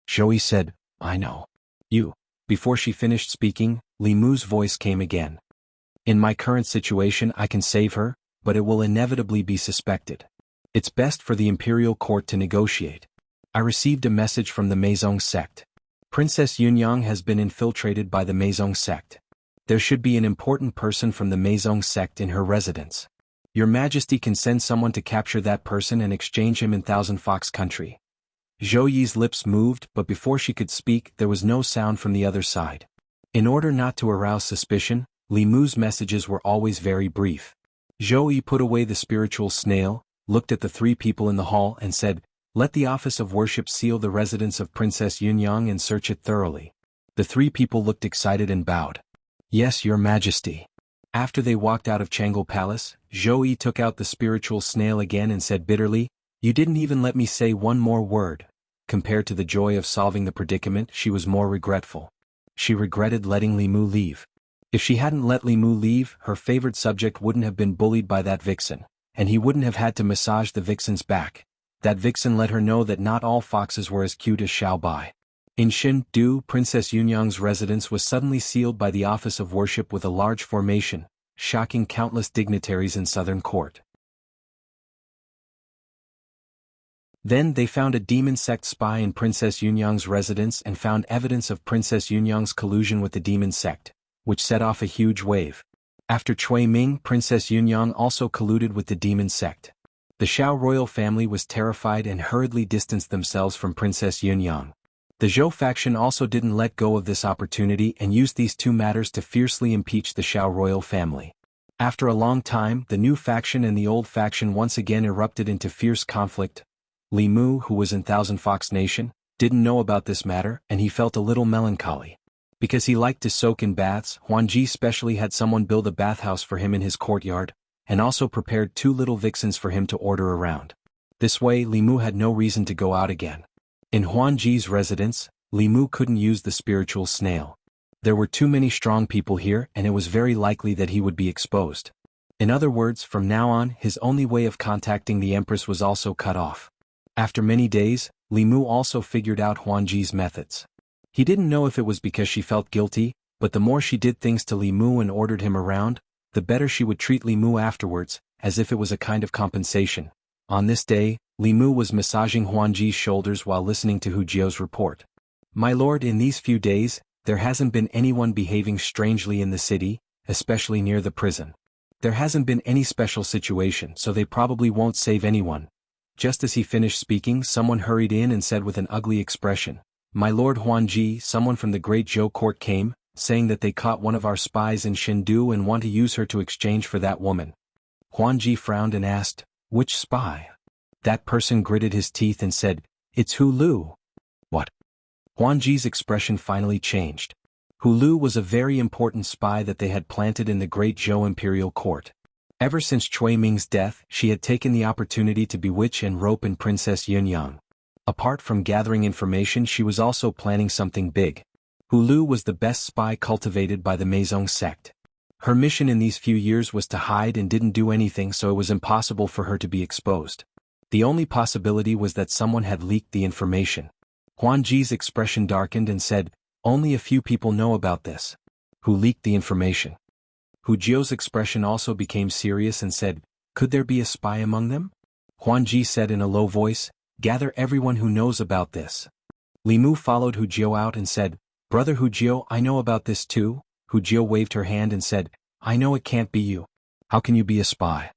Zhou said, I know. You. Before she finished speaking, Li Mu's voice came again. In my current situation I can save her, but it will inevitably be suspected. It's best for the imperial court to negotiate. I received a message from the Meizong sect. Princess Yunyang has been infiltrated by the Meizong sect. There should be an important person from the Meizong sect in her residence. Your Majesty can send someone to capture that person and exchange him in Thousand Fox Country. Zhou Yi's lips moved, but before she could speak there was no sound from the other side. In order not to arouse suspicion, Li Mu's messages were always very brief. Zhou Yi put away the spiritual snail, looked at the three people in the hall and said, let the office of worship seal the residence of Princess Yunyang and search it thoroughly. The three people looked excited and bowed. Yes, Your Majesty. After they walked out of Changle Palace, Zhou Yi took out the spiritual snail again and said bitterly, you didn't even let me say one more word. Compared to the joy of solving the predicament, she was more regretful. She regretted letting Li Mu leave. If she hadn't let Li Mu leave, her favored subject wouldn't have been bullied by that vixen, and he wouldn't have had to massage the vixen's back. That vixen let her know that not all foxes were as cute as Xiao Bai. In Shin-Du, Princess Yunyang's residence was suddenly sealed by the office of worship with a large formation, shocking countless dignitaries in southern court. Then they found a demon sect spy in Princess Yunyang's residence and found evidence of Princess Yunyang's collusion with the demon sect, which set off a huge wave. After Cui Ming, Princess Yunyang also colluded with the demon sect. The Xiao royal family was terrified and hurriedly distanced themselves from Princess Yunyang. The Zhou faction also didn't let go of this opportunity and used these two matters to fiercely impeach the Xiao royal family. After a long time, the new faction and the old faction once again erupted into fierce conflict. Li Mu, who was in Thousand Fox Nation, didn't know about this matter and he felt a little melancholy. Because he liked to soak in baths, Huan Ji specially had someone build a bathhouse for him in his courtyard, and also prepared 2 little vixens for him to order around. This way Li Mu had no reason to go out again. In Huan Ji's residence, Li Mu couldn't use the spiritual snail. There were too many strong people here and it was very likely that he would be exposed. In other words, from now on his only way of contacting the Empress was also cut off. After many days, Li Mu also figured out Huan Ji's methods. He didn't know if it was because she felt guilty, but the more she did things to Li Mu and ordered him around, the better she would treat Li Mu afterwards, as if it was a kind of compensation. On this day, Li Mu was massaging Huan Ji's shoulders while listening to Hu Jiao's report. My lord, in these few days, there hasn't been anyone behaving strangely in the city, especially near the prison. There hasn't been any special situation, so they probably won't save anyone. Just as he finished speaking, someone hurried in and said with an ugly expression, My lord Huan Ji, someone from the Great Zhou court came, saying that they caught one of our spies in Shindu and want to use her to exchange for that woman. Huan Ji frowned and asked, Which spy? That person gritted his teeth and said, It's Hu Lu. What? Huan Ji's expression finally changed. Hu Lu was a very important spy that they had planted in the Great Zhou imperial court. Ever since Cui Ming's death, she had taken the opportunity to bewitch and rope in Princess Yunyang. Apart from gathering information, she was also planning something big. Hu Lu was the best spy cultivated by the Meizong sect. Her mission in these few years was to hide and didn't do anything, so it was impossible for her to be exposed. The only possibility was that someone had leaked the information. Huan Ji's expression darkened and said, Only a few people know about this. Who leaked the information? Hu Jiao's expression also became serious and said, Could there be a spy among them? Huan Ji said in a low voice, Gather everyone who knows about this. Li Mu followed Hu Jiao out and said, Brother Hu Jiao, I know about this too. Hu Jiao waved her hand and said, I know it can't be you. How can you be a spy?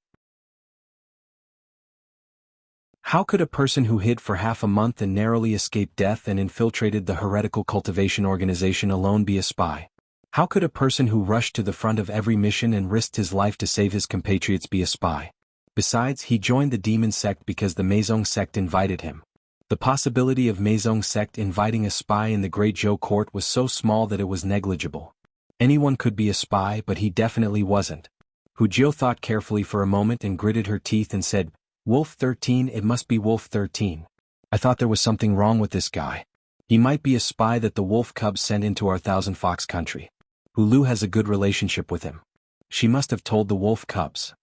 How could a person who hid for half a month and narrowly escaped death and infiltrated the heretical cultivation organization alone be a spy? How could a person who rushed to the front of every mission and risked his life to save his compatriots be a spy? Besides, he joined the demon sect because the Meizong sect invited him. The possibility of Meizong sect inviting a spy in the Great Zhou court was so small that it was negligible. Anyone could be a spy, but he definitely wasn't. Hu Jiao thought carefully for a moment and gritted her teeth and said, "Wolf 13, it must be Wolf 13. I thought there was something wrong with this guy. He might be a spy that the wolf cubs sent into our Thousand Fox country. Hu Lu has a good relationship with him. She must have told the wolf cubs."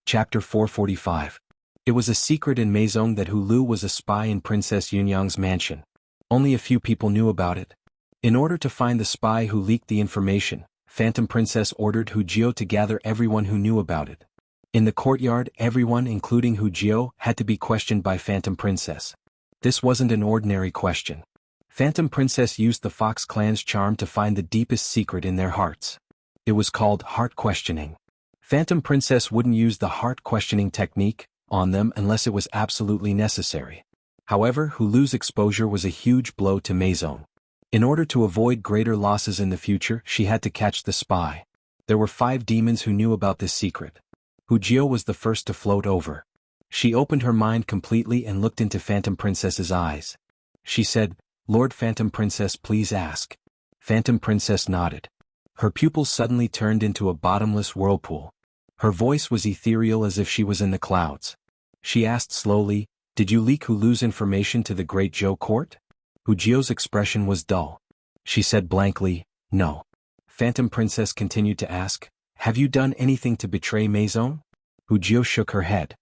Chapter 445. It was a secret in Meizong that Hu Lu was a spy in Princess Yunyang's mansion. Only a few people knew about it. In order to find the spy who leaked the information, Phantom Princess ordered Hu Jiao to gather everyone who knew about it. In the courtyard, everyone, including Hu Jiao, had to be questioned by Phantom Princess. This wasn't an ordinary question. Phantom Princess used the Fox clan's charm to find the deepest secret in their hearts. It was called heart questioning. Phantom Princess wouldn't use the heart questioning technique on them unless it was absolutely necessary. However, Hu Lu's exposure was a huge blow to Meizong. In order to avoid greater losses in the future, she had to catch the spy. There were 5 demons who knew about this secret. Hu Jiao was the first to float over. She opened her mind completely and looked into Phantom Princess's eyes. She said, "Lord Phantom Princess, please ask." Phantom Princess nodded. Her pupils suddenly turned into a bottomless whirlpool. Her voice was ethereal as if she was in the clouds. She asked slowly, "Did you leak Hu Lu's information to the Great Zhou court?" Hu Jiao's expression was dull. She said blankly, "No." Phantom Princess continued to ask, "Have you done anything to betray Meizong?" Hu Jiao shook her head.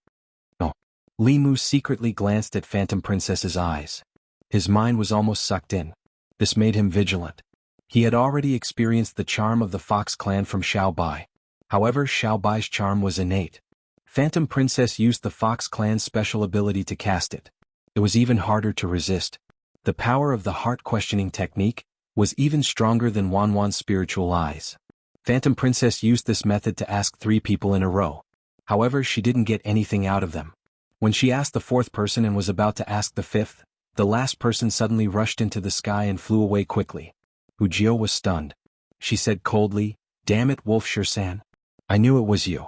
"No." Li Mu secretly glanced at Phantom Princess's eyes. His mind was almost sucked in. This made him vigilant. He had already experienced the charm of the Fox clan from Xiao Bai. However, Xiao Bai's charm was innate. Phantom Princess used the Fox clan's special ability to cast it. It was even harder to resist. The power of the heart-questioning technique was even stronger than Wanwan's spiritual eyes. Phantom Princess used this method to ask 3 people in a row. However, she didn't get anything out of them. When she asked the 4th person and was about to ask the 5th, the last person suddenly rushed into the sky and flew away quickly. Hu Jiao was stunned. She said coldly, "Damn it, Wolf Shisan. I knew it was you."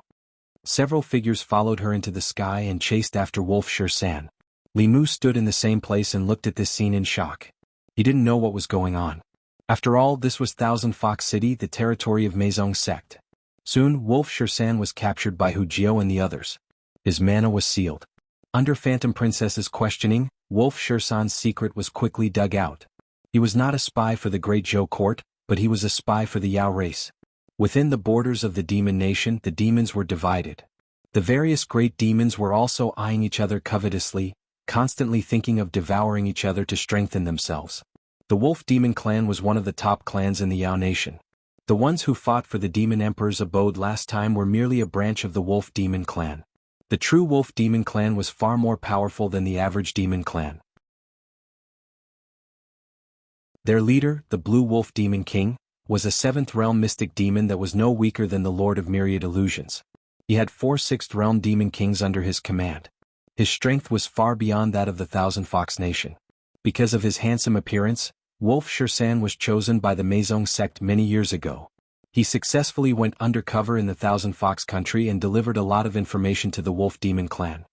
Several figures followed her into the sky and chased after Wolf Shisan. Li Mu stood in the same place and looked at this scene in shock. He didn't know what was going on. After all, this was Thousand Fox City, the territory of Meizong sect. Soon, Wolf Shisan was captured by Hu Jiao and the others. His mana was sealed. Under Phantom Princess's questioning, Wolf Shisan's secret was quickly dug out. He was not a spy for the Great Zhou court, but he was a spy for the Yao race. Within the borders of the demon nation, the demons were divided. The various great demons were also eyeing each other covetously, constantly thinking of devouring each other to strengthen themselves. The Wolf Demon clan was one of the top clans in the Yao nation. The ones who fought for the Demon Emperor's abode last time were merely a branch of the Wolf Demon clan. The true Wolf Demon clan was far more powerful than the average demon clan. Their leader, the Blue Wolf Demon King, was a 7th realm mystic demon that was no weaker than the Lord of Myriad Illusions. He had 4 6th realm demon kings under his command. His strength was far beyond that of the Thousand Fox Nation. Because of his handsome appearance, Wolf Shisan was chosen by the Meizong sect many years ago. He successfully went undercover in the Thousand Fox country and delivered a lot of information to the Wolf Demon clan.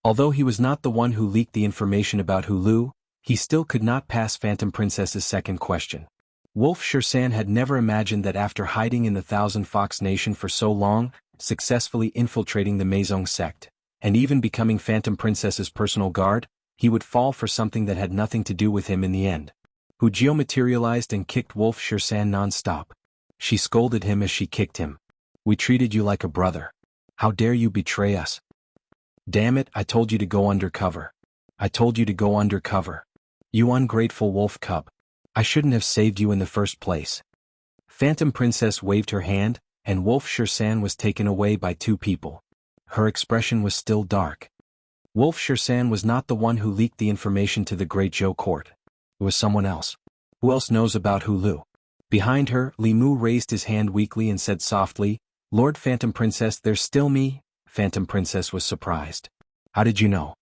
Although he was not the one who leaked the information about Hu Lu, he still could not pass Phantom Princess's second question. Wolf Shisan had never imagined that after hiding in the Thousand Fox Nation for so long, successfully infiltrating the Meizong sect, and even becoming Phantom Princess's personal guard, he would fall for something that had nothing to do with him in the end. Hu Jiao materialized and kicked Wolf Shisan non-stop. She scolded him as she kicked him. "We treated you like a brother. How dare you betray us? Damn it, I told you to go undercover. I told you to go undercover. You ungrateful wolf cub. I shouldn't have saved you in the first place." Phantom Princess waved her hand, and Wolf Shisan was taken away by 2 people. Her expression was still dark. Wolf Shisan was not the one who leaked the information to the Great Zhou court. It was someone else. Who else knows about Hu Lu? Behind her, Li Mu raised his hand weakly and said softly, Lord Phantom Princess, there's still me? Phantom Princess was surprised. How did you know?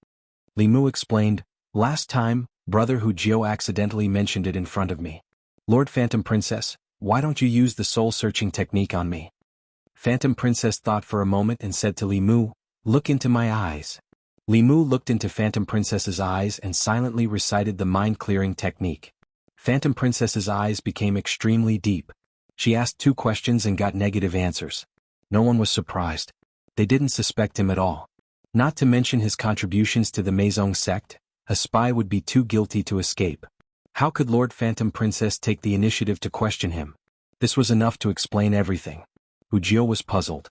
Li Mu explained, last time, Brother Wuxia accidentally mentioned it in front of me. Lord Phantom Princess, why don't you use the soul-searching technique on me? Phantom Princess thought for a moment and said to Li Mu, look into my eyes. Li Mu looked into Phantom Princess's eyes and silently recited the mind-clearing technique. Phantom Princess's eyes became extremely deep. She asked 2 questions and got negative answers. No one was surprised. They didn't suspect him at all. Not to mention his contributions to the Maison sect, a spy would be too guilty to escape. How could Lord Phantom Princess take the initiative to question him? This was enough to explain everything. Wuxia was puzzled.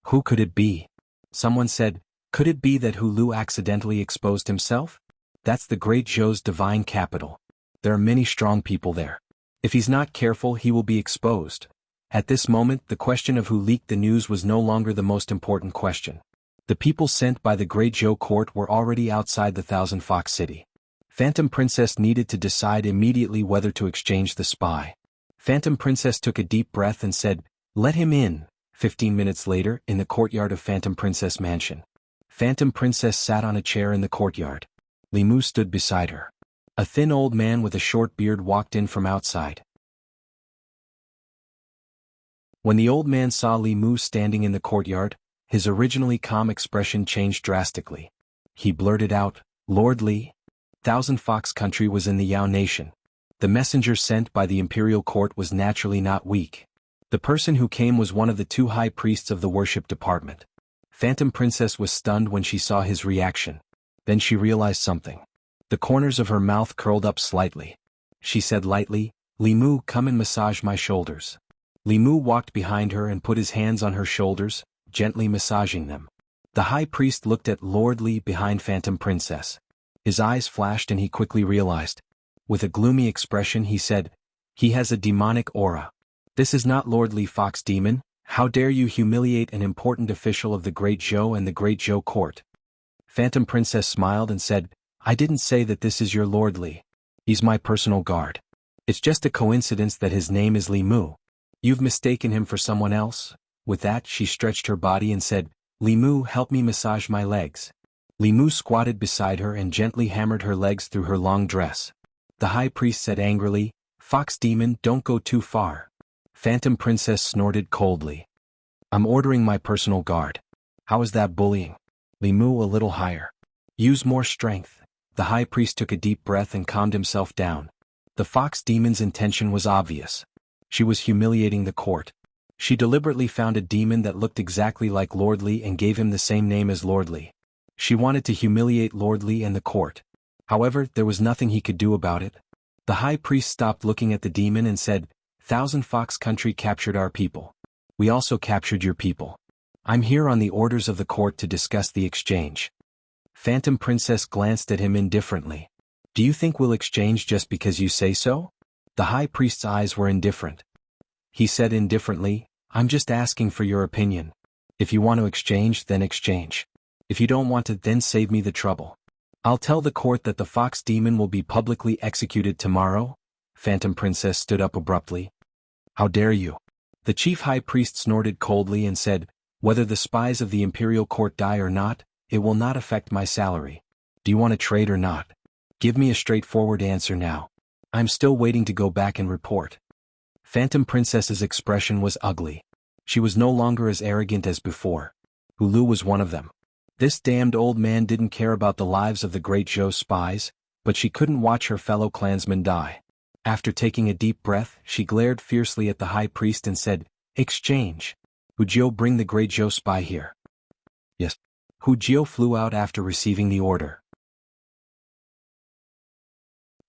Who could it be? Someone said, could it be that Hu Lu accidentally exposed himself? That's the Great Zhou's divine capital. There are many strong people there. If he's not careful, he will be exposed. At this moment, the question of who leaked the news was no longer the most important question. The people sent by the Great Zhou court were already outside the Thousand Fox City. Phantom Princess needed to decide immediately whether to exchange the spy. Phantom Princess took a deep breath and said, let him in. 15 minutes later, in the courtyard of Phantom Princess Mansion. Phantom Princess sat on a chair in the courtyard. Li Mu stood beside her. A thin old man with a short beard walked in from outside. When the old man saw Li Mu standing in the courtyard, his originally calm expression changed drastically. He blurted out, Lord Li. Thousand Fox Country was in the Yao Nation. The messenger sent by the imperial court was naturally not weak. The person who came was one of the 2 high priests of the worship department. Phantom Princess was stunned when she saw his reaction. Then she realized something. The corners of her mouth curled up slightly. She said lightly, Li Mu, come and massage my shoulders. Li Mu walked behind her and put his hands on her shoulders, gently massaging them. The high priest looked at Lord Li behind Phantom Princess. His eyes flashed and he quickly realized. With a gloomy expression he said, he has a demonic aura. This is not Lord Li Fox Demon. How dare you humiliate an important official of the Great Zhou and the Great Zhou court? Phantom Princess smiled and said, I didn't say that this is your Lord Li. He's my personal guard. It's just a coincidence that his name is Li Mu. You've mistaken him for someone else. With that, she stretched her body and said, Li Mu, help me massage my legs. Li Mu squatted beside her and gently hammered her legs through her long dress. The high priest said angrily, Fox Demon, don't go too far. Phantom Princess snorted coldly. I'm ordering my personal guard. How is that bullying? Li Mu, a little higher. Use more strength. The high priest took a deep breath and calmed himself down. The Fox Demon's intention was obvious. She was humiliating the court. She deliberately found a demon that looked exactly like Lord Li and gave him the same name as Lord Li. She wanted to humiliate Lord Li and the court. However, there was nothing he could do about it. The high priest stopped looking at the demon and said, Thousand Fox Country captured our people. We also captured your people. I'm here on the orders of the court to discuss the exchange. Phantom Princess glanced at him indifferently. Do you think we'll exchange just because you say so? The high priest's eyes were indifferent. He said indifferently, I'm just asking for your opinion. If you want to exchange, then exchange. If you don't want to, then save me the trouble. I'll tell the court that the Fox Demon will be publicly executed tomorrow. Phantom Princess stood up abruptly. How dare you? The chief high priest snorted coldly and said, whether the spies of the imperial court die or not, it will not affect my salary. Do you want to trade or not? Give me a straightforward answer now. I'm still waiting to go back and report. Phantom Princess's expression was ugly. She was no longer as arrogant as before. Hu Lu was one of them. This damned old man didn't care about the lives of the Great Zhou spies, but she couldn't watch her fellow clansmen die. After taking a deep breath, she glared fiercely at the high priest and said, Exchange. Wuxia, bring the Great Zhou spy here. Yes. Wuxia flew out after receiving the order.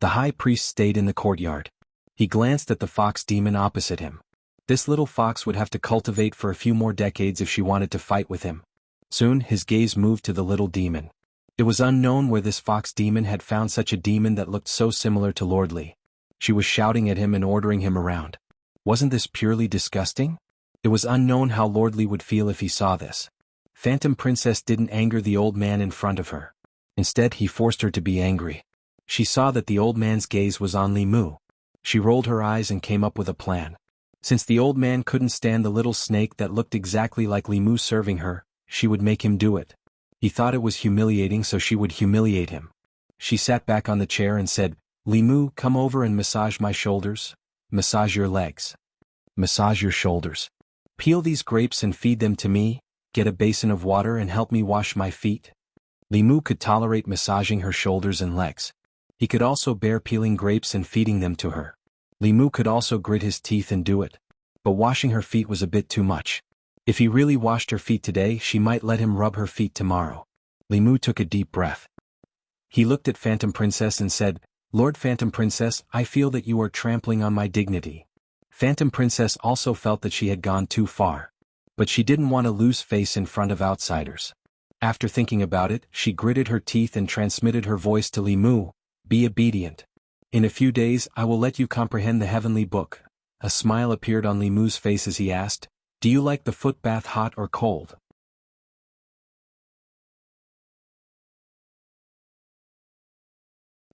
The high priest stayed in the courtyard. He glanced at the fox demon opposite him. This little fox would have to cultivate for a few more decades if she wanted to fight with him. Soon, his gaze moved to the little demon. It was unknown where this fox demon had found such a demon that looked so similar to Lord Li. She was shouting at him and ordering him around. Wasn't this purely disgusting? It was unknown how Lord Li would feel if he saw this. Phantom Princess didn't anger the old man in front of her. Instead, he forced her to be angry. She saw that the old man's gaze was on Li Mu. She rolled her eyes and came up with a plan. Since the old man couldn't stand the little snake that looked exactly like Li Mu serving her, she would make him do it. He thought it was humiliating, so she would humiliate him. She sat back on the chair and said, "Li Mu, come over and massage my shoulders. Massage your legs. Massage your shoulders. Peel these grapes and feed them to me. Get a basin of water and help me wash my feet." Li Mu could tolerate massaging her shoulders and legs. He could also bear peeling grapes and feeding them to her. Li Mu could also grit his teeth and do it. But washing her feet was a bit too much. If he really washed her feet today, she might let him rub her feet tomorrow. Li Mu took a deep breath. He looked at Phantom Princess and said, "Lord Phantom Princess, I feel that you are trampling on my dignity." Phantom Princess also felt that she had gone too far. But she didn't want to lose face in front of outsiders. After thinking about it, she gritted her teeth and transmitted her voice to Li Mu, "Be obedient. In a few days I will let you comprehend the heavenly book." A smile appeared on Li Mu's face as he asked, "Do you like the foot bath hot or cold?"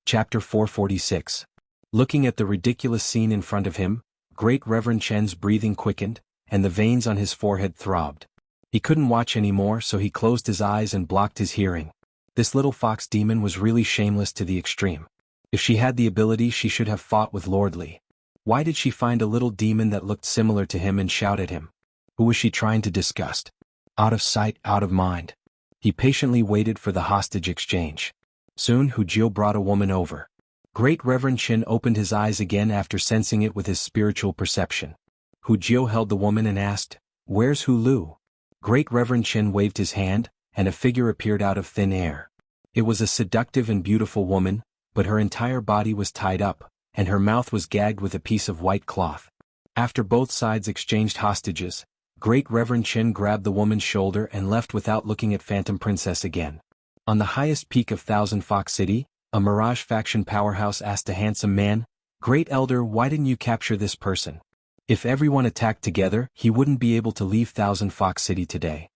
Chapter 446. Looking at the ridiculous scene in front of him, Great Reverend Chen's breathing quickened, and the veins on his forehead throbbed. He couldn't watch anymore, so he closed his eyes and blocked his hearing. This little fox demon was really shameless to the extreme. If she had the ability, she should have fought with Lord Li. Why did she find a little demon that looked similar to him and shout at him? Who was she trying to disgust? Out of sight, out of mind. He patiently waited for the hostage exchange. Soon Hu Jiu brought a woman over. Great Reverend Qin opened his eyes again after sensing it with his spiritual perception. Hu Jiu held the woman and asked, "Where's Hu Lu?" Great Reverend Qin waved his hand, and a figure appeared out of thin air. It was a seductive and beautiful woman, but her entire body was tied up, and her mouth was gagged with a piece of white cloth. After both sides exchanged hostages, Great Reverend Qin grabbed the woman's shoulder and left without looking at Phantom Princess again. On the highest peak of Thousand Fox City, a Mirage faction powerhouse asked a handsome man, "Great Elder, why didn't you capture this person? If everyone attacked together, he wouldn't be able to leave Thousand Fox City today."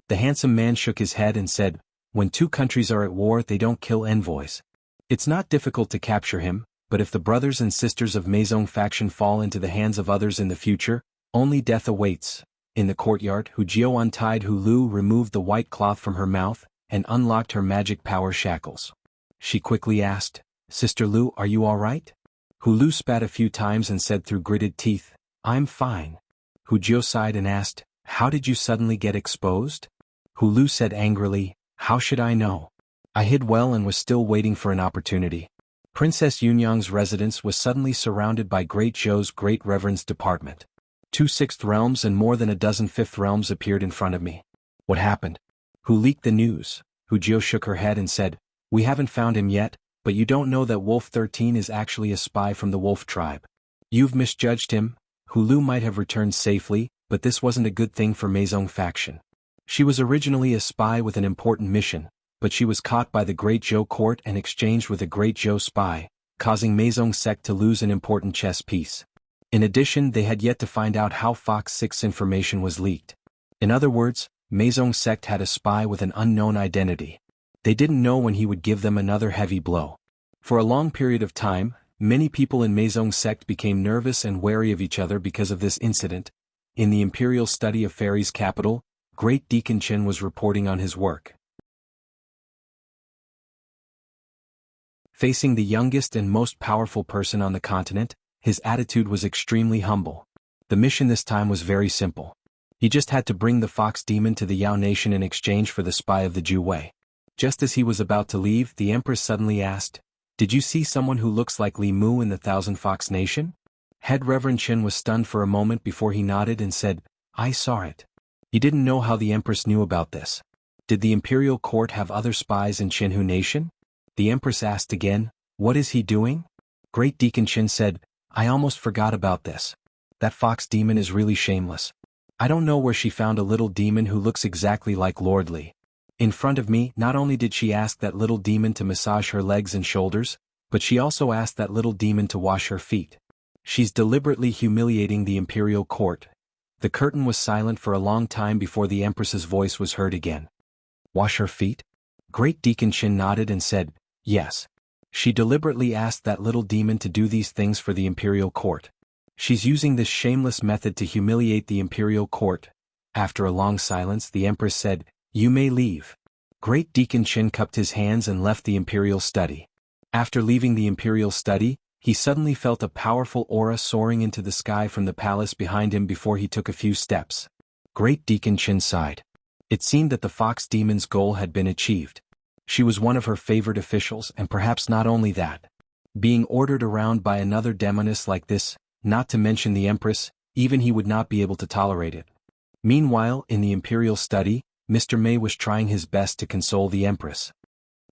The handsome man shook his head and said, "When two countries are at war, they don't kill envoys. It's not difficult to capture him, but if the brothers and sisters of Meizong faction fall into the hands of others in the future, only death awaits." In the courtyard, Hu Jiu untied Hu Lu, removed the white cloth from her mouth, and unlocked her magic power shackles. She quickly asked, "Sister Lu, are you all right?" Hu Lu spat a few times and said through gritted teeth, "I'm fine." Hu Jiu sighed and asked, "How did you suddenly get exposed?" Hu Lu said angrily, "How should I know? I hid well and was still waiting for an opportunity." Princess Yunyang's residence was suddenly surrounded by Great Zhou's Great Reverend's department. 2 sixth realms and more than a dozen fifth realms appeared in front of me. What happened? Who leaked the news? Hu Jiu shook her head and said, "We haven't found him yet, but you don't know that Wolf 13 is actually a spy from the Wolf tribe. You've misjudged him." Hu Lu might have returned safely, but this wasn't a good thing for Meizong faction. She was originally a spy with an important mission, but she was caught by the Great Zhou court and exchanged with a Great Zhou spy, causing Meizong sect to lose an important chess piece. In addition, they had yet to find out how Fox 6 information was leaked. In other words, Meizong sect had a spy with an unknown identity. They didn't know when he would give them another heavy blow. For a long period of time, many people in Meizong sect became nervous and wary of each other because of this incident. In the Imperial Study of Fairies capital, Great Deacon Chen was reporting on his work. Facing the youngest and most powerful person on the continent, his attitude was extremely humble. The mission this time was very simple. He just had to bring the fox demon to the Yao nation in exchange for the spy of the Zhu Wei. Just as he was about to leave, the Empress suddenly asked, "Did you see someone who looks like Li Mu in the Thousand Fox Nation?" Head Reverend Qin was stunned for a moment before he nodded and said, "I saw it." He didn't know how the Empress knew about this. Did the Imperial Court have other spies in Qinhu Nation? The Empress asked again, "What is he doing?" Great Deacon Qin said, "I almost forgot about this. That fox demon is really shameless. I don't know where she found a little demon who looks exactly like Lord Li. In front of me, not only did she ask that little demon to massage her legs and shoulders, but she also asked that little demon to wash her feet. She's deliberately humiliating the Imperial Court." The curtain was silent for a long time before the Empress's voice was heard again. "Wash her feet?" Great Deacon Qin nodded and said, "Yes. She deliberately asked that little demon to do these things for the Imperial Court." She's using this shameless method to humiliate the imperial court. After a long silence, the empress said, "You may leave." Great Deacon Qin cupped his hands and left the imperial study. After leaving the imperial study, he suddenly felt a powerful aura soaring into the sky from the palace behind him before he took a few steps. Great Deacon Qin sighed. It seemed that the fox demon's goal had been achieved. She was one of her favorite officials, and perhaps not only that. Being ordered around by another demoness like this, not to mention the empress, even he would not be able to tolerate it. Meanwhile, in the imperial study, Mr. Mei was trying his best to console the empress.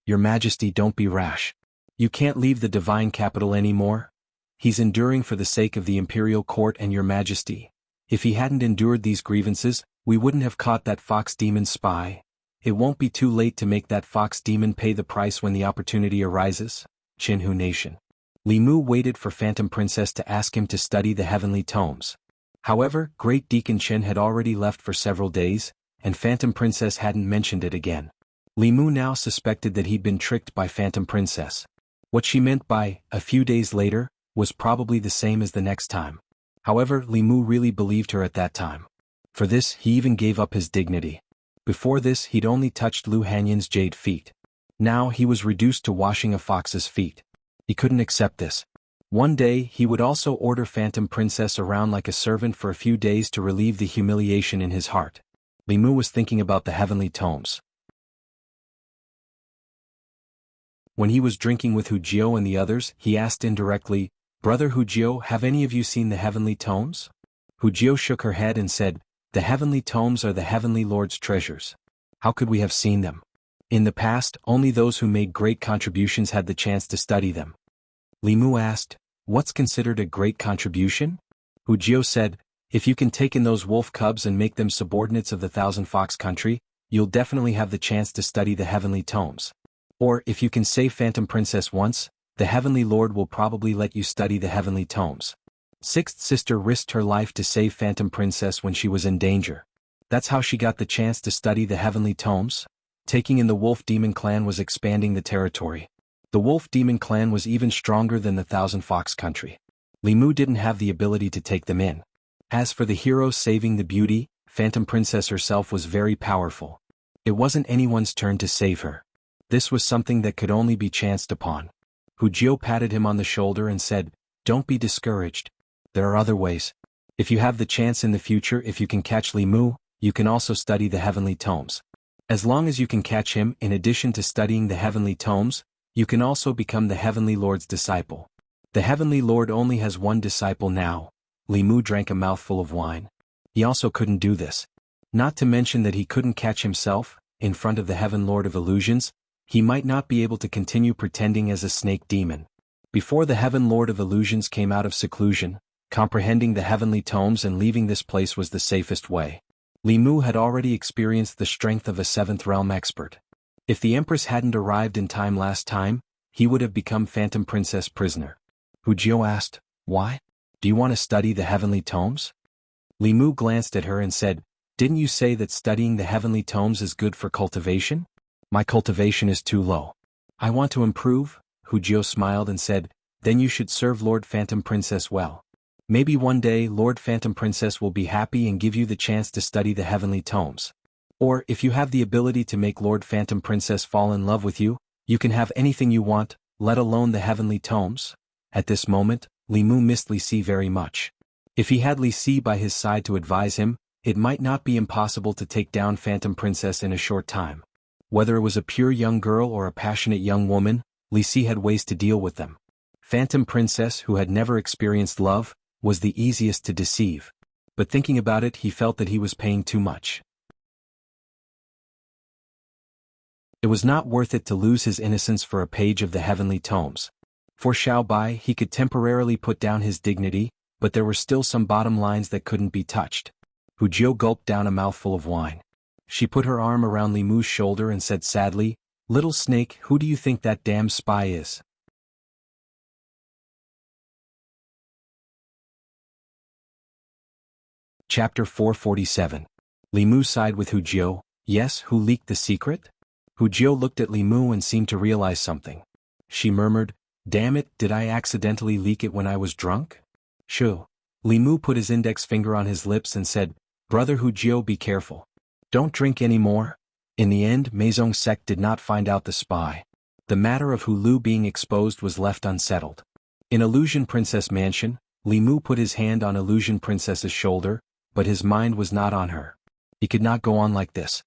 "Your Majesty, don't be rash. You can't leave the divine capital anymore. He's enduring for the sake of the imperial court and your Majesty. If he hadn't endured these grievances, we wouldn't have caught that fox demon spy. It won't be too late to make that fox demon pay the price when the opportunity arises." Qinhu Nation. Li Mu waited for Phantom Princess to ask him to study the heavenly tomes. However, Great Deacon Qin had already left for several days, and Phantom Princess hadn't mentioned it again. Li Mu now suspected that he'd been tricked by Phantom Princess. What she meant by "a few days later" was probably the same as the next time. However, Li Mu really believed her at that time. For this, he even gave up his dignity. Before this, he'd only touched Lu Hanyan's jade feet. Now he was reduced to washing a fox's feet. He couldn't accept this. One day, he would also order Phantom Princess around like a servant for a few days to relieve the humiliation in his heart. Li Mu was thinking about the heavenly tomes. When he was drinking with Hu Jiao and the others, he asked indirectly, "Brother Hu Jiao, have any of you seen the heavenly tomes?" Hu Jiao shook her head and said, "The heavenly tomes are the heavenly Lord's treasures. How could we have seen them? In the past, only those who made great contributions had the chance to study them." Li Mu asked, "What's considered a great contribution?" Hu Jiao said, "If you can take in those wolf cubs and make them subordinates of the Thousand Fox country, you'll definitely have the chance to study the heavenly tomes. Or if you can save Phantom Princess once, the Heavenly Lord will probably let you study the heavenly tomes." Sixth sister risked her life to save Phantom Princess when she was in danger. That's how she got the chance to study the heavenly tomes. Taking in the Wolf Demon clan was expanding the territory. The Wolf Demon clan was even stronger than the Thousand Fox country. Li Mu didn't have the ability to take them in. As for the hero saving the beauty, Phantom Princess herself was very powerful. It wasn't anyone's turn to save her. This was something that could only be chanced upon. Hu Jiao patted him on the shoulder and said, "Don't be discouraged. There are other ways. If you have the chance in the future, if you can catch Li Mu, you can also study the heavenly tomes. As long as you can catch him, in addition to studying the heavenly tomes, you can also become the Heavenly Lord's disciple." The Heavenly Lord only has one disciple now. Li Mu drank a mouthful of wine. He also couldn't do this. Not to mention that he couldn't catch himself, in front of the Heaven Lord of Illusions. He might not be able to continue pretending as a snake demon. Before the Heaven Lord of Illusions came out of seclusion, comprehending the heavenly tomes and leaving this place was the safest way. Li Mu had already experienced the strength of a seventh realm expert. If the Empress hadn't arrived in time last time, he would have become Phantom Princess prisoner. Hu Jiao asked, "Why? Do you want to study the heavenly tomes?" Li Mu glanced at her and said, "Didn't you say that studying the heavenly tomes is good for cultivation?" "My cultivation is too low. I want to improve." Hu Jiao smiled and said, "Then you should serve Lord Phantom Princess well. Maybe one day Lord Phantom Princess will be happy and give you the chance to study the heavenly tomes. Or if you have the ability to make Lord Phantom Princess fall in love with you, you can have anything you want, let alone the heavenly tomes." At this moment, Li Mu missed Li Si very much. If he had Li Si by his side to advise him, it might not be impossible to take down Phantom Princess in a short time. Whether it was a pure young girl or a passionate young woman, Li Si had ways to deal with them. Phantom Princess, who had never experienced love, was the easiest to deceive. But thinking about it, he felt that he was paying too much. It was not worth it to lose his innocence for a page of the heavenly tomes. For Xiao Bai, he could temporarily put down his dignity, but there were still some bottom lines that couldn't be touched. Hu Jiao gulped down a mouthful of wine. She put her arm around Li Mu's shoulder and said sadly, "Little snake, who do you think that damn spy is?" Chapter 447. Li Mu sighed with Hu Jiao. "Yes, who leaked the secret?" Hu Jiao looked at Li Mu and seemed to realize something. She murmured, "Damn it, did I accidentally leak it when I was drunk?" "Shoo." Li Mu put his index finger on his lips and said, "Brother Hu Jiao, be careful. Don't drink any more." In the end, Meizong sect did not find out the spy. The matter of Hu Lu being exposed was left unsettled. In Illusion Princess Mansion, Li Mu put his hand on Illusion Princess's shoulder, but his mind was not on her. He could not go on like this.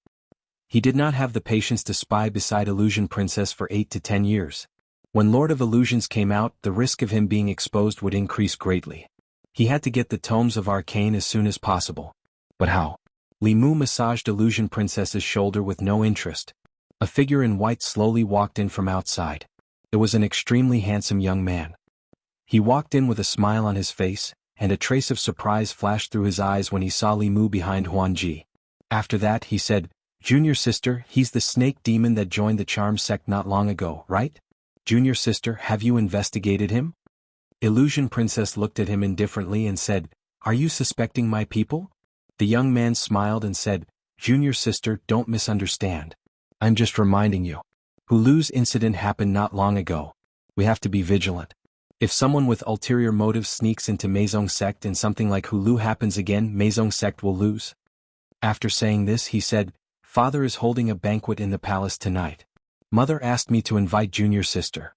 He did not have the patience to spy beside Illusion Princess for 8 to 10 years. When Lord of Illusions came out, the risk of him being exposed would increase greatly. He had to get the tomes of Arcane as soon as possible. But how? Li Mu massaged Illusion Princess's shoulder with no interest. A figure in white slowly walked in from outside. It was an extremely handsome young man. He walked in with a smile on his face, and a trace of surprise flashed through his eyes when he saw Li Mu behind Huanji. After that, he said, "Junior sister, he's the snake demon that joined the charm sect not long ago, right? Junior sister, have you investigated him?" Illusion Princess looked at him indifferently and said, "Are you suspecting my people?" The young man smiled and said, "Junior sister, don't misunderstand. I'm just reminding you. Hu Lu's incident happened not long ago. We have to be vigilant. If someone with ulterior motives sneaks into Meizong sect and something like Hu Lu happens again, Meizong sect will lose." After saying this, he said, "Father is holding a banquet in the palace tonight. Mother asked me to invite junior sister."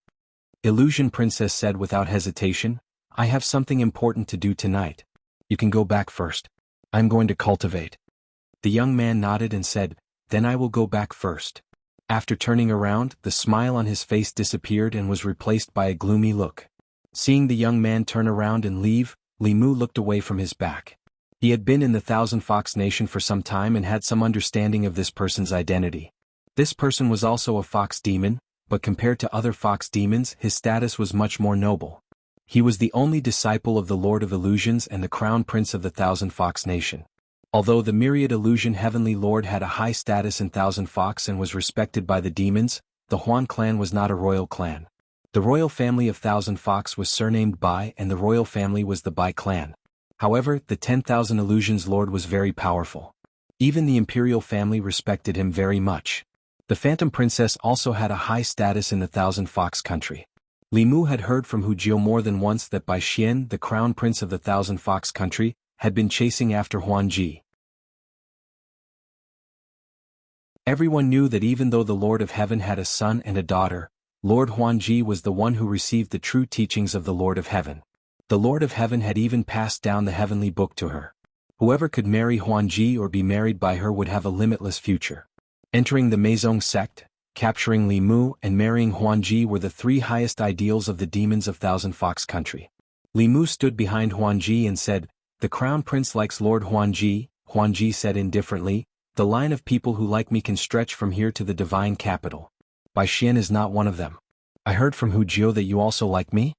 Illusion Princess said without hesitation, "I have something important to do tonight. You can go back first. I'm going to cultivate." The young man nodded and said, "Then I will go back first." After turning around, the smile on his face disappeared and was replaced by a gloomy look. Seeing the young man turn around and leave, Li Mu looked away from his back. He had been in the Thousand Fox Nation for some time and had some understanding of this person's identity. This person was also a fox demon, but compared to other fox demons, his status was much more noble. He was the only disciple of the Lord of Illusions and the Crown Prince of the Thousand Fox Nation. Although the Myriad Illusion Heavenly Lord had a high status in Thousand Fox and was respected by the demons, the Huan clan was not a royal clan. The royal family of Thousand Fox was surnamed Bai and the royal family was the Bai clan. However, the 10,000 Illusions Lord was very powerful. Even the imperial family respected him very much. The Phantom Princess also had a high status in the Thousand Fox country. Li Mu had heard from Hu Jiao more than once that Bai Xian, the crown prince of the Thousand Fox country, had been chasing after Huanji. Everyone knew that even though the Lord of Heaven had a son and a daughter, Lord Huanji was the one who received the true teachings of the Lord of Heaven. The Lord of Heaven had even passed down the heavenly book to her. Whoever could marry Huanji or be married by her would have a limitless future. Entering the Meizong sect, capturing Li Mu and marrying Huanji were the three highest ideals of the demons of Thousand Fox country. Li Mu stood behind Huanji and said, "The crown prince likes Lord Huanji." Huanji said indifferently, "The line of people who like me can stretch from here to the divine capital. Bai Xian is not one of them. I heard from Hu Jiao that you also like me?"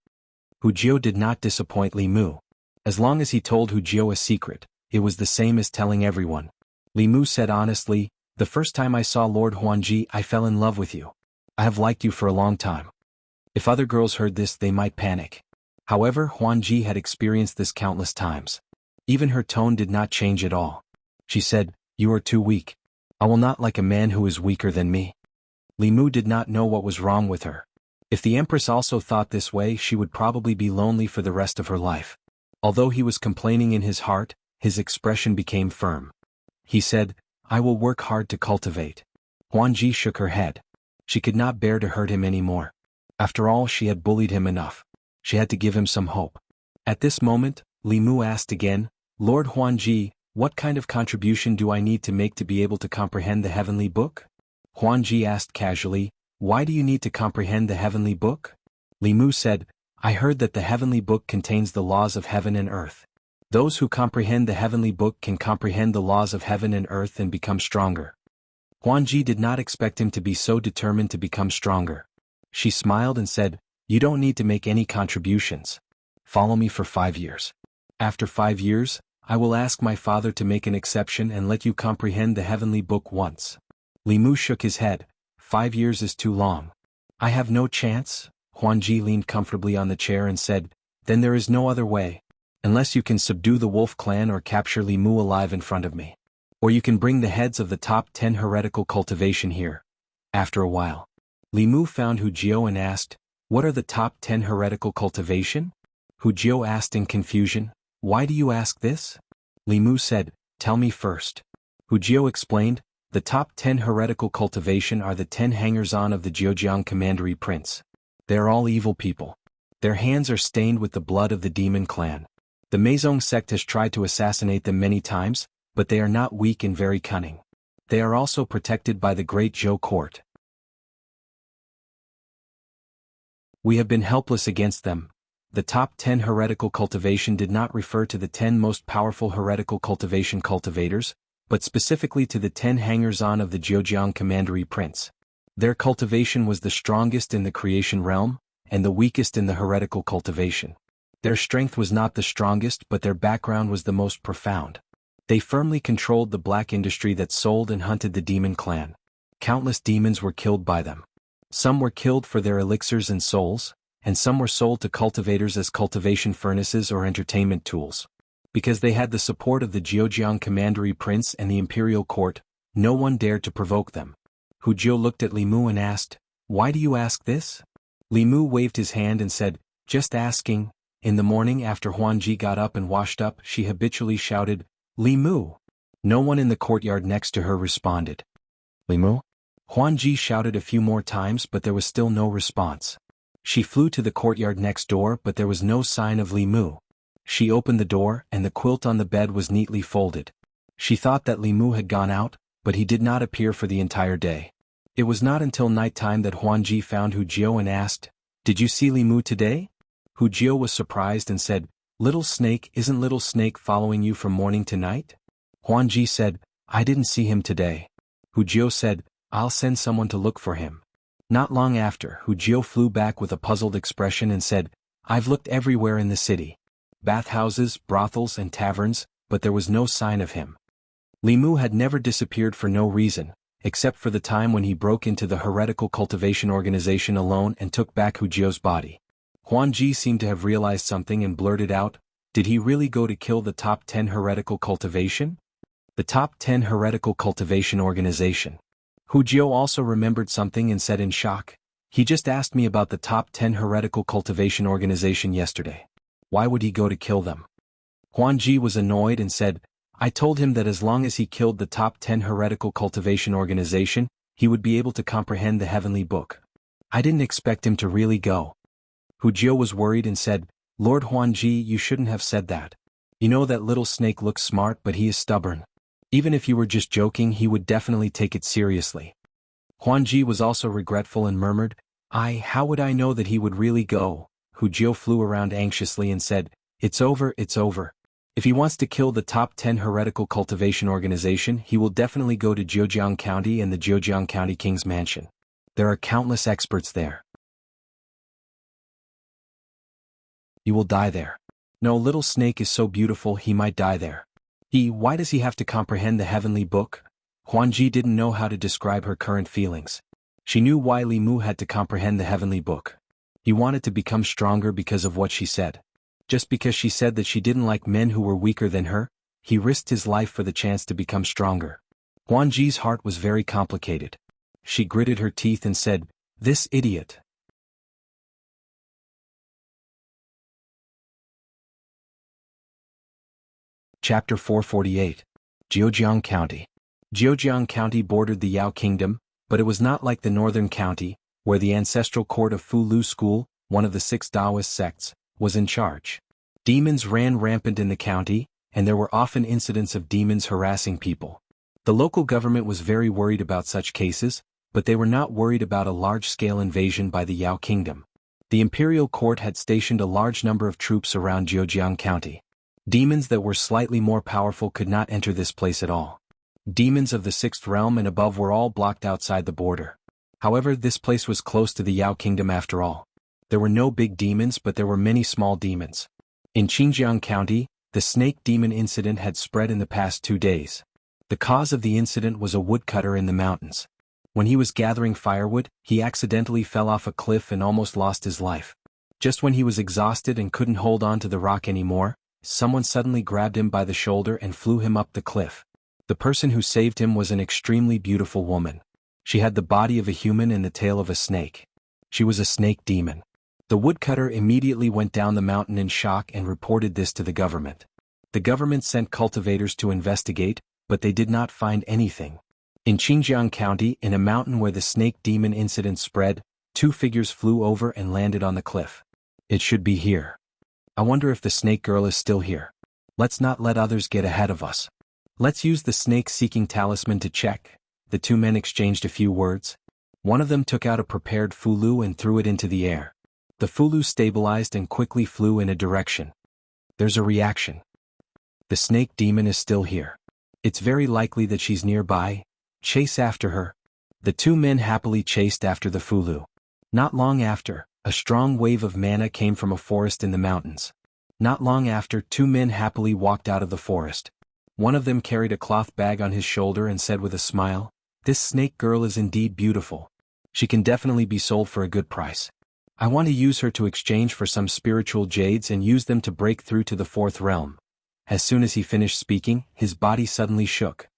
Hu Jiao did not disappoint Li Mu. As long as he told Hu Jiao a secret, it was the same as telling everyone. Li Mu said honestly, "The first time I saw Lord Huanji, I fell in love with you. I have liked you for a long time." If other girls heard this, they might panic. However, Huanji had experienced this countless times. Even her tone did not change at all. She said, "You are too weak. I will not like a man who is weaker than me." Li Mu did not know what was wrong with her. If the Empress also thought this way, she would probably be lonely for the rest of her life. Although he was complaining in his heart, his expression became firm. He said, "I will work hard to cultivate." Huanji shook her head. She could not bear to hurt him anymore. After all, she had bullied him enough. She had to give him some hope. At this moment, Li Mu asked again, "Lord Huanji, what kind of contribution do I need to make to be able to comprehend the heavenly book?" Huanji asked casually, "Why do you need to comprehend the heavenly book?" Li Mu said, "I heard that the heavenly book contains the laws of heaven and earth. Those who comprehend the heavenly book can comprehend the laws of heaven and earth and become stronger." Huanji did not expect him to be so determined to become stronger. She smiled and said, "You don't need to make any contributions. Follow me for 5 years. After 5 years, I will ask my father to make an exception and let you comprehend the heavenly book once." Li Mu shook his head. 5 years is too long. I have no chance." Huanji leaned comfortably on the chair and said, "Then there is no other way. Unless you can subdue the Wolf clan or capture Li Mu alive in front of me. Or you can bring the heads of the top 10 heretical cultivation here." After a while, Li Mu found Hu Jiao and asked, "What are the top 10 heretical cultivation?" Hu Jiao asked in confusion, Why do you ask this? Li Mu said, tell me first. Hu Jiao explained, the top 10 heretical cultivation are the 10 hangers-on of the Zhejiang Commandery Prince. They are all evil people. Their hands are stained with the blood of the demon clan. The Meizong sect has tried to assassinate them many times, but they are not weak and very cunning. They are also protected by the great Zhou court. We have been helpless against them. The top 10 heretical cultivation did not refer to the 10 most powerful heretical cultivation cultivators, but specifically to the 10 hangers-on of the Zhejiang Commandery Prince. Their cultivation was the strongest in the creation realm, and the weakest in the heretical cultivation. Their strength was not the strongest, but their background was the most profound. They firmly controlled the black industry that sold and hunted the demon clan. Countless demons were killed by them. Some were killed for their elixirs and souls, and some were sold to cultivators as cultivation furnaces or entertainment tools. Because they had the support of the Zhejiang Commandery Prince and the imperial court, no one dared to provoke them. Hu Jiao looked at Li Mu and asked, why do you ask this? Li Mu waved his hand and said, just asking. In the morning after Huanji got up and washed up, she habitually shouted, Li Mu. No one in the courtyard next to her responded. Li Mu? Huanji shouted a few more times, but there was still no response. She flew to the courtyard next door, but there was no sign of Li Mu. She opened the door, and the quilt on the bed was neatly folded. She thought that Li Mu had gone out, but he did not appear for the entire day. It was not until nighttime that Huanji found Hu Jiao and asked, did you see Li Mu today? Hu Jiao was surprised and said, Little Snake, isn't Little Snake following you from morning to night? Huanji said, I didn't see him today. Hu Jiao said, I'll send someone to look for him. Not long after, Hu Jiao flew back with a puzzled expression and said, I've looked everywhere in the city. Bathhouses, brothels, and taverns, but there was no sign of him. Li Mu had never disappeared for no reason, except for the time when he broke into the heretical cultivation organization alone and took back Hu Jiao's body. Huanji seemed to have realized something and blurted out, did he really go to kill the top 10 heretical cultivation? The top 10 heretical cultivation organization. Hu Jiao also remembered something and said in shock, he just asked me about the top 10 heretical cultivation organization yesterday. Why would he go to kill them? Huanji was annoyed and said, I told him that as long as he killed the top 10 heretical cultivation organization, he would be able to comprehend the heavenly book. I didn't expect him to really go. Hu Jiao was worried and said, Lord Huanji, you shouldn't have said that. You know that Little Snake looks smart, but he is stubborn. Even if you were just joking, he would definitely take it seriously. Huanji was also regretful and murmured, how would I know that he would really go? Hu Jiao flew around anxiously and said, it's over, it's over. If he wants to kill the top 10 heretical cultivation organization, he will definitely go to Zhejiang County and the Zhejiang County King's Mansion. There are countless experts there. You will die there. No, Little Snake is so beautiful he might die there. Why does he have to comprehend the heavenly book? Huanji didn't know how to describe her current feelings. She knew why Li Mu had to comprehend the heavenly book. He wanted to become stronger because of what she said. Just because she said that she didn't like men who were weaker than her, he risked his life for the chance to become stronger. Huanji's heart was very complicated. She gritted her teeth and said, this idiot. Chapter 448. Zhejiang County. Zhejiang County bordered the Yao Kingdom, but it was not like the northern county, where the ancestral court of Fu Lu School, one of the 6 Taoist sects, was in charge. Demons ran rampant in the county, and there were often incidents of demons harassing people. The local government was very worried about such cases, but they were not worried about a large-scale invasion by the Yao Kingdom. The imperial court had stationed a large number of troops around Zhejiang County. Demons that were slightly more powerful could not enter this place at all. Demons of the 6th realm and above were all blocked outside the border. However, this place was close to the Yao Kingdom after all. There were no big demons, but there were many small demons. In Xinjiang County, the snake demon incident had spread in the past 2 days. The cause of the incident was a woodcutter in the mountains. When he was gathering firewood, he accidentally fell off a cliff and almost lost his life. Just when he was exhausted and couldn't hold on to the rock anymore, someone suddenly grabbed him by the shoulder and flew him up the cliff. The person who saved him was an extremely beautiful woman. She had the body of a human and the tail of a snake. She was a snake demon. The woodcutter immediately went down the mountain in shock and reported this to the government. The government sent cultivators to investigate, but they did not find anything. In Xinjiang County, in a mountain where the snake demon incident spread, 2 figures flew over and landed on the cliff. It should be here. I wonder if the snake girl is still here. Let's not let others get ahead of us. Let's use the snake-seeking talisman to check. The 2 men exchanged a few words. One of them took out a prepared fulu and threw it into the air. The fulu stabilized and quickly flew in a direction. There's a reaction. The snake demon is still here. It's very likely that she's nearby. Chase after her. The 2 men happily chased after the fulu. Not long after, a strong wave of mana came from a forest in the mountains. Not long after, 2 men happily walked out of the forest. One of them carried a cloth bag on his shoulder and said with a smile, "This snake girl is indeed beautiful. She can definitely be sold for a good price. I want to use her to exchange for some spiritual jades and use them to break through to the 4th realm." As soon as he finished speaking, his body suddenly shook.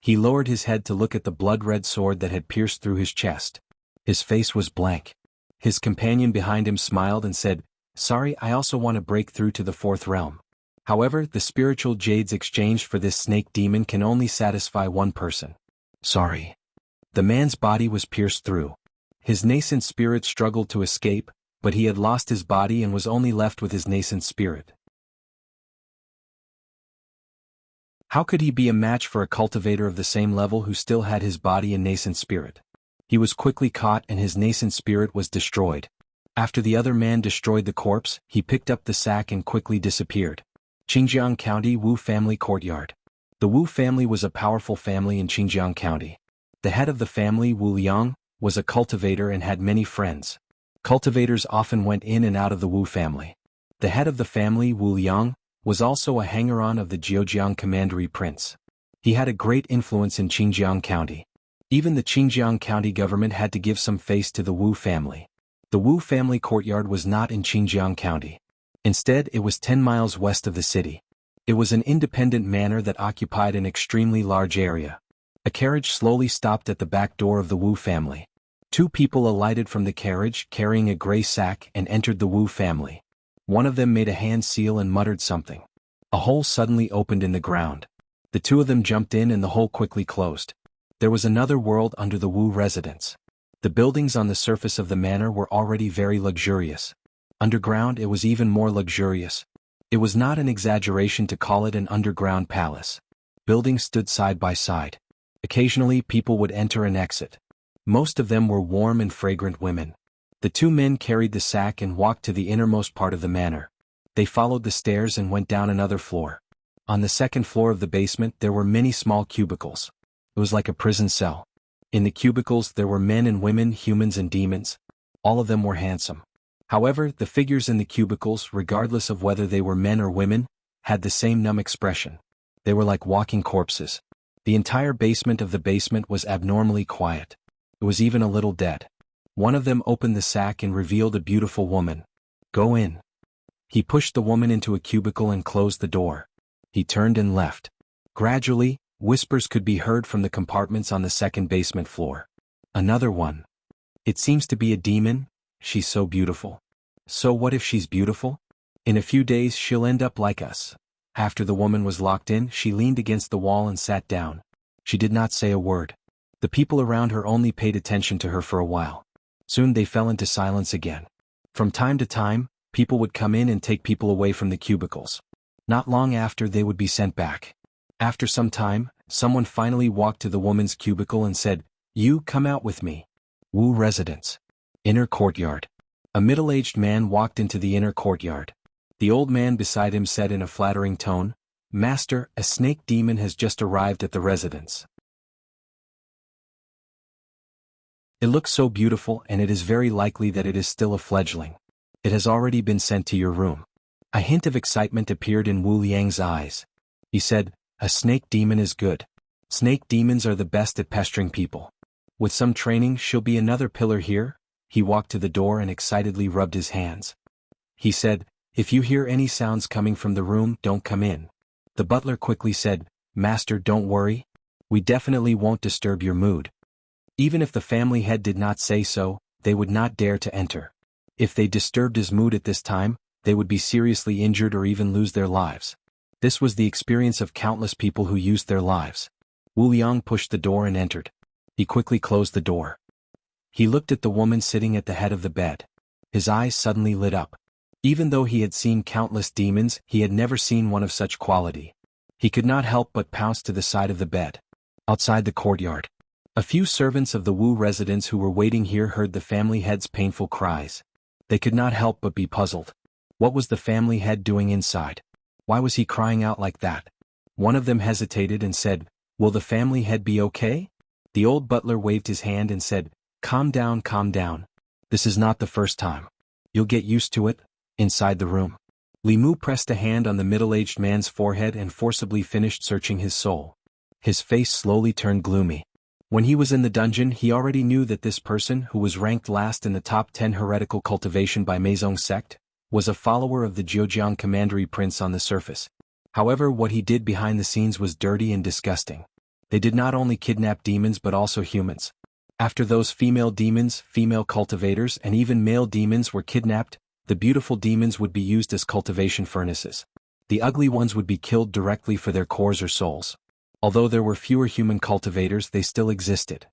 He lowered his head to look at the blood-red sword that had pierced through his chest. His face was blank. His companion behind him smiled and said, "Sorry, I also want to break through to the 4th realm. However, the spiritual jades exchanged for this snake demon can only satisfy one person." "Sorry." The man's body was pierced through. His nascent spirit struggled to escape, but he had lost his body and was only left with his nascent spirit. How could he be a match for a cultivator of the same level who still had his body and nascent spirit? He was quickly caught and his nascent spirit was destroyed. After the other man destroyed the corpse, he picked up the sack and quickly disappeared. Xinjiang County Wu family courtyard. The Wu family was a powerful family in Xinjiang County. The head of the family, Wu Liang, was a cultivator and had many friends. Cultivators often went in and out of the Wu family. The head of the family, Wu Liang, was also a hanger-on of the Zhejiang commandery prince. He had a great influence in Xinjiang County. Even the Xinjiang County government had to give some face to the Wu family. The Wu family courtyard was not in Xinjiang County. Instead, it was 10 miles west of the city. It was an independent manor that occupied an extremely large area. A carriage slowly stopped at the back door of the Wu family. 2 people alighted from the carriage carrying a gray sack and entered the Wu family. One of them made a hand seal and muttered something. A hole suddenly opened in the ground. The 2 of them jumped in and the hole quickly closed. There was another world under the Wu residence. The buildings on the surface of the manor were already very luxurious. Underground it was even more luxurious. It was not an exaggeration to call it an underground palace. Buildings stood side by side. Occasionally people would enter and exit. Most of them were warm and fragrant women. The 2 men carried the sack and walked to the innermost part of the manor. They followed the stairs and went down another floor. On the 2nd floor of the basement there were many small cubicles. It was like a prison cell. In the cubicles there were men and women, humans and demons. All of them were handsome. However, the figures in the cubicles, regardless of whether they were men or women, had the same numb expression. They were like walking corpses. The entire basement of the basement was abnormally quiet. It was even a little dead. One of them opened the sack and revealed a beautiful woman. "Go in." He pushed the woman into a cubicle and closed the door. He turned and left. Gradually, whispers could be heard from the compartments on the 2nd basement floor. Another one. "It seems to be a demon. She's so beautiful." "So what if she's beautiful? In a few days she'll end up like us." After the woman was locked in, she leaned against the wall and sat down. She did not say a word. The people around her only paid attention to her for a while. Soon they fell into silence again. From time to time, people would come in and take people away from the cubicles. Not long after they would be sent back. After some time, someone finally walked to the woman's cubicle and said, "You come out with me." Wu residence. Inner courtyard. A middle-aged man walked into the inner courtyard. The old man beside him said in a flattering tone, "Master, a snake demon has just arrived at the residence. It looks so beautiful and it is very likely that it is still a fledgling. It has already been sent to your room." A hint of excitement appeared in Wu Liang's eyes. He said, "A snake demon is good. Snake demons are the best at pestering people. With some training she'll be another pillar here." He walked to the door and excitedly rubbed his hands. He said, "If you hear any sounds coming from the room, don't come in." The butler quickly said, "Master, don't worry. We definitely won't disturb your mood." Even if the family head did not say so, they would not dare to enter. If they disturbed his mood at this time, they would be seriously injured or even lose their lives. This was the experience of countless people who used their lives. Wu Liang pushed the door and entered. He quickly closed the door. He looked at the woman sitting at the head of the bed. His eyes suddenly lit up. Even though he had seen countless demons, he had never seen one of such quality. He could not help but pounce to the side of the bed. Outside the courtyard, a few servants of the Wu residents who were waiting here heard the family head's painful cries. They could not help but be puzzled. What was the family head doing inside? Why was he crying out like that? One of them hesitated and said, "Will the family head be okay?" The old butler waved his hand and said, calm down, calm down. This is not the first time. You'll get used to it." Inside the room, Li Mu pressed a hand on the middle-aged man's forehead and forcibly finished searching his soul. His face slowly turned gloomy. When he was in the dungeon, he already knew that this person, who was ranked last in the top 10 heretical cultivation by Meizong sect, was a follower of the Zhejiang Commandery Prince on the surface. However, what he did behind the scenes was dirty and disgusting. They did not only kidnap demons but also humans. After those female demons, female cultivators, and even male demons were kidnapped, the beautiful demons would be used as cultivation furnaces. The ugly ones would be killed directly for their cores or souls. Although there were fewer human cultivators, they still existed.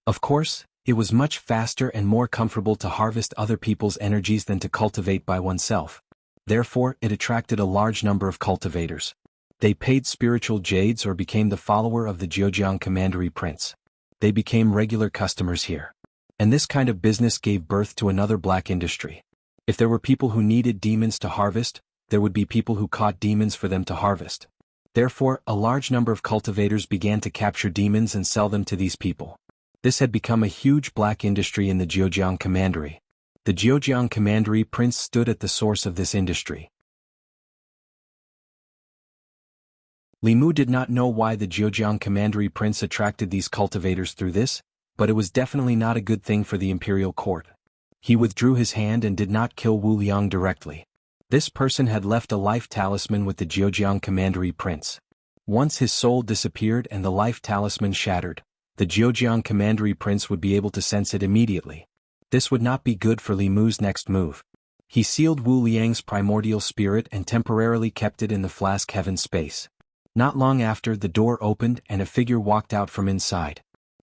Of course, it was much faster and more comfortable to harvest other people's energies than to cultivate by oneself. Therefore, it attracted a large number of cultivators. They paid spiritual jades or became the follower of the Zhejiang Commandery Prince. They became regular customers here. And this kind of business gave birth to another black industry. If there were people who needed demons to harvest, there would be people who caught demons for them to harvest. Therefore, a large number of cultivators began to capture demons and sell them to these people. This had become a huge black industry in the Zhejiang Commandery. The Zhejiang Commandery Prince stood at the source of this industry. Li Mu did not know why the Zhejiang Commandery Prince attracted these cultivators through this, but it was definitely not a good thing for the imperial court. He withdrew his hand and did not kill Wu Liang directly. This person had left a life talisman with the Zhejiang Commandery Prince. Once his soul disappeared and the life talisman shattered, the Zhejiang Commandery Prince would be able to sense it immediately. This would not be good for Li Mu's next move. He sealed Wu Liang's primordial spirit and temporarily kept it in the flask heaven space. Not long after, the door opened and a figure walked out from inside.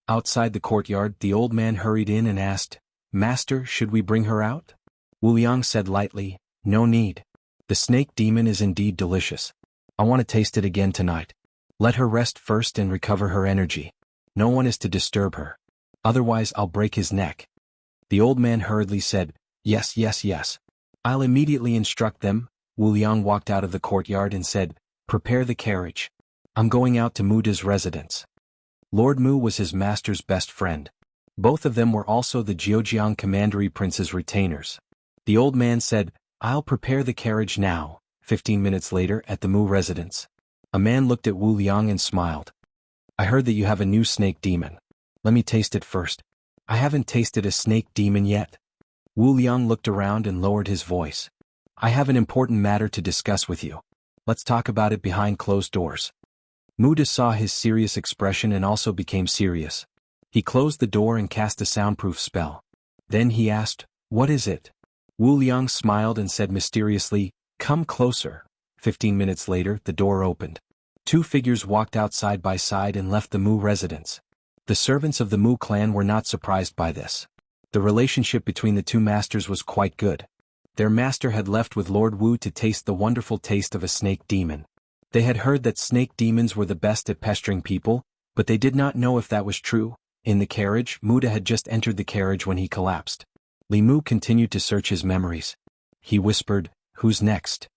Outside the courtyard, the old man hurried in and asked, "Master, should we bring her out?" Wu Liang said lightly, "No need. The snake demon is indeed delicious. I want to taste it again tonight. Let her rest first and recover her energy. No one is to disturb her. Otherwise I'll break his neck." The old man hurriedly said, "Yes, yes, yes. I'll immediately instruct them." Wu Liang walked out of the courtyard and said, "Prepare the carriage. I'm going out to Muda's residence." Lord Mu was his master's best friend. Both of them were also the Zhejiang Commandery Prince's retainers. The old man said, "I'll prepare the carriage now." 15 minutes later, at the Mu residence, a man looked at Wu Liang and smiled. "I heard that you have a new snake demon. Let me taste it first." "I haven't tasted a snake demon yet." Wu Liang looked around and lowered his voice. "I have an important matter to discuss with you. Let's talk about it behind closed doors." Muda saw his serious expression and also became serious. He closed the door and cast a soundproof spell. Then he asked, "What is it?" Wu Liang smiled and said mysteriously, "Come closer." 15 minutes later, the door opened. Two figures walked out side by side and left the Mu residence. The servants of the Mu clan were not surprised by this. The relationship between the two masters was quite good. Their master had left with Lord Wu to taste the wonderful taste of a snake demon. They had heard that snake demons were the best at pestering people, but they did not know if that was true. In the carriage, Muda had just entered the carriage when he collapsed. Li Mu continued to search his memories. He whispered, "Who's next?"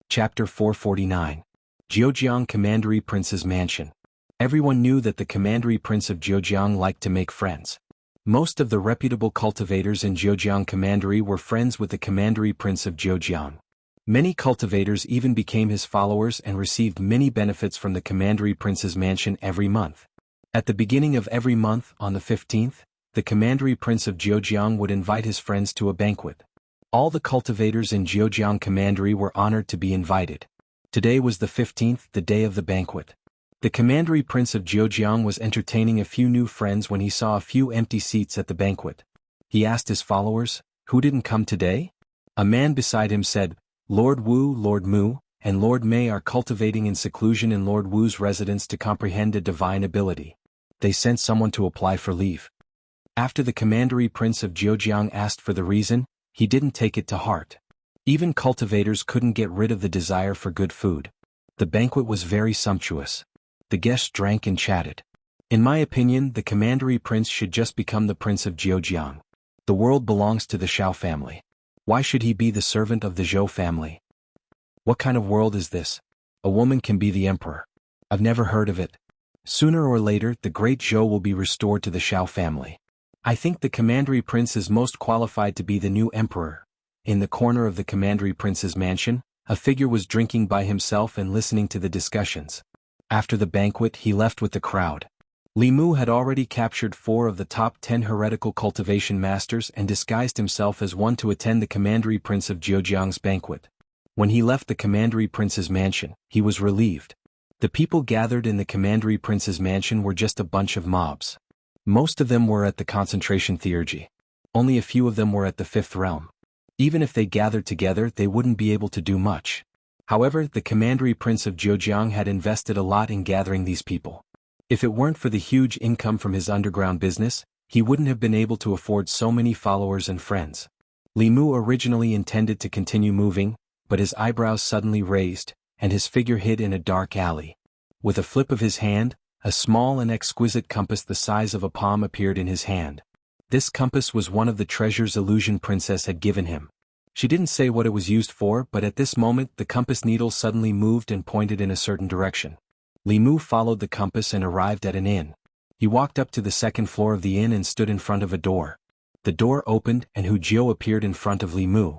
Chapter 449. Zhejiang Commandery Prince's Mansion. Everyone knew that the Commandery Prince of Zhejiang liked to make friends. Most of the reputable cultivators in Zhejiang Commandery were friends with the Commandery Prince of Zhejiang. Many cultivators even became his followers and received many benefits from the Commandery Prince's mansion every month. At the beginning of every month, on the 15th, the Commandery Prince of Zhejiang would invite his friends to a banquet. All the cultivators in Zhejiang Commandery were honored to be invited. Today was the 15th, the day of the banquet. The Commandery Prince of Zhejiang was entertaining a few new friends when he saw a few empty seats at the banquet. He asked his followers, "Who didn't come today?" A man beside him said, "Lord Wu, Lord Mu, and Lord Mei are cultivating in seclusion in Lord Wu's residence to comprehend a divine ability. They sent someone to apply for leave." After the commandery prince of Zhejiang asked for the reason, he didn't take it to heart. Even cultivators couldn't get rid of the desire for good food. The banquet was very sumptuous. The guests drank and chatted. In my opinion, the commandery prince should just become the prince of Zhejiang. The world belongs to the Shao family. Why should he be the servant of the Zhou family? What kind of world is this? A woman can be the emperor. I've never heard of it. Sooner or later, the great Zhou will be restored to the Shao family. I think the commandery prince is most qualified to be the new emperor. In the corner of the commandery prince's mansion, a figure was drinking by himself and listening to the discussions. After the banquet, he left with the crowd. Li Mu had already captured 4 of the top 10 heretical cultivation masters and disguised himself as one to attend the commandery prince of Zhejiang's banquet. When he left the commandery prince's mansion, he was relieved. The people gathered in the commandery prince's mansion were just a bunch of mobs. Most of them were at the concentration theurgy. Only a few of them were at the 5th realm. Even if they gathered together, they wouldn't be able to do much. However, the commandery prince of Zhejiang had invested a lot in gathering these people. If it weren't for the huge income from his underground business, he wouldn't have been able to afford so many followers and friends. Li Mu originally intended to continue moving, but his eyebrows suddenly raised, and his figure hid in a dark alley. With a flip of his hand, a small and exquisite compass the size of a palm appeared in his hand. This compass was one of the treasures Illusion Princess had given him. She didn't say what it was used for, but at this moment the compass needle suddenly moved and pointed in a certain direction. Li Mu followed the compass and arrived at an inn. He walked up to the 2nd floor of the inn and stood in front of a door. The door opened and Hu Jiu appeared in front of Li Mu.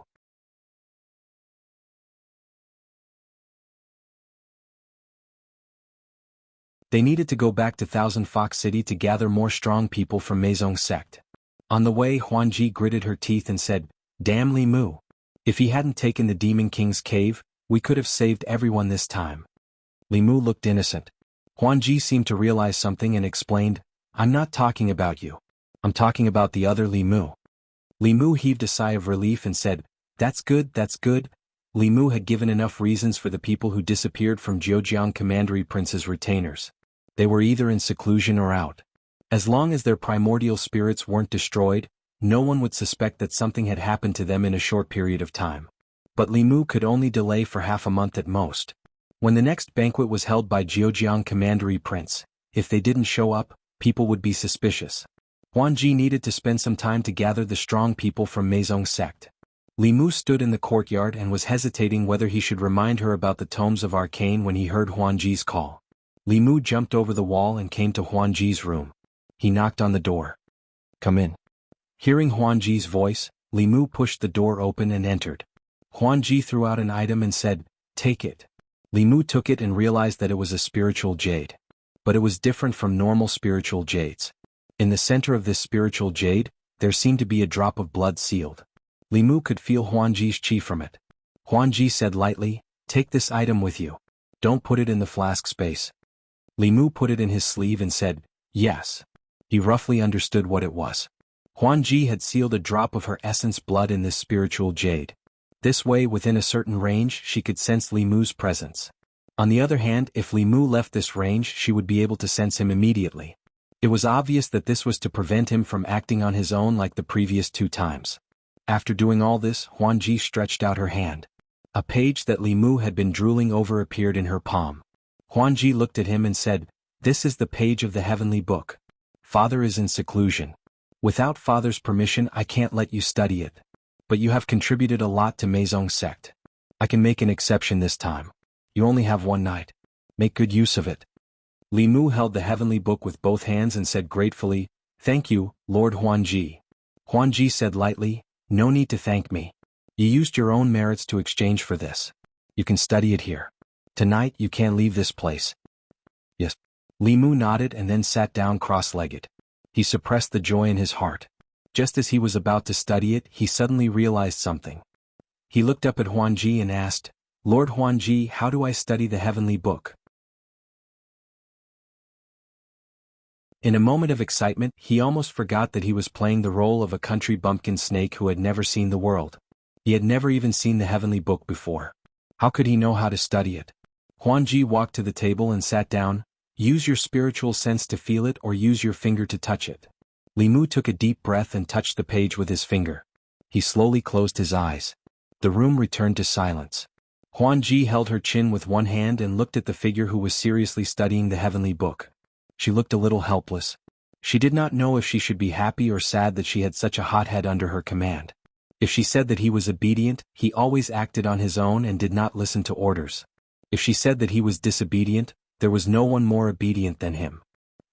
They needed to go back to Thousand Fox City to gather more strong people from Meizong sect. On the way, Huanji gritted her teeth and said, "Damn Li Mu. If he hadn't taken the Demon King's cave, we could have saved everyone this time." Li Mu looked innocent. Huanji seemed to realize something and explained, "I'm not talking about you. I'm talking about the other Li Mu." Li Mu heaved a sigh of relief and said, "That's good, that's good." Li Mu had given enough reasons for the people who disappeared from Zhejiang Commandery Prince's retainers. They were either in seclusion or out. As long as their primordial spirits weren't destroyed, no one would suspect that something had happened to them in a short period of time. But Li Mu could only delay for half a month at most. When the next banquet was held by Zhejiang Commandery Prince, if they didn't show up, people would be suspicious. Huanji needed to spend some time to gather the strong people from Meizong sect. Li Mu stood in the courtyard and was hesitating whether he should remind her about the tomes of arcane when he heard Huanji's call. Li Mu jumped over the wall and came to Huanji's room. He knocked on the door. "Come in." Hearing Huanji's voice, Li Mu pushed the door open and entered. Huanji threw out an item and said, "Take it." Li Mu took it and realized that it was a spiritual jade. But it was different from normal spiritual jades. In the center of this spiritual jade, there seemed to be a drop of blood sealed. Li Mu could feel Huanji's chi from it. Huanji said lightly, "Take this item with you. Don't put it in the flask space." Li Mu put it in his sleeve and said, "Yes." He roughly understood what it was. Huanji had sealed a drop of her essence blood in this spiritual jade. This way, within a certain range, she could sense Li Mu's presence. On the other hand, if Li Mu left this range, she would be able to sense him immediately. It was obvious that this was to prevent him from acting on his own like the previous 2 times. After doing all this, Huanji stretched out her hand. A page that Li Mu had been drooling over appeared in her palm. Huanji looked at him and said, "This is the page of the heavenly book. Father is in seclusion. Without Father's permission, I can't let you study it. But you have contributed a lot to Meizong sect. I can make an exception this time. You only have 1 night. Make good use of it." Li Mu held the heavenly book with both hands and said gratefully, "Thank you, Lord Huanji." Huanji said lightly, "No need to thank me. You used your own merits to exchange for this. You can study it here. Tonight you can't leave this place." "Yes." Li Mu nodded and then sat down cross-legged. He suppressed the joy in his heart. Just as he was about to study it, he suddenly realized something. He looked up at Huanji and asked, "Lord Huanji, how do I study the heavenly book?" In a moment of excitement, he almost forgot that he was playing the role of a country bumpkin snake who had never seen the world. He had never even seen the heavenly book before. How could he know how to study it? Huanji walked to the table and sat down. Use your spiritual sense to feel it or use your finger to touch it. Li Mu took a deep breath and touched the page with his finger. He slowly closed his eyes. The room returned to silence. Huanji held her chin with one hand and looked at the figure who was seriously studying the heavenly book. She looked a little helpless. She did not know if she should be happy or sad that she had such a hothead under her command. If she said that he was obedient, he always acted on his own and did not listen to orders. If she said that he was disobedient, there was no one more obedient than him.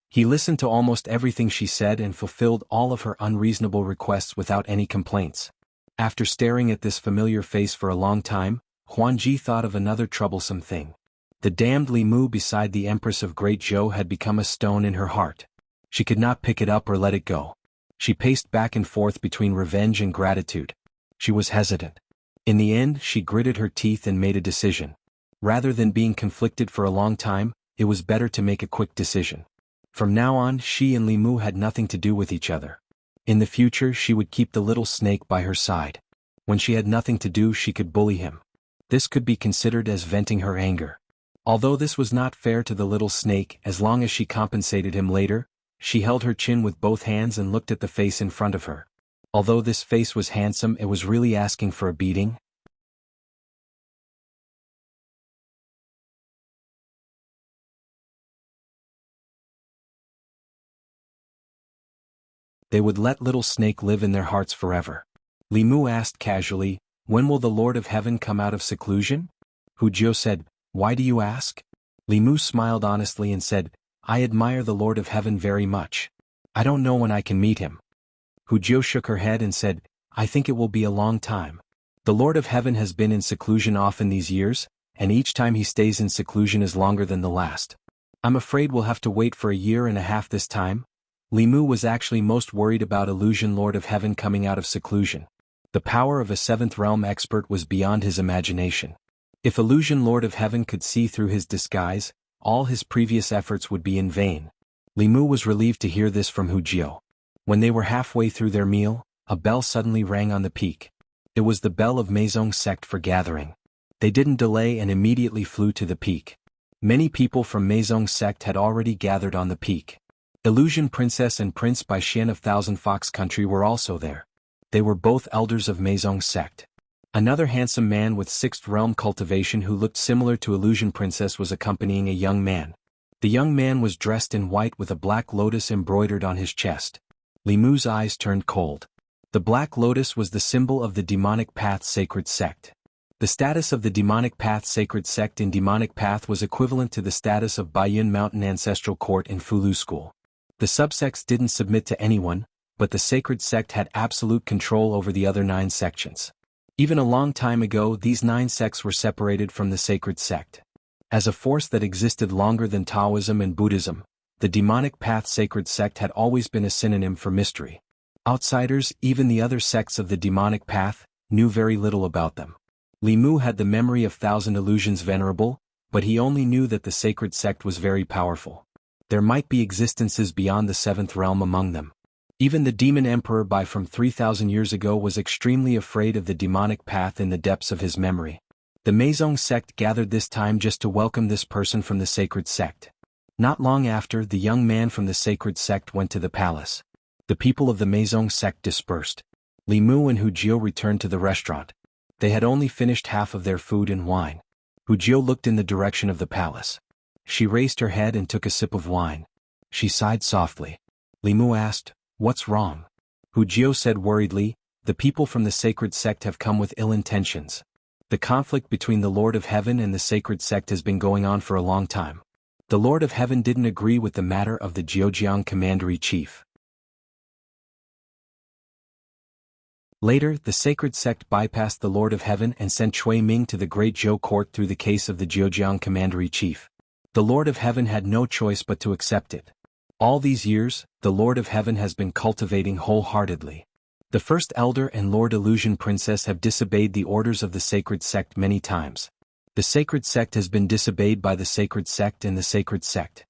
He listened to almost everything she said and fulfilled all of her unreasonable requests without any complaints. After staring at this familiar face for a long time, Huanji thought of another troublesome thing. The damned Li Mu beside the Empress of Great Zhou had become a stone in her heart. She could not pick it up or let it go. She paced back and forth between revenge and gratitude. She was hesitant. In the end, she gritted her teeth and made a decision. Rather than being conflicted for a long time, it was better to make a quick decision. From now on, she and Li Mu had nothing to do with each other. In the future, she would keep the little snake by her side. When she had nothing to do, she could bully him. This could be considered as venting her anger. Although this was not fair to the little snake, as long as she compensated him later, she held her chin with both hands and looked at the face in front of her. Although this face was handsome, it was really asking for a beating. They would let little snake live in their hearts forever. Li Mu asked casually, "When will the Lord of Heaven come out of seclusion?" Hu Jiu said, "Why do you ask?" Li Mu smiled honestly and said, "I admire the Lord of Heaven very much. I don't know when I can meet him." Hu Jiu shook her head and said, "I think it will be a long time. The Lord of Heaven has been in seclusion often these years, and each time he stays in seclusion is longer than the last. I'm afraid we'll have to wait for a year and a half this time." Li Mu was actually most worried about Illusion Lord of Heaven coming out of seclusion. The power of a seventh realm expert was beyond his imagination. If Illusion Lord of Heaven could see through his disguise, all his previous efforts would be in vain. Li Mu was relieved to hear this from Hu Jiu. When they were halfway through their meal, a bell suddenly rang on the peak. It was the bell of Meizong sect for gathering. They didn't delay and immediately flew to the peak. Many people from Meizong sect had already gathered on the peak. Illusion Princess and Prince Bai Xian of Thousand Fox Country were also there. They were both elders of Meizong sect. Another handsome man with sixth realm cultivation who looked similar to Illusion Princess was accompanying a young man. The young man was dressed in white with a black lotus embroidered on his chest. Li Mu's eyes turned cold. The black lotus was the symbol of the Demonic Path Sacred Sect. The status of the Demonic Path Sacred Sect in Demonic Path was equivalent to the status of Baiyun Mountain Ancestral Court in Fulu School. The subsects didn't submit to anyone, but the sacred sect had absolute control over the other 9 sections. Even a long time ago, these 9 sects were separated from the sacred sect. As a force that existed longer than Taoism and Buddhism, the Demonic Path Sacred Sect had always been a synonym for mystery. Outsiders, even the other sects of the Demonic Path, knew very little about them. Li Mu had the memory of 1,000 illusions venerable, but he only knew that the sacred sect was very powerful. There might be existences beyond the 7th realm among them. Even the demon emperor Bai from 3,000 years ago was extremely afraid of the demonic path in the depths of his memory. The Meizong sect gathered this time just to welcome this person from the sacred sect. Not long after, the young man from the sacred sect went to the palace. The people of the Meizong sect dispersed. Li Mu and Hu Jiu returned to the restaurant. They had only finished half of their food and wine. Hu Jiu looked in the direction of the palace. She raised her head and took a sip of wine. She sighed softly. Li Mu asked, "What's wrong?" Hu Jiu said worriedly, "The people from the sacred sect have come with ill intentions. The conflict between the Lord of Heaven and the sacred sect has been going on for a long time. The Lord of Heaven didn't agree with the matter of the Zheojiang commander-in-chief. Later, the sacred sect bypassed the Lord of Heaven and sent Cui Ming to the Great Zhou court through the case of the Zheojiang commander-in-chief. The Lord of Heaven had no choice but to accept it. All these years, the Lord of Heaven has been cultivating wholeheartedly. The First Elder and Lord Illusion Princess have disobeyed the orders of the sacred sect many times. The sacred sect has been disobeyed by the sacred sect and the sacred sect.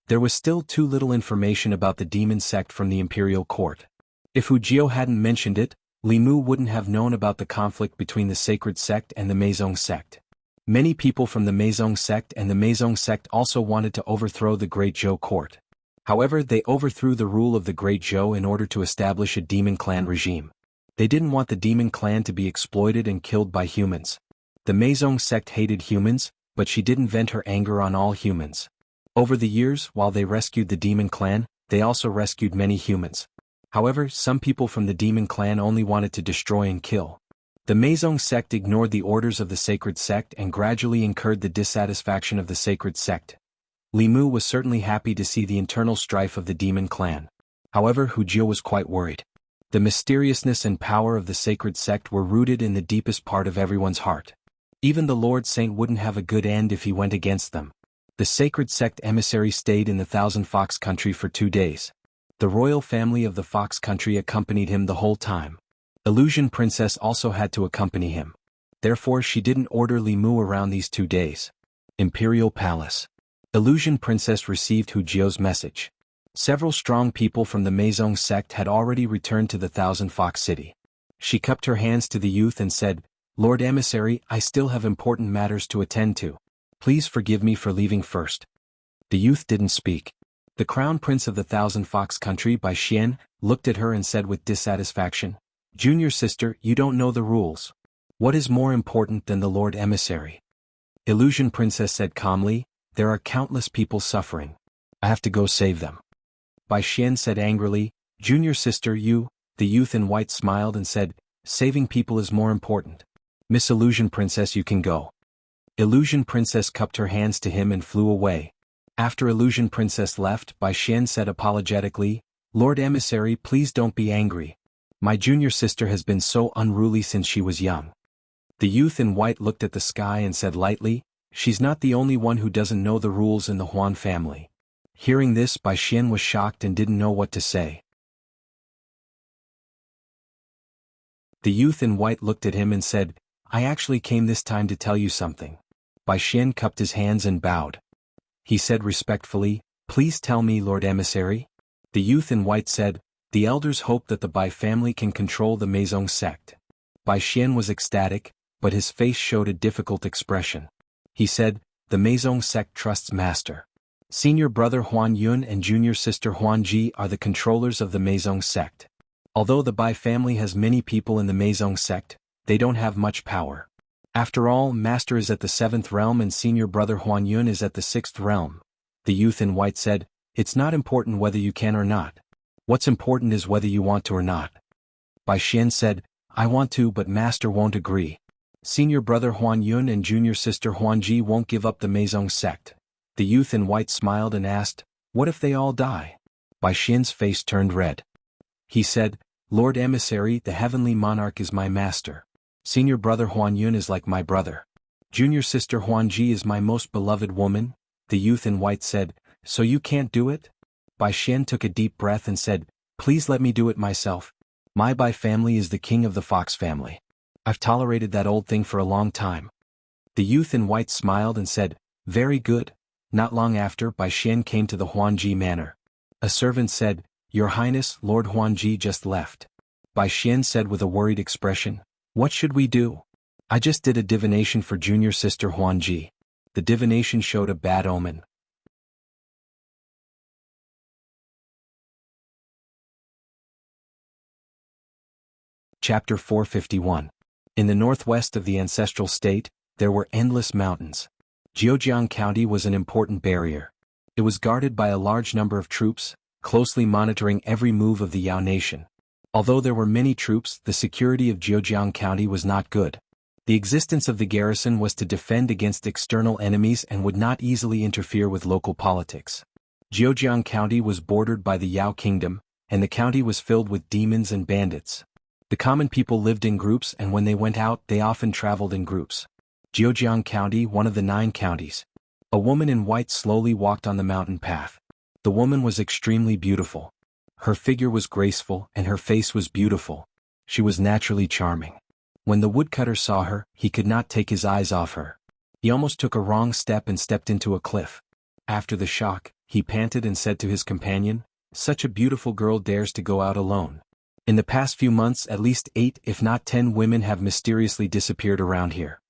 There was still too little information about the demon sect from the imperial court. If Wuxia hadn't mentioned it, Li Mu wouldn't have known about the conflict between the sacred sect and the Meizong sect. Many people from the Meizong sect and the Meizong sect also wanted to overthrow the Great Zhou court. However, they overthrew the rule of the Great Zhou in order to establish a demon clan regime. They didn't want the demon clan to be exploited and killed by humans. The Meizong sect hated humans, but she didn't vent her anger on all humans. Over the years, while they rescued the demon clan, they also rescued many humans. However, some people from the demon clan only wanted to destroy and kill. The Meizong sect ignored the orders of the sacred sect and gradually incurred the dissatisfaction of the sacred sect. Li Mu was certainly happy to see the internal strife of the demon clan. However, Wuxia was quite worried. The mysteriousness and power of the sacred sect were rooted in the deepest part of everyone's heart. Even the Lord Saint wouldn't have a good end if he went against them. The sacred sect emissary stayed in the Thousand Fox Country for 2 days. The royal family of the Fox Country accompanied him the whole time. Illusion Princess also had to accompany him. Therefore she didn't order Li Mu around these 2 days. Imperial Palace. Illusion Princess received Wuxia's message. Several strong people from the Meizong sect had already returned to the Thousand Fox City. She cupped her hands to the youth and said, "Lord Emissary, I still have important matters to attend to. Please forgive me for leaving first." The youth didn't speak. The Crown Prince of the Thousand Fox Country Bai Xian looked at her and said with dissatisfaction, "Junior sister, you don't know the rules. What is more important than the Lord Emissary?" Illusion Princess said calmly, "There are countless people suffering. I have to go save them." Bai Xian said angrily, "Junior sister, you..." The youth in white smiled and said, "Saving people is more important. Miss Illusion Princess, you can go." Illusion Princess cupped her hands to him and flew away. After Illusion Princess left, Bai Xian said apologetically, "Lord Emissary, please don't be angry. My junior sister has been so unruly since she was young." The youth in white looked at the sky and said lightly, "She's not the only one who doesn't know the rules in the Huan family." Hearing this, Bai Xian was shocked and didn't know what to say. The youth in white looked at him and said, "I actually came this time to tell you something." Bai Xian cupped his hands and bowed. He said respectfully, "Please tell me, Lord Emissary." The youth in white said, "The elders hope that the Bai family can control the Meizong sect." Bai Xian was ecstatic, but his face showed a difficult expression. He said, "The Meizong sect trusts Master. Senior brother Huan Yun and junior sister Huan Ji are the controllers of the Meizong sect. Although the Bai family has many people in the Meizong sect, they don't have much power. After all, Master is at the 7th realm and senior brother Huan Yun is at the 6th realm." The youth in white said, "It's not important whether you can or not. What's important is whether you want to or not." Bai Xian said, "I want to, but Master won't agree. Senior brother Huan Yun and junior sister Huan Ji won't give up the Meizong sect." The youth in white smiled and asked, "What if they all die?" Bai Xian's face turned red. He said, "Lord Emissary, the heavenly monarch is my master. Senior brother Huan Yun is like my brother. Junior sister Huan Ji is my most beloved woman." The youth in white said, "So you can't do it?" Bai Xian took a deep breath and said, "Please let me do it myself. My Bai family is the king of the Fox family. I've tolerated that old thing for a long time." The youth in white smiled and said, "Very good." Not long after, Bai Xian came to the Huanji manor. A servant said, "Your Highness, Lord Huanji just left." Bai Xian said with a worried expression, "What should we do? I just did a divination for junior sister Huanji. The divination showed a bad omen." Chapter 451. In the northwest of the ancestral state, there were endless mountains. Zhejiang County was an important barrier. It was guarded by a large number of troops, closely monitoring every move of the Yao nation. Although there were many troops, the security of Zhejiang County was not good. The existence of the garrison was to defend against external enemies and would not easily interfere with local politics. Zhejiang County was bordered by the Yao Kingdom, and the county was filled with demons and bandits. The common people lived in groups, and when they went out, they often traveled in groups. Zhejiang County, one of the 9 counties. A woman in white slowly walked on the mountain path. The woman was extremely beautiful. Her figure was graceful and her face was beautiful. She was naturally charming. When the woodcutter saw her, he could not take his eyes off her. He almost took a wrong step and stepped into a cliff. After the shock, he panted and said to his companion, "Such a beautiful girl dares to go out alone. In the past few months at least 8 if not 10 women have mysteriously disappeared around here."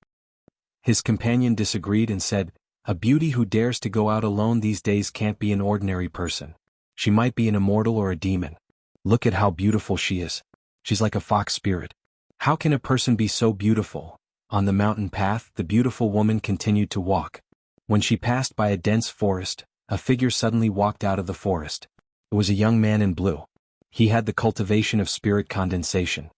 His companion disagreed and said, "A beauty who dares to go out alone these days can't be an ordinary person. She might be an immortal or a demon. Look at how beautiful she is. She's like a fox spirit. How can a person be so beautiful?" On the mountain path, the beautiful woman continued to walk. When she passed by a dense forest, a figure suddenly walked out of the forest. It was a young man in blue. He had the cultivation of spirit condensation.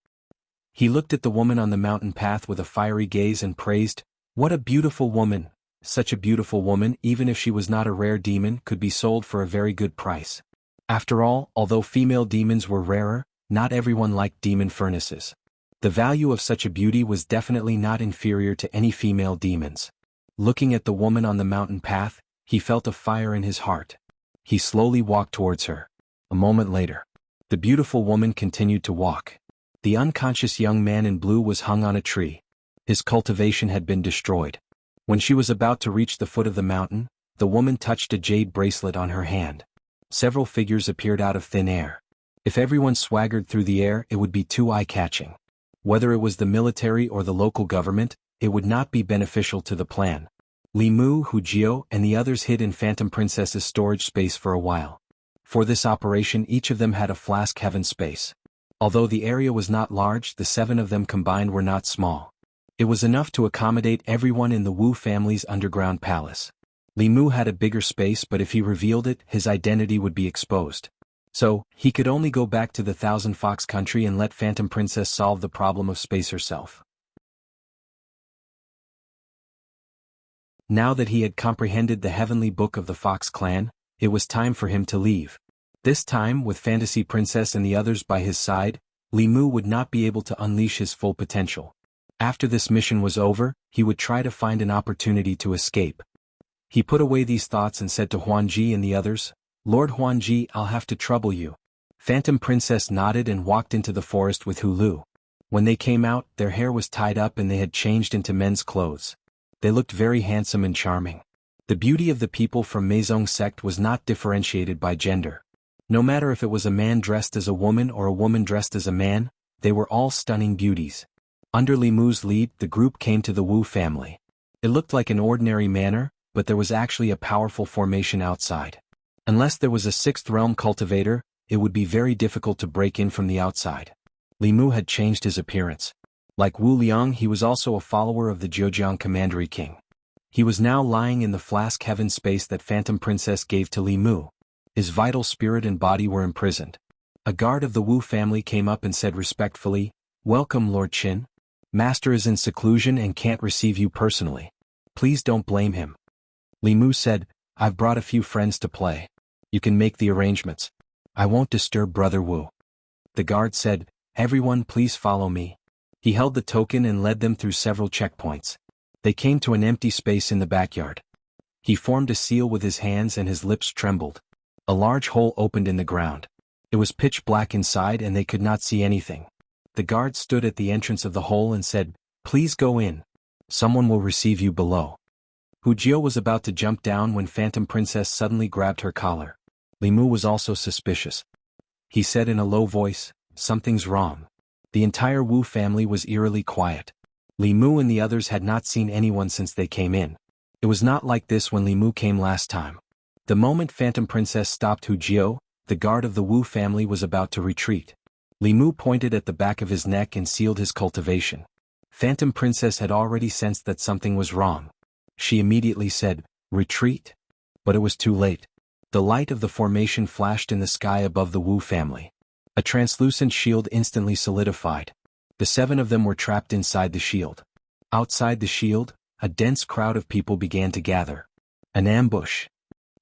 He looked at the woman on the mountain path with a fiery gaze and praised, "What a beautiful woman! Such a beautiful woman, even if she was not a rare demon, could be sold for a very good price." After all, although female demons were rarer, not everyone liked demon furnaces. The value of such a beauty was definitely not inferior to any female demons. Looking at the woman on the mountain path, he felt a fire in his heart. He slowly walked towards her. A moment later, the beautiful woman continued to walk. The unconscious young man in blue was hung on a tree. His cultivation had been destroyed. When she was about to reach the foot of the mountain, the woman touched a jade bracelet on her hand. Several figures appeared out of thin air. If everyone swaggered through the air, it would be too eye-catching. Whether it was the military or the local government, it would not be beneficial to the plan. Li Mu, Hu Jiao, and the others hid in Phantom Princess's storage space for a while. For this operation, each of them had a flask heaven space. Although the area was not large, the 7 of them combined were not small. It was enough to accommodate everyone in the Wu family's underground palace. Li Mu had a bigger space, but if he revealed it, his identity would be exposed. So, he could only go back to the Thousand Fox country and let Phantom Princess solve the problem of space herself. Now that he had comprehended the heavenly book of the Fox clan, it was time for him to leave. This time, with Fantasy Princess and the others by his side, Li Mu would not be able to unleash his full potential. After this mission was over, he would try to find an opportunity to escape. He put away these thoughts and said to Huanji and the others, "Lord Huanji, I'll have to trouble you." Phantom Princess nodded and walked into the forest with Hulu. When they came out, their hair was tied up and they had changed into men's clothes. They looked very handsome and charming. The beauty of the people from Meizong sect was not differentiated by gender. No matter if it was a man dressed as a woman or a woman dressed as a man, they were all stunning beauties. Under Li Mu's lead, the group came to the Wu family. It looked like an ordinary manor, but there was actually a powerful formation outside. Unless there was a 6th realm cultivator, it would be very difficult to break in from the outside. Li Mu had changed his appearance. Like Wu Liang, he was also a follower of the Zhejiang Commandery King. He was now lying in the flask heaven space that Phantom Princess gave to Li Mu. His vital spirit and body were imprisoned. A guard of the Wu family came up and said respectfully, "Welcome, Lord Qin. Master is in seclusion and can't receive you personally. Please don't blame him." Li Mu said, "I've brought a few friends to play. You can make the arrangements. I won't disturb Brother Wu." The guard said, "Everyone please follow me." He held the token and led them through several checkpoints. They came to an empty space in the backyard. He formed a seal with his hands and his lips trembled. A large hole opened in the ground. It was pitch black inside and they could not see anything. The guard stood at the entrance of the hole and said, "Please go in. Someone will receive you below." Hu Jiao was about to jump down when Phantom Princess suddenly grabbed her collar. Li Mu was also suspicious. He said in a low voice, "Something's wrong." The entire Wu family was eerily quiet. Li Mu and the others had not seen anyone since they came in. It was not like this when Li Mu came last time. The moment Phantom Princess stopped Hu Jiao, the guard of the Wu family was about to retreat. Li Mu pointed at the back of his neck and sealed his cultivation. Phantom Princess had already sensed that something was wrong. She immediately said, "Retreat?" But it was too late. The light of the formation flashed in the sky above the Wu family. A translucent shield instantly solidified. The 7 of them were trapped inside the shield. Outside the shield, a dense crowd of people began to gather. An ambush.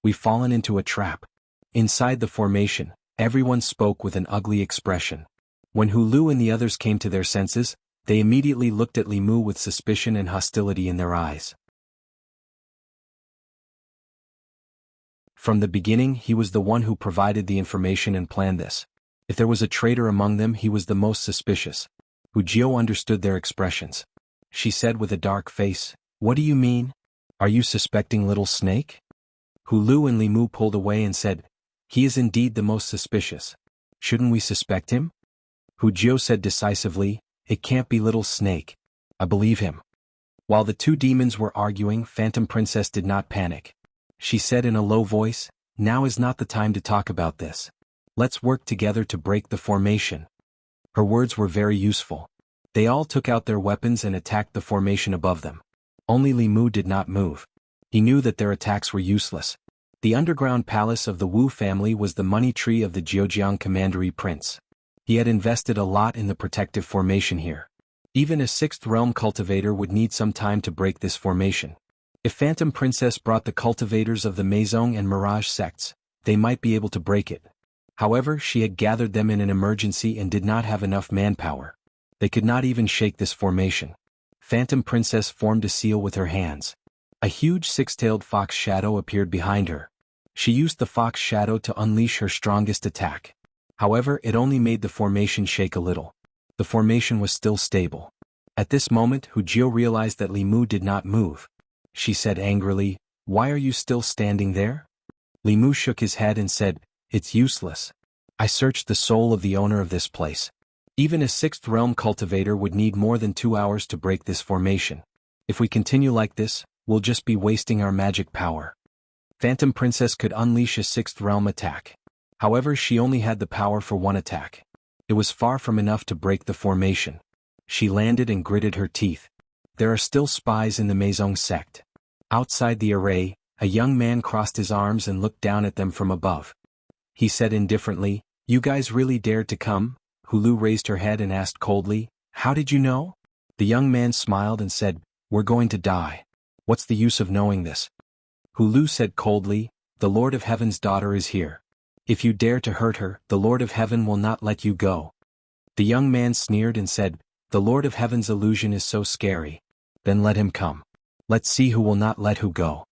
We've fallen into a trap. Inside the formation, everyone spoke with an ugly expression. When Hulu and the others came to their senses, they immediately looked at Li Mu with suspicion and hostility in their eyes. From the beginning, he was the one who provided the information and planned this. If there was a traitor among them, he was the most suspicious. Hu Jiao understood their expressions. She said with a dark face, "What do you mean? Are you suspecting Little Snake?" Lu and Li Mu pulled away and said, "He is indeed the most suspicious. Shouldn't we suspect him?" Hu Jiao said decisively, "It can't be Little Snake. I believe him." While the two demons were arguing, Phantom Princess did not panic. She said in a low voice, "Now is not the time to talk about this. Let's work together to break the formation." Her words were very useful. They all took out their weapons and attacked the formation above them. Only Li Mu did not move. He knew that their attacks were useless. The underground palace of the Wu family was the money tree of the Zhejiang Commandery Prince. He had invested a lot in the protective formation here. Even a sixth realm cultivator would need some time to break this formation. If Phantom Princess brought the cultivators of the Meizong and Mirage sects, they might be able to break it. However, she had gathered them in an emergency and did not have enough manpower. They could not even shake this formation. Phantom Princess formed a seal with her hands. A huge six-tailed fox shadow appeared behind her. She used the fox shadow to unleash her strongest attack. However, it only made the formation shake a little. The formation was still stable. At this moment, Hu Jiao realized that Li Mu did not move. She said angrily, "Why are you still standing there?" Li Mu shook his head and said, "It's useless. I searched the soul of the owner of this place. Even a sixth realm cultivator would need more than 2 hours to break this formation. If we continue like this, we'll just be wasting our magic power." Phantom Princess could unleash a sixth realm attack. However, she only had the power for one attack. It was far from enough to break the formation. She landed and gritted her teeth. There are still spies in the Meizong sect. Outside the array, a young man crossed his arms and looked down at them from above. He said indifferently, "You guys really dared to come?" Lu raised her head and asked coldly, "How did you know?" The young man smiled and said, "We're going to die. What's the use of knowing this?" Lu said coldly, "The Lord of Heaven's daughter is here. If you dare to hurt her, the Lord of Heaven will not let you go." The young man sneered and said, "The Lord of Heaven's illusion is so scary. Then let him come. Let's see who will not let who go."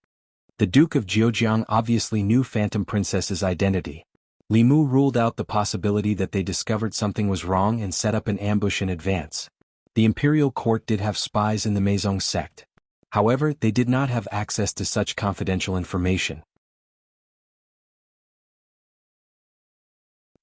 The Duke of Zhejiang obviously knew Phantom Princess's identity. Li Mu ruled out the possibility that they discovered something was wrong and set up an ambush in advance. The imperial court did have spies in the Meizong sect. However, they did not have access to such confidential information.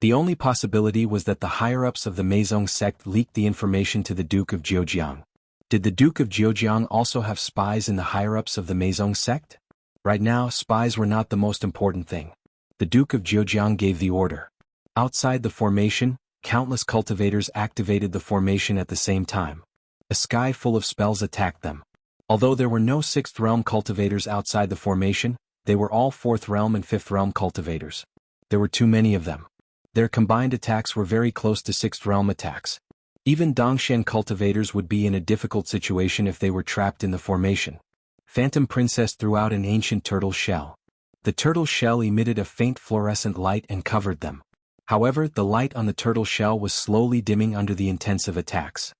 The only possibility was that the higher-ups of the Meizong sect leaked the information to the Duke of Zhejiang. Did the Duke of Zhejiang also have spies in the higher-ups of the Meizong sect? Right now, spies were not the most important thing. The Duke of Zhejiang gave the order. Outside the formation, countless cultivators activated the formation at the same time. A sky full of spells attacked them. Although there were no 6th realm cultivators outside the formation, they were all 4th realm and 5th realm cultivators. There were too many of them. Their combined attacks were very close to 6th realm attacks. Even Dongshan cultivators would be in a difficult situation if they were trapped in the formation. Phantom Princess threw out an ancient turtle shell. The turtle shell emitted a faint fluorescent light and covered them. However, the light on the turtle shell was slowly dimming under the intensive attacks.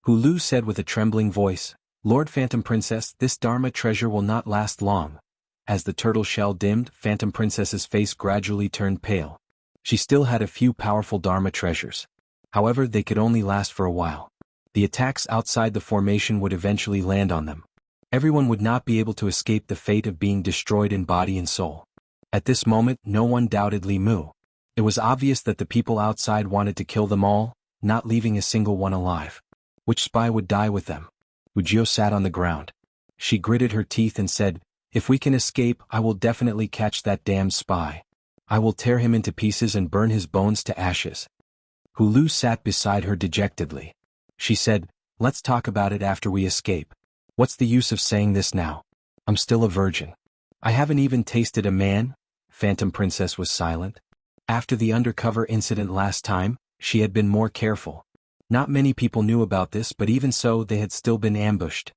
Lu said with a trembling voice, "Lord Phantom Princess, this Dharma treasure will not last long." As the turtle shell dimmed, Phantom Princess's face gradually turned pale. She still had a few powerful Dharma treasures. However, they could only last for a while. The attacks outside the formation would eventually land on them. Everyone would not be able to escape the fate of being destroyed in body and soul. At this moment, no one doubted Li Mu. It was obvious that the people outside wanted to kill them all, not leaving a single one alive. Which spy would die with them? Wuxia sat on the ground. She gritted her teeth and said, "If we can escape, I will definitely catch that damned spy. I will tear him into pieces and burn his bones to ashes." Lu sat beside her dejectedly. She said, "Let's talk about it after we escape. What's the use of saying this now? I'm still a virgin. I haven't even tasted a man." Phantom Princess was silent. After the undercover incident last time, she had been more careful. Not many people knew about this, but even so, they had still been ambushed.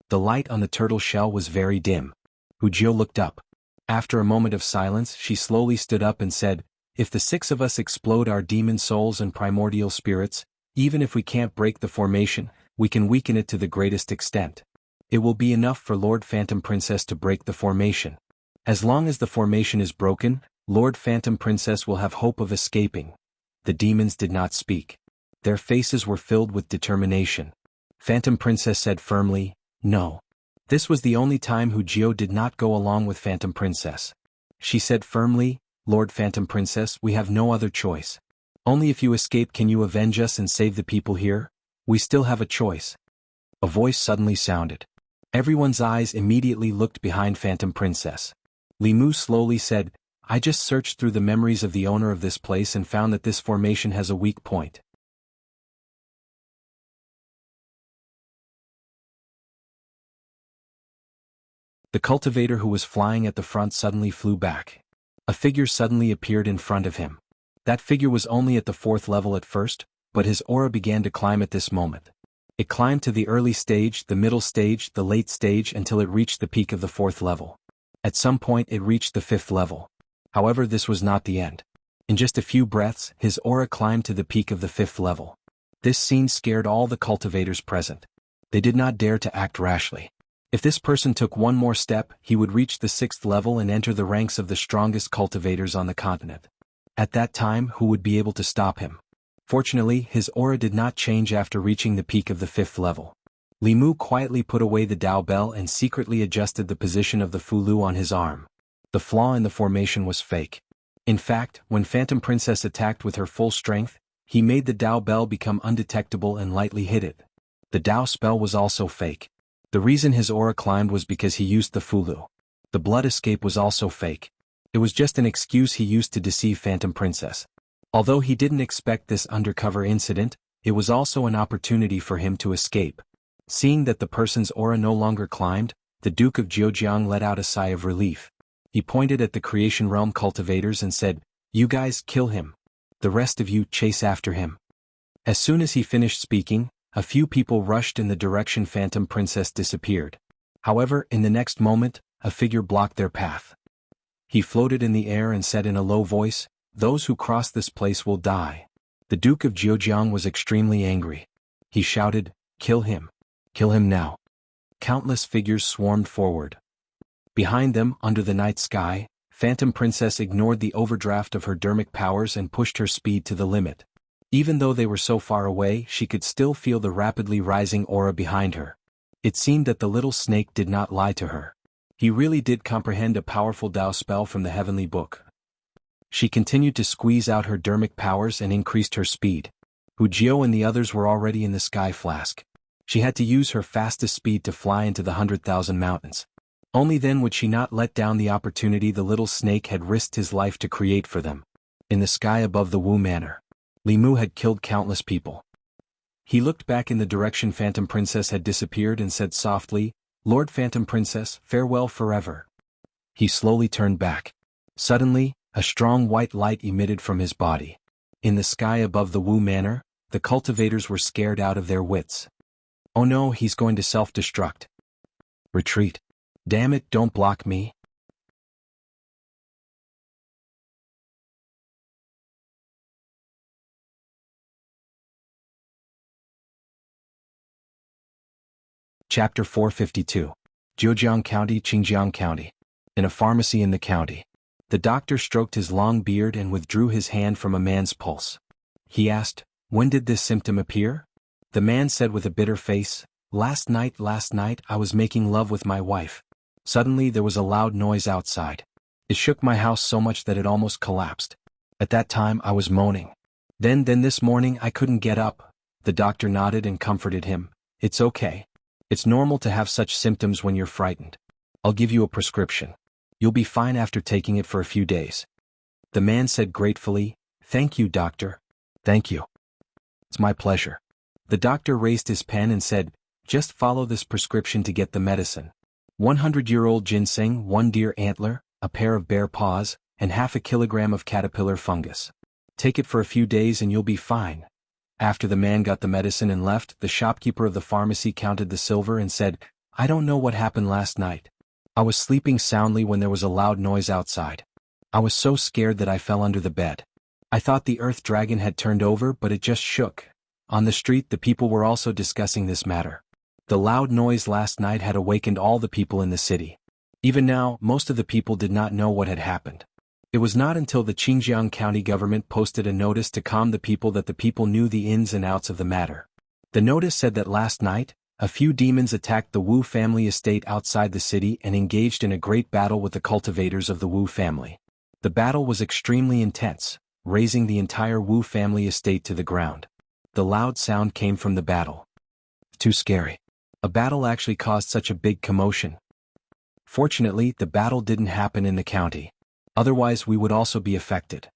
The light on the turtle shell was very dim. Wuxia looked up. After a moment of silence, she slowly stood up and said, "If the 6 of us explode our demon souls and primordial spirits, even if we can't break the formation, we can weaken it to the greatest extent. It will be enough for Lord Phantom Princess to break the formation. As long as the formation is broken, Lord Phantom Princess will have hope of escaping." The demons did not speak. Their faces were filled with determination. Phantom Princess said firmly, "No." This was the only time Wuxia did not go along with Phantom Princess. She said firmly, "Lord Phantom Princess, we have no other choice. Only if you escape can you avenge us and save the people here. We still have a choice." A voice suddenly sounded. Everyone's eyes immediately looked behind Phantom Princess. Li Mu slowly said, "I just searched through the memories of the owner of this place and found that this formation has a weak point." The cultivator who was flying at the front suddenly flew back. A figure suddenly appeared in front of him. That figure was only at the 4th level at first, but his aura began to climb at this moment. It climbed to the early stage, the middle stage, the late stage until it reached the peak of the 4th level. At some point it reached the 5th level. However, this was not the end. In just a few breaths, his aura climbed to the peak of the 5th level. This scene scared all the cultivators present. They did not dare to act rashly. If this person took one more step, he would reach the 6th level and enter the ranks of the strongest cultivators on the continent. At that time, who would be able to stop him? Fortunately, his aura did not change after reaching the peak of the 5th level. Li Mu quietly put away the Dao Bell and secretly adjusted the position of the Fulu on his arm. The flaw in the formation was fake. In fact, when Phantom Princess attacked with her full strength, he made the Dao Bell become undetectable and lightly hit it. The Dao spell was also fake. The reason his aura climbed was because he used the Fulu. The blood escape was also fake. It was just an excuse he used to deceive Phantom Princess. Although he didn't expect this undercover incident, it was also an opportunity for him to escape. Seeing that the person's aura no longer climbed, the Duke of Zhejiang let out a sigh of relief. He pointed at the Creation Realm cultivators and said, "You guys kill him. The rest of you chase after him." As soon as he finished speaking, a few people rushed in the direction Phantom Princess disappeared. However, in the next moment, a figure blocked their path. He floated in the air and said in a low voice, "Those who cross this place will die." The Duke of Zhejiang was extremely angry. He shouted, "Kill him. Kill him now." Countless figures swarmed forward. Behind them, under the night sky, Phantom Princess ignored the overdraft of her dermic powers and pushed her speed to the limit. Even though they were so far away, she could still feel the rapidly rising aura behind her. It seemed that the little snake did not lie to her. He really did comprehend a powerful Dao spell from the heavenly book. She continued to squeeze out her dermic powers and increased her speed. Hu Jiao and the others were already in the sky flask. She had to use her fastest speed to fly into the 100,000 mountains. Only then would she not let down the opportunity the little snake had risked his life to create for them. In the sky above the Wu Manor, Li Mu had killed countless people. He looked back in the direction Phantom Princess had disappeared and said softly, "Lord Phantom Princess, farewell forever." He slowly turned back. Suddenly, a strong white light emitted from his body. In the sky above the Wu Manor, the cultivators were scared out of their wits. "Oh no, he's going to self-destruct. Retreat. Damn it, don't block me." Chapter 452. Zhejiang County, Qingjiang County. In a pharmacy in the county. The doctor stroked his long beard and withdrew his hand from a man's pulse. He asked, "When did this symptom appear?" The man said with a bitter face, last night I was making love with my wife. Suddenly there was a loud noise outside. It shook my house so much that it almost collapsed. At that time I was moaning. Then this morning I couldn't get up." The doctor nodded and comforted him. "It's okay. It's normal to have such symptoms when you're frightened. I'll give you a prescription. You'll be fine after taking it for a few days." The man said gratefully, "Thank you, doctor." "Thank you. It's my pleasure." The doctor raised his pen and said, "Just follow this prescription to get the medicine. 100-year-old ginseng, 1 deer antler, a pair of bear paws, and half a kilogram of caterpillar fungus. Take it for a few days and you'll be fine." After the man got the medicine and left, the shopkeeper of the pharmacy counted the silver and said, "I don't know what happened last night. I was sleeping soundly when there was a loud noise outside. I was so scared that I fell under the bed. I thought the earth dragon had turned over, but it just shook." On the street the people were also discussing this matter. The loud noise last night had awakened all the people in the city. Even now, most of the people did not know what had happened. It was not until the Qingjiang County government posted a notice to calm the people that the people knew the ins and outs of the matter. The notice said that last night, A few demons attacked the Wu family estate outside the city and engaged in a great battle with the cultivators of the Wu family. The battle was extremely intense, razing the entire Wu family estate to the ground. The loud sound came from the battle. Too scary. A battle actually caused such a big commotion. Fortunately, the battle didn't happen in the county. Otherwise we would also be affected.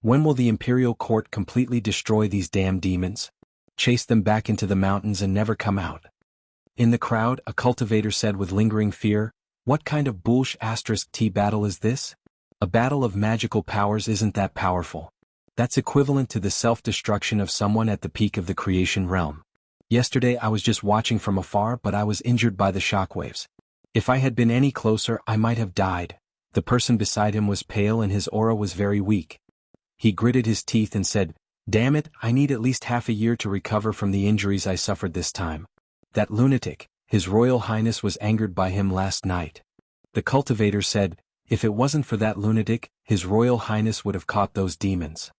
When will the imperial court completely destroy these damn demons? Chase them back into the mountains and never come out. In the crowd, a cultivator said with lingering fear, "What kind of bullsh*t battle is this? A battle of magical powers isn't that powerful. That's equivalent to the self-destruction of someone at the peak of the creation realm. Yesterday I was just watching from afar, but I was injured by the shockwaves. If I had been any closer I might have died." The person beside him was pale and his aura was very weak. He gritted his teeth and said, "Damn it, I need at least half a year to recover from the injuries I suffered this time. That lunatic, His Royal Highness was angered by him last night." The cultivator said, "If it wasn't for that lunatic, His Royal Highness would have caught those demons."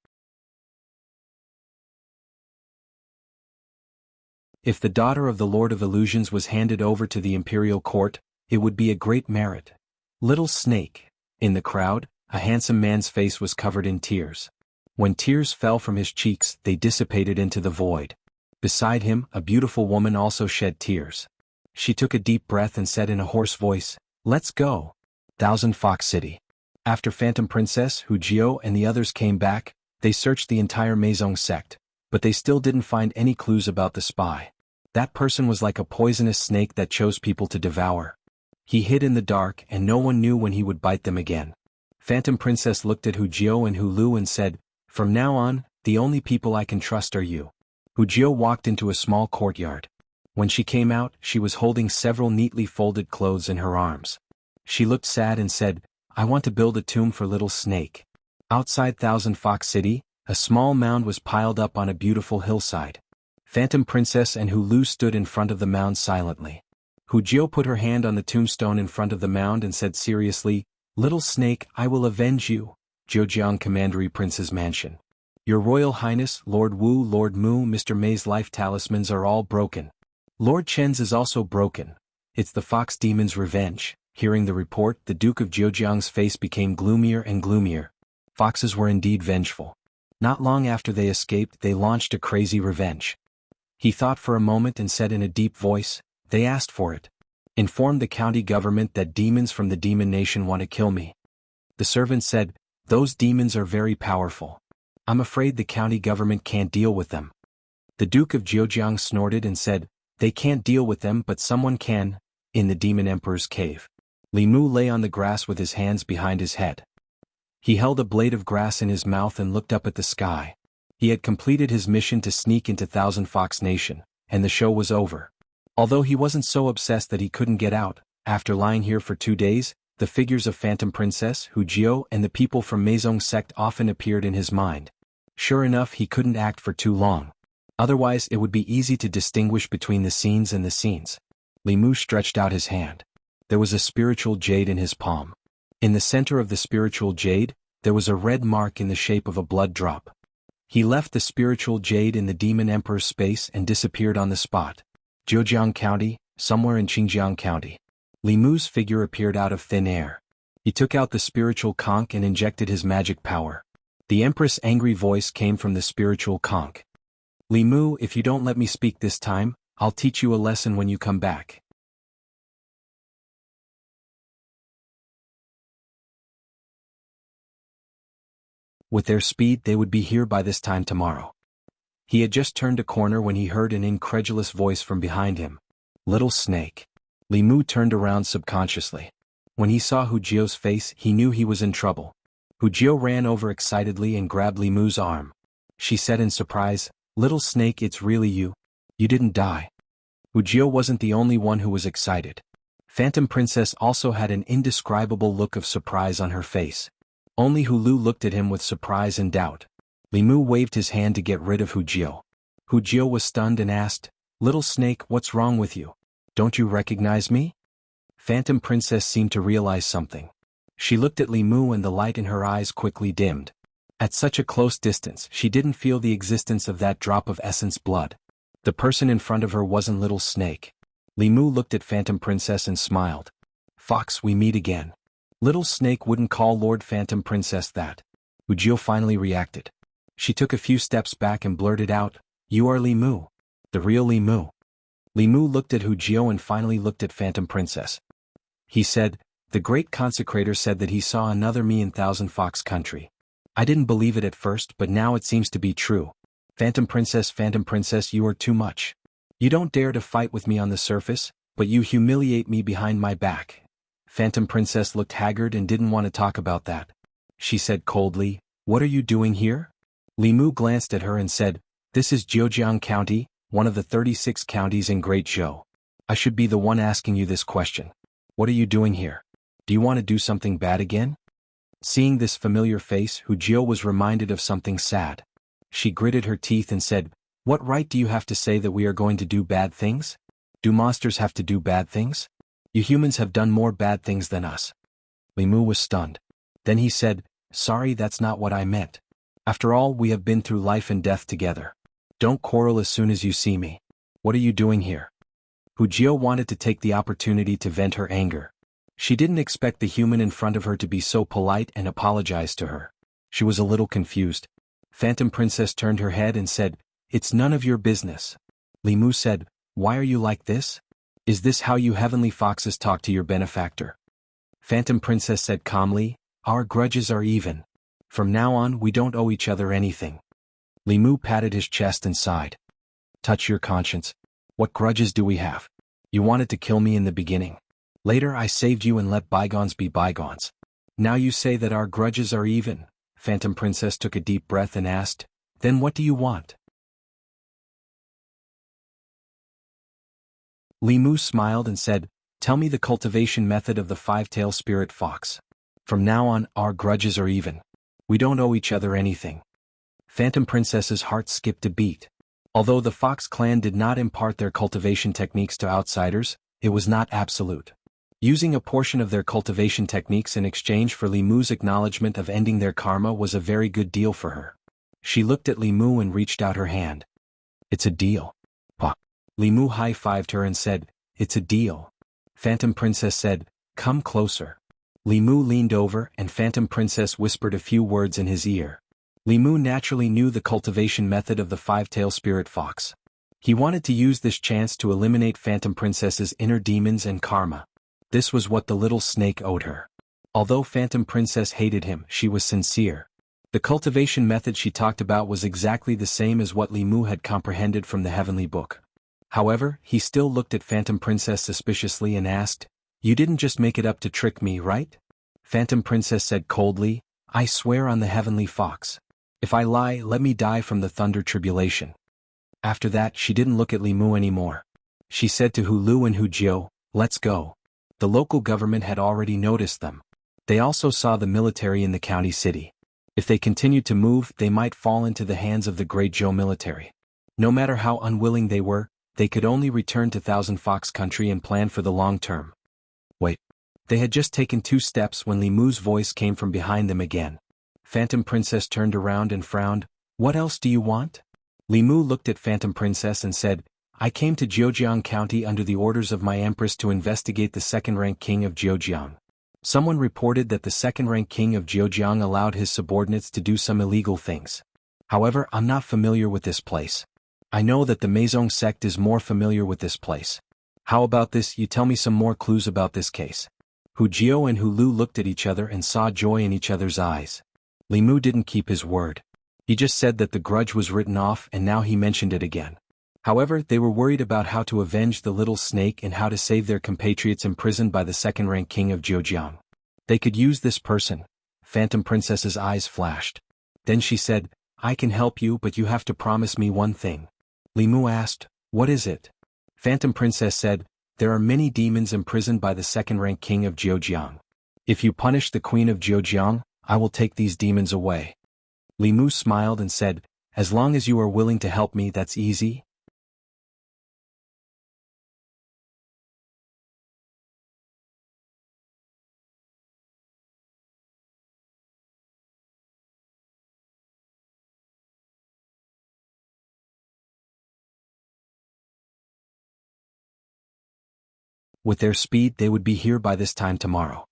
If the daughter of the Lord of Illusions was handed over to the imperial court, it would be a great merit. Little Snake. In the crowd, a handsome man's face was covered in tears. When tears fell from his cheeks, they dissipated into the void. Beside him, a beautiful woman also shed tears. She took a deep breath and said in a hoarse voice, "Let's go." Thousand Fox City. After Phantom Princess, Hu Jio and the others came back, they searched the entire Meizong sect, but they still didn't find any clues about the spy. That person was like a poisonous snake that chose people to devour. He hid in the dark and no one knew when he would bite them again. Phantom Princess looked at Hu Jio and Hu Lu and said, "From now on, the only people I can trust are you." Hu Jio walked into a small courtyard. When she came out, she was holding several neatly folded clothes in her arms. She looked sad and said, "I want to build a tomb for Little Snake." Outside Thousand Fox City, a small mound was piled up on a beautiful hillside. Phantom Princess and Hu Lu stood in front of the mound silently. Hu Jio put her hand on the tombstone in front of the mound and said seriously, "Little Snake, I will avenge you." Zhejiang Commandery Prince's Mansion. "Your Royal Highness, Lord Wu, Lord Mu, Mr. May's life talismans are all broken. Lord Chen's is also broken. It's the Fox Demon's revenge." Hearing the report, the Duke of Zhejiang's face became gloomier and gloomier. Foxes were indeed vengeful. Not long after they escaped, they launched a crazy revenge. He thought for a moment and said in a deep voice, "They asked for it. Inform the county government that demons from the demon nation want to kill me." The servant said, "Those demons are very powerful. I'm afraid the county government can't deal with them." The Duke of Zhejiang snorted and said, "They can't deal with them, but someone can." In the Demon Emperor's cave, Li Mu lay on the grass with his hands behind his head. He held a blade of grass in his mouth and looked up at the sky. He had completed his mission to sneak into Thousand Fox Nation, and the show was over. Although he wasn't so obsessed that he couldn't get out, after lying here for 2 days, the figures of Phantom Princess, Hu Jio and the people from Meizong sect often appeared in his mind. Sure enough, he couldn't act for too long. Otherwise it would be easy to distinguish between the scenes and the scenes. Li Mu stretched out his hand. There was a spiritual jade in his palm. In the center of the spiritual jade, there was a red mark in the shape of a blood drop. He left the spiritual jade in the Demon Emperor's space and disappeared on the spot. Zhejiang County, somewhere in Xinjiang County. Li Mu's figure appeared out of thin air. He took out the spiritual conch and injected his magic power. The Empress' angry voice came from the spiritual conch. "Li Mu, if you don't let me speak this time, I'll teach you a lesson when you come back." With their speed they would be here by this time tomorrow. He had just turned a corner when he heard an incredulous voice from behind him. "Little Snake." Li Mu turned around subconsciously. When he saw Hu Jio's face, he knew he was in trouble. Hu Jio ran over excitedly and grabbed Li Mu's arm. She said in surprise, "Little Snake, it's really you. You didn't die." Hu Jio wasn't the only one who was excited. Phantom Princess also had an indescribable look of surprise on her face. Only Hu Lu looked at him with surprise and doubt. Li Mu waved his hand to get rid of Hu Jio. Hu Jio was stunned and asked, "Little Snake, what's wrong with you? Don't you recognize me?" Phantom Princess seemed to realize something. She looked at Li Mu and the light in her eyes quickly dimmed. At such a close distance, she didn't feel the existence of that drop of essence blood. The person in front of her wasn't Little Snake. Li Mu looked at Phantom Princess and smiled. Fox, we meet again. Little Snake wouldn't call Lord Phantom Princess that. Wuxia finally reacted. She took a few steps back and blurted out, "You are Li Mu. The real Li Mu." Li Mu looked at Wuxia and finally looked at Phantom Princess. He said, "The great consecrator said that he saw another me in Thousand Fox Country. I didn't believe it at first, but now it seems to be true. Phantom Princess, you are too much. You don't dare to fight with me on the surface, but you humiliate me behind my back." Phantom Princess looked haggard and didn't want to talk about that. She said coldly, "What are you doing here?" Li Mu glanced at her and said, "This is Zhejiang County, one of the 36 counties in Great Zhou. I should be the one asking you this question. What are you doing here? Do you want to do something bad again?" Seeing this familiar face, Wuxia was reminded of something sad. She gritted her teeth and said, "What right do you have to say that we are going to do bad things? Do monsters have to do bad things? You humans have done more bad things than us." Li Mu was stunned. Then he said, "Sorry, that's not what I meant. After all, we have been through life and death together. Don't quarrel as soon as you see me. What are you doing here?" Wuxia wanted to take the opportunity to vent her anger. She didn't expect the human in front of her to be so polite and apologize to her. She was a little confused. Phantom Princess turned her head and said, "It's none of your business." Li Mu said, "Why are you like this? Is this how you heavenly foxes talk to your benefactor?" Phantom Princess said calmly, "Our grudges are even. From now on we don't owe each other anything." Li Mu patted his chest and sighed. "Touch your conscience. What grudges do we have? You wanted to kill me in the beginning. Later I saved you and let bygones be bygones. Now you say that our grudges are even." Phantom Princess took a deep breath and asked, "Then what do you want?" Li Mu smiled and said, "Tell me the cultivation method of the five-tailed spirit fox. From now on, our grudges are even. We don't owe each other anything." Phantom Princess's heart skipped a beat. Although the Fox clan did not impart their cultivation techniques to outsiders, it was not absolute. Using a portion of their cultivation techniques in exchange for Li Mu's acknowledgement of ending their karma was a very good deal for her. She looked at Li Mu and reached out her hand. "It's a deal." "Huh." Li Mu high-fived her and said, "It's a deal." Phantom Princess said, "Come closer." Li Mu leaned over and Phantom Princess whispered a few words in his ear. Li Mu naturally knew the cultivation method of the five-tailed spirit fox. He wanted to use this chance to eliminate Phantom Princess's inner demons and karma. This was what the little snake owed her. Although Phantom Princess hated him, she was sincere. The cultivation method she talked about was exactly the same as what Li Mu had comprehended from the Heavenly Book. However, he still looked at Phantom Princess suspiciously and asked, "You didn't just make it up to trick me, right?" Phantom Princess said coldly, "I swear on the Heavenly Fox. If I lie, let me die from the thunder tribulation." After that, she didn't look at Li Mu anymore. She said to Hulu and Wuxia, "Let's go." The local government had already noticed them. They also saw the military in the county city. If they continued to move, they might fall into the hands of the Great Zhou military. No matter how unwilling they were, they could only return to Thousand Fox Country and plan for the long term. Wait. They had just taken 2 steps when Li Mu's voice came from behind them again. Phantom Princess turned around and frowned. "What else do you want?" Li Mu looked at Phantom Princess and said, "I came to Zhejiang County under the orders of my empress to investigate the second-rank king of Zhejiang. Someone reported that the second-rank king of Zhejiang allowed his subordinates to do some illegal things. However, I'm not familiar with this place. I know that the Meizong sect is more familiar with this place. How about this, you tell me some more clues about this case?" Wuxia and Hulu looked at each other and saw joy in each other's eyes. Li Mu didn't keep his word. He just said that the grudge was written off and now he mentioned it again. However, they were worried about how to avenge the little snake and how to save their compatriots imprisoned by the second-rank king of Zhejiang. They could use this person. Phantom Princess's eyes flashed. Then she said, "I can help you, but you have to promise me one thing." Li Mu asked, "What is it?" Phantom Princess said, "There are many demons imprisoned by the second-rank king of Zhejiang. If you punish the queen of Zhejiang, I will take these demons away." Li Mu smiled and said, "As long as you are willing to help me, that's easy." With their speed they would be here by this time tomorrow.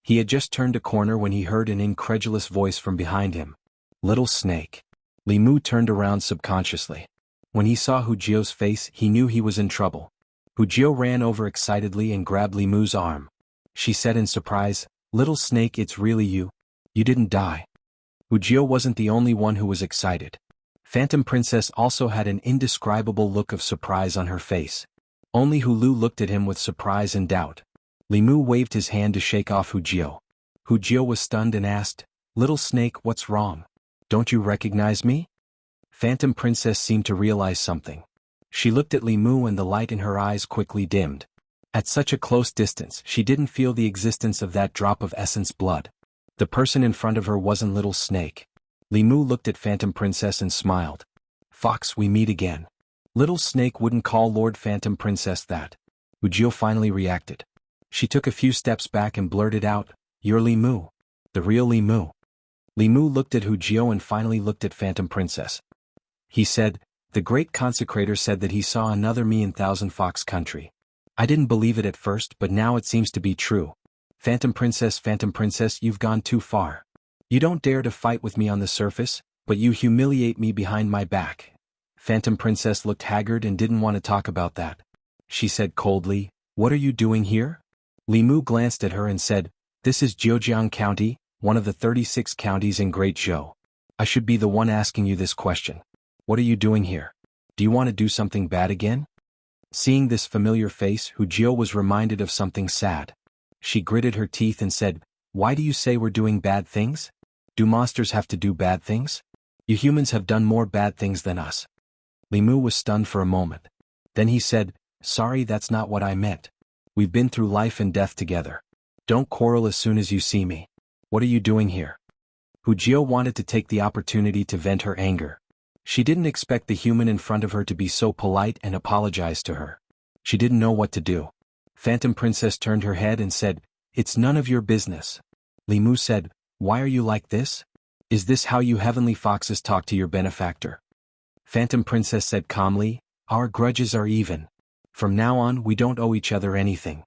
He had just turned a corner when he heard an incredulous voice from behind him. Little snake. Li Mu turned around subconsciously. When he saw Hu Jio's face he knew he was in trouble. Hu Jio ran over excitedly and grabbed Li Mu's arm. She said in surprise, "Little snake, it's really you. You didn't die." Hu Jio wasn't the only one who was excited. Phantom Princess also had an indescribable look of surprise on her face. Only Hu Lu looked at him with surprise and doubt. Li Mu waved his hand to shake off Hu Jio. Hu Jio was stunned and asked, "Little snake, what's wrong? Don't you recognize me?" Phantom Princess seemed to realize something. She looked at Li Mu and the light in her eyes quickly dimmed. At such a close distance she didn't feel the existence of that drop of essence blood. The person in front of her wasn't Little Snake. Li Mu looked at Phantom Princess and smiled. "Fox, we meet again." Little Snake wouldn't call Lord Phantom Princess that. Hu Jio finally reacted. She took a few steps back and blurted out, "You're Li Mu. The real Li Mu." Li Mu looked at Hu Jio and finally looked at Phantom Princess. He said, "The great consecrator said that he saw another me in Thousand Fox Country. I didn't believe it at first, but now it seems to be true. Phantom Princess, you've gone too far. You don't dare to fight with me on the surface, but you humiliate me behind my back." Phantom Princess looked haggard and didn't want to talk about that. She said coldly, "What are you doing here?" Li Mu glanced at her and said, "This is Zhejiang County, one of the 36 counties in Great Zhou. I should be the one asking you this question. What are you doing here? Do you want to do something bad again?" Seeing this familiar face, Hu Jio was reminded of something sad. She gritted her teeth and said, "Why do you say we're doing bad things? Do monsters have to do bad things? You humans have done more bad things than us." Li Mu was stunned for a moment. Then he said, "Sorry, that's not what I meant. We've been through life and death together. Don't quarrel as soon as you see me. What are you doing here?" Hu Jio wanted to take the opportunity to vent her anger. She didn't expect the human in front of her to be so polite and apologize to her. She didn't know what to do. Phantom Princess turned her head and said, "It's none of your business." Li Mu said, "Why are you like this? Is this how you heavenly foxes talk to your benefactor?" Phantom Princess said calmly, "Our grudges are even. From now on we don't owe each other anything."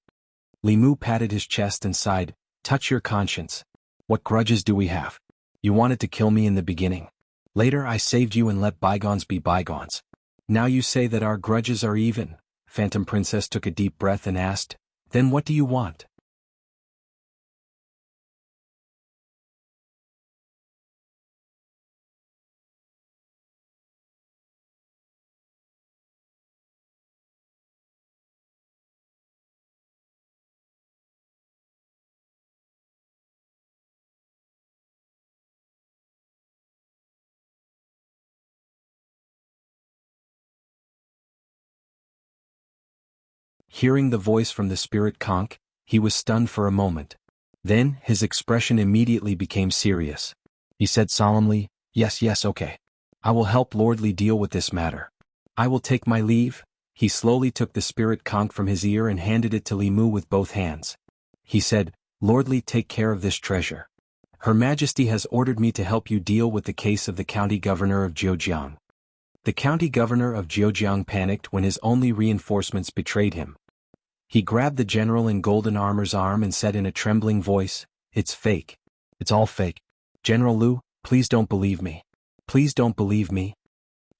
Li Mu patted his chest and sighed, "Touch your conscience. What grudges do we have? You wanted to kill me in the beginning. Later I saved you and let bygones be bygones. Now you say that our grudges are even." Phantom Princess took a deep breath and asked, "Then what do you want?" Hearing the voice from the spirit conch, he was stunned for a moment. Then, his expression immediately became serious. He said solemnly, Yes, okay. I will help Lordly deal with this matter. I will take my leave." He slowly took the spirit conch from his ear and handed it to Li Mu with both hands. He said, "Lordly, take care of this treasure. Her Majesty has ordered me to help you deal with the case of the county governor of Zhejiang." The county governor of Zhejiang panicked when his only reinforcements betrayed him. He grabbed the general in golden armor's arm and said in a trembling voice, "It's fake. It's all fake. General Lu, please don't believe me. Please don't believe me."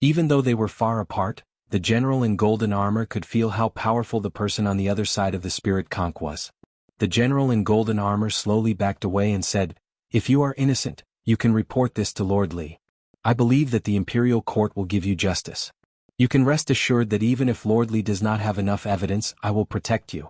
Even though they were far apart, the general in golden armor could feel how powerful the person on the other side of the spirit conch was. The general in golden armor slowly backed away and said, "If you are innocent, you can report this to Lord Li. I believe that the imperial court will give you justice. You can rest assured that even if Lord Li does not have enough evidence, I will protect you."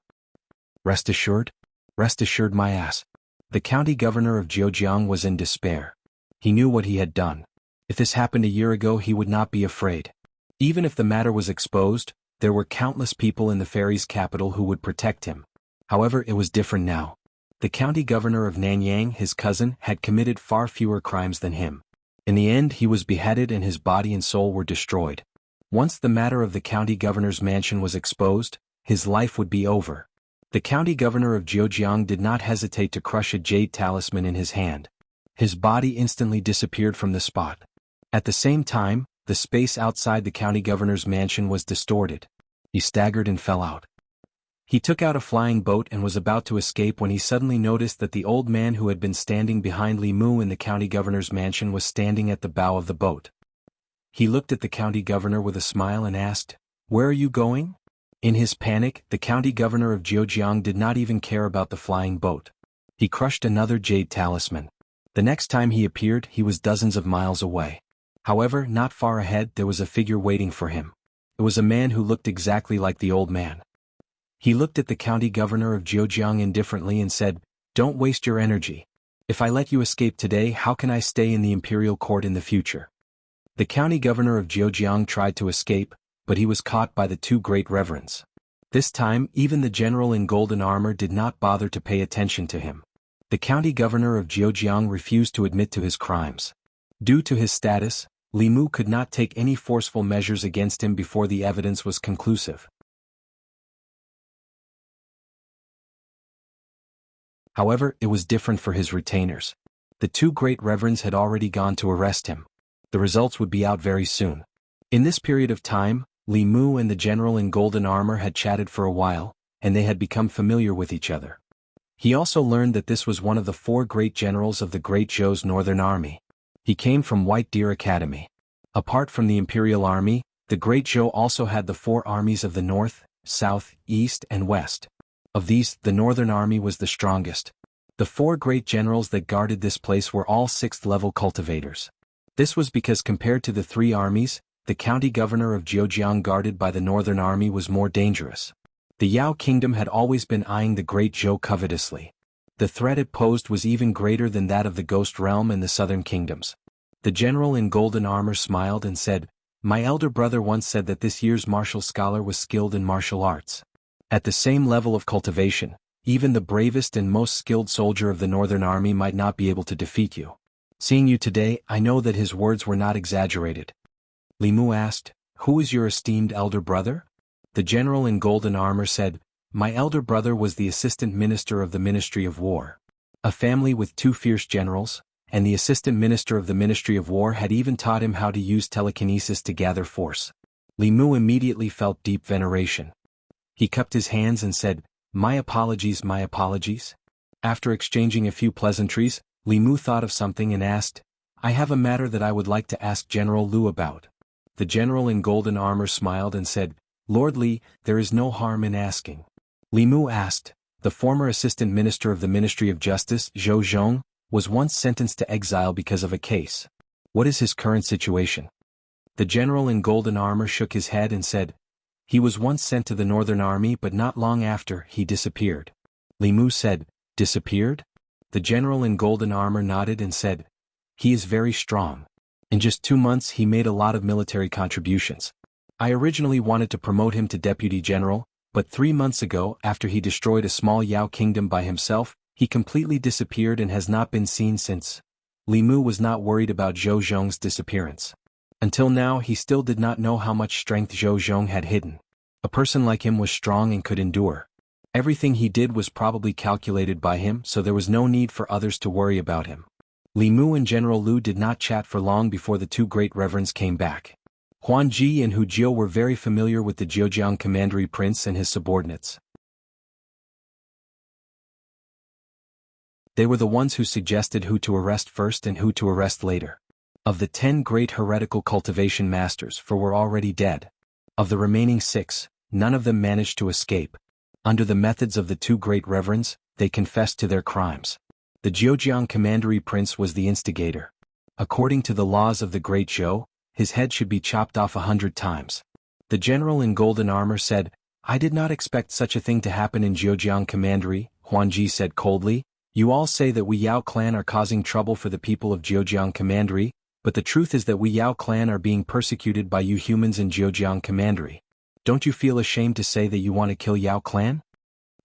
Rest assured? Rest assured my ass. The county governor of Zhejiang was in despair. He knew what he had done. If this happened a year ago he would not be afraid. Even if the matter was exposed, there were countless people in the fairy's capital who would protect him. However, it was different now. The county governor of Nanyang, his cousin, had committed far fewer crimes than him. In the end he was beheaded and his body and soul were destroyed. Once the matter of the county governor's mansion was exposed, his life would be over. The county governor of Zhejiang did not hesitate to crush a jade talisman in his hand. His body instantly disappeared from the spot. At the same time, the space outside the county governor's mansion was distorted. He staggered and fell out. He took out a flying boat and was about to escape when he suddenly noticed that the old man who had been standing behind Li Mu in the county governor's mansion was standing at the bow of the boat. He looked at the county governor with a smile and asked, "Where are you going?" In his panic, the county governor of Zhejiang did not even care about the flying boat. He crushed another jade talisman. The next time he appeared, he was dozens of miles away. However, not far ahead there was a figure waiting for him. It was a man who looked exactly like the old man. He looked at the county governor of Zhejiang indifferently and said, "Don't waste your energy. If I let you escape today, how can I stay in the imperial court in the future?" The county governor of Zhejiang tried to escape, but he was caught by the two great reverends. This time, even the general in golden armor did not bother to pay attention to him. The county governor of Zhejiang refused to admit to his crimes. Due to his status, Li Mu could not take any forceful measures against him before the evidence was conclusive. However, it was different for his retainers. The two great reverends had already gone to arrest him. The results would be out very soon. In this period of time, Li Mu and the general in golden armor had chatted for a while, and they had become familiar with each other. He also learned that this was one of the four great generals of the Great Zhou's northern army. He came from White Deer Academy. Apart from the imperial army, the Great Zhou also had the four armies of the north, south, east, and west. Of these, the northern army was the strongest. The four great generals that guarded this place were all sixth-level cultivators. This was because compared to the three armies, the county governor of Zhejiang guarded by the northern army was more dangerous. The Yao kingdom had always been eyeing the Great Zhou covetously. The threat it posed was even greater than that of the Ghost Realm and the southern kingdoms. The general in golden armor smiled and said, "My elder brother once said that this year's martial scholar was skilled in martial arts. At the same level of cultivation, even the bravest and most skilled soldier of the northern army might not be able to defeat you. Seeing you today, I know that his words were not exaggerated." Li Mu asked, "Who is your esteemed elder brother?" The general in golden armor said, "My elder brother was the assistant minister of the Ministry of War. A family with two fierce generals, and the assistant minister of the Ministry of War had even taught him how to use telekinesis to gather force." Li Mu immediately felt deep veneration. He cupped his hands and said, my apologies. After exchanging a few pleasantries, Li Mu thought of something and asked, "I have a matter that I would like to ask General Lu about." The general in golden armor smiled and said, "Lord Li, there is no harm in asking." Li Mu asked, "The former assistant minister of the Ministry of Justice, Zhou Zhong, was once sentenced to exile because of a case. What is his current situation?" The general in golden armor shook his head and said, "He was once sent to the northern army but not long after, he disappeared." Li Mu said, "Disappeared?" The general in golden armor nodded and said, "He is very strong. In just 2 months he made a lot of military contributions. I originally wanted to promote him to deputy general, but 3 months ago, after he destroyed a small Yao kingdom by himself, he completely disappeared and has not been seen since." Li Mu was not worried about Zhou Zhong's disappearance. Until now he still did not know how much strength Zhou Zhong had hidden. A person like him was strong and could endure. Everything he did was probably calculated by him, so there was no need for others to worry about him. Li Mu and General Lu did not chat for long before the two great reverends came back. Huan Ji and Hu Jiu were very familiar with the Zhejiang commandery prince and his subordinates. They were the ones who suggested who to arrest first and who to arrest later. Of the 10 great heretical cultivation masters, 4 were already dead. Of the remaining 6, none of them managed to escape. Under the methods of the two great reverends, they confessed to their crimes. The Zhejiang commandery prince was the instigator. According to the laws of the Great Zhou, his head should be chopped off 100 times. The general in golden armor said, "I did not expect such a thing to happen in Zhejiang commandery." Huan Ji said coldly, "You all say that we Yao clan are causing trouble for the people of Zhejiang commandery, but the truth is that we Yao clan are being persecuted by you humans in Zhejiang commandery. Don't you feel ashamed to say that you want to kill Yao clan?"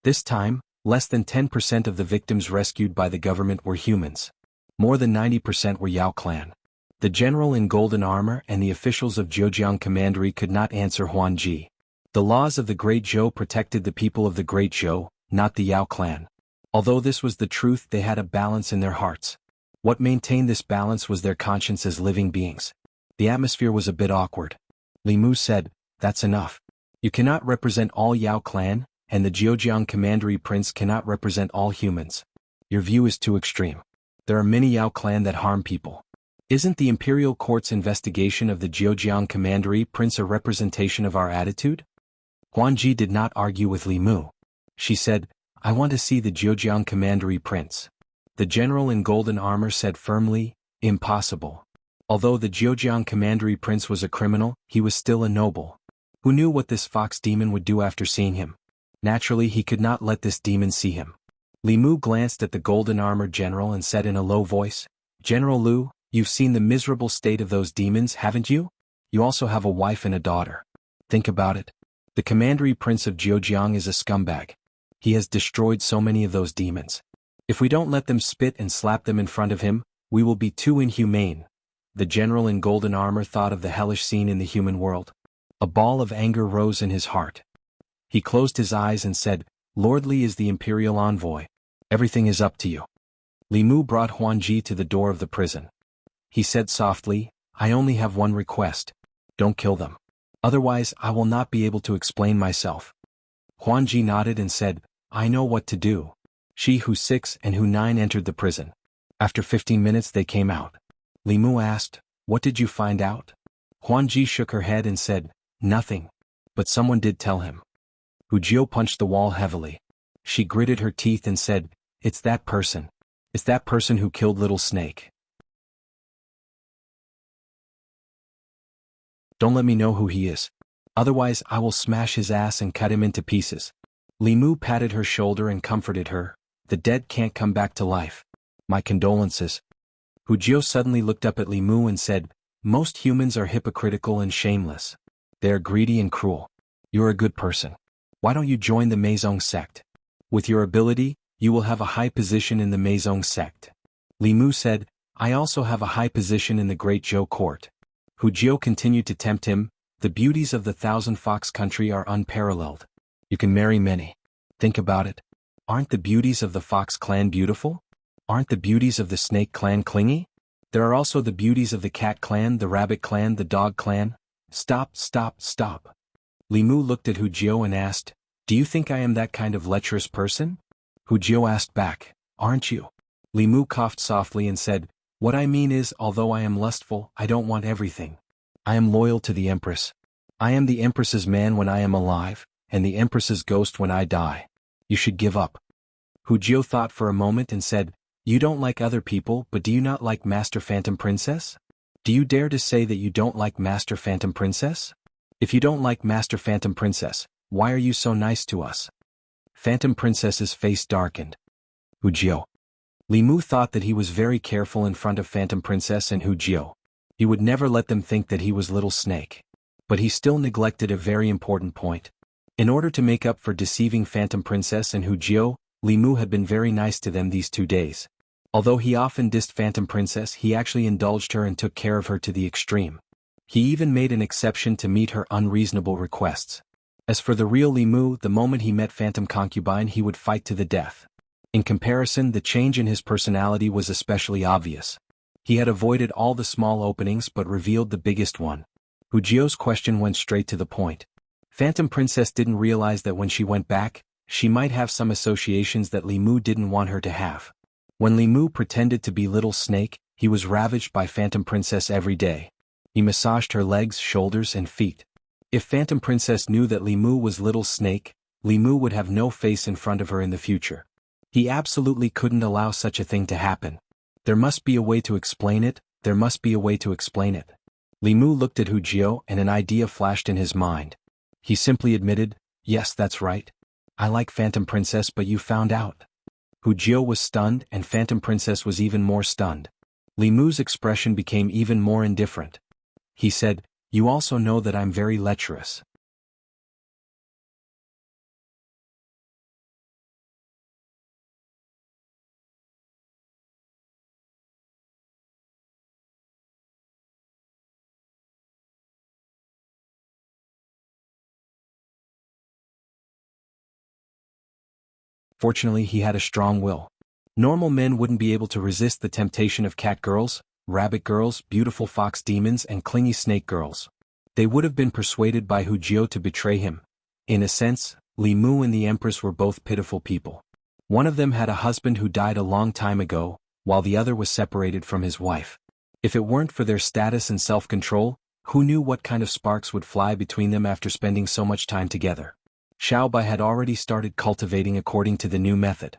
This time, less than 10% of the victims rescued by the government were humans. More than 90% were Yao clan. The general in golden armor and the officials of Zhejiang commandery could not answer Huan Ji. The laws of the Great Zhou protected the people of the Great Zhou, not the Yao clan. Although this was the truth, they had a balance in their hearts. What maintained this balance was their conscience as living beings. The atmosphere was a bit awkward. Li Mu said, "That's enough. You cannot represent all Yao clan, and the Zhejiang Commandery Prince cannot represent all humans. Your view is too extreme. There are many Yao clan that harm people. Isn't the Imperial Court's investigation of the Zhejiang Commandery Prince a representation of our attitude? Huanji did not argue with Li Mu. She said, I want to see the Zhejiang Commandery Prince. The general in golden armor said firmly, impossible. Although the Zhejiang Commandery Prince was a criminal, he was still a noble. Who knew what this fox demon would do after seeing him? Naturally, he could not let this demon see him. Li Mu glanced at the golden armored general and said in a low voice, General Lu, you've seen the miserable state of those demons, haven't you? You also have a wife and a daughter. Think about it. The Commandery Prince of Zhejiang is a scumbag. He has destroyed so many of those demons. If we don't let them spit and slap them in front of him, we will be too inhumane. The general in golden armor thought of the hellish scene in the human world. A ball of anger rose in his heart. He closed his eyes and said, Lord Li is the imperial envoy. Everything is up to you. Li Mu brought Huanji to the door of the prison. He said softly, I only have one request. Don't kill them. Otherwise, I will not be able to explain myself. Huanji nodded and said, I know what to do. She who 6 and who 9 entered the prison. After 15 minutes they came out. Li Mu asked, What did you find out? Huanji shook her head and said, Nothing. But someone did tell him. Hu Jiu punched the wall heavily. She gritted her teeth and said, It's that person. It's that person who killed Little Snake. Don't let me know who he is. Otherwise I will smash his ass and cut him into pieces. Li Mu patted her shoulder and comforted her. The dead can't come back to life. My condolences. Hu Jiu suddenly looked up at Li Mu and said, Most humans are hypocritical and shameless. They are greedy and cruel. You're a good person. Why don't you join the Meizong sect? With your ability, you will have a high position in the Meizong sect. Li Mu said, I also have a high position in the Great Zhou court. Hu Jiu continued to tempt him, the beauties of the Thousand Fox country are unparalleled. You can marry many. Think about it. Aren't the beauties of the Fox clan beautiful? Aren't the beauties of the Snake clan clingy? There are also the beauties of the Cat clan, the Rabbit clan, the Dog clan. Stop, stop, stop. Li Mu looked at Hu Jiu and asked, Do you think I am that kind of lecherous person? Hu Jiu asked back, Aren't you? Li Mu coughed softly and said, What I mean is, although I am lustful, I don't want everything. I am loyal to the Empress. I am the Empress's man when I am alive, and the Empress's ghost when I die. You should give up. Hu Jiu thought for a moment and said, You don't like other people, but do you not like Master Phantom Princess? Do you dare to say that you don't like Master Phantom Princess? If you don't like Master Phantom Princess, why are you so nice to us? Phantom Princess's face darkened. Hu Jiu. Li Mu thought that he was very careful in front of Phantom Princess and Hu Jiu. He would never let them think that he was Little Snake. But he still neglected a very important point. In order to make up for deceiving Phantom Princess and Hu Jiu, Li Mu had been very nice to them these 2 days. Although he often dissed Phantom Princess, he actually indulged her and took care of her to the extreme. He even made an exception to meet her unreasonable requests. As for the real Li Mu, the moment he met Phantom Concubine he would fight to the death. In comparison, the change in his personality was especially obvious. He had avoided all the small openings but revealed the biggest one. Hu Jiu's question went straight to the point. Phantom Princess didn't realize that when she went back, she might have some associations that Li Mu didn't want her to have. When Li Mu pretended to be Little Snake, he was ravaged by Phantom Princess every day. He massaged her legs, shoulders, and feet. If Phantom Princess knew that Li Mu was Little Snake, Li Mu would have no face in front of her in the future. He absolutely couldn't allow such a thing to happen. There must be a way to explain it, there must be a way to explain it. Li Mu looked at Hu Jiu and an idea flashed in his mind. He simply admitted, Yes, that's right. I like Phantom Princess, but you found out. Hu Jiu was stunned and Phantom Princess was even more stunned. Li Mu's expression became even more indifferent. He said, You also know that I'm very lecherous. Fortunately, he had a strong will. Normal men wouldn't be able to resist the temptation of cat girls, rabbit girls, beautiful fox demons, and clingy snake girls. They would have been persuaded by Hu Jiu to betray him. In a sense, Li Mu and the Empress were both pitiful people. One of them had a husband who died a long time ago, while the other was separated from his wife. If it weren't for their status and self-control, who knew what kind of sparks would fly between them after spending so much time together? Xiao Bai had already started cultivating according to the new method.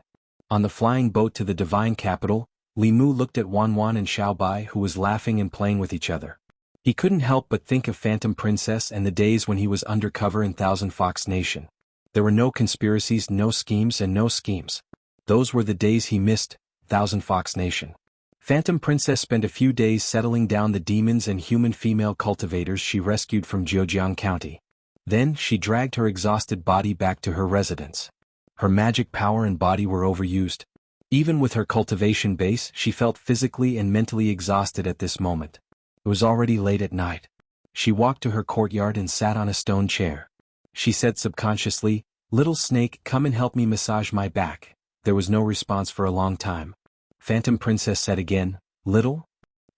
On the flying boat to the divine capital, Li Mu looked at Wan Wan and Xiao Bai, who was laughing and playing with each other. He couldn't help but think of Phantom Princess and the days when he was undercover in Thousand Fox Nation. There were no conspiracies, no schemes, and no schemes. Those were the days he missed, Thousand Fox Nation. Phantom Princess spent a few days settling down the demons and human female cultivators she rescued from Zhejiang County. Then, she dragged her exhausted body back to her residence. Her magic power and body were overused. Even with her cultivation base, she felt physically and mentally exhausted at this moment. It was already late at night. She walked to her courtyard and sat on a stone chair. She said subconsciously, "Little snake, come and help me massage my back." There was no response for a long time. Phantom Princess said again, "Little?"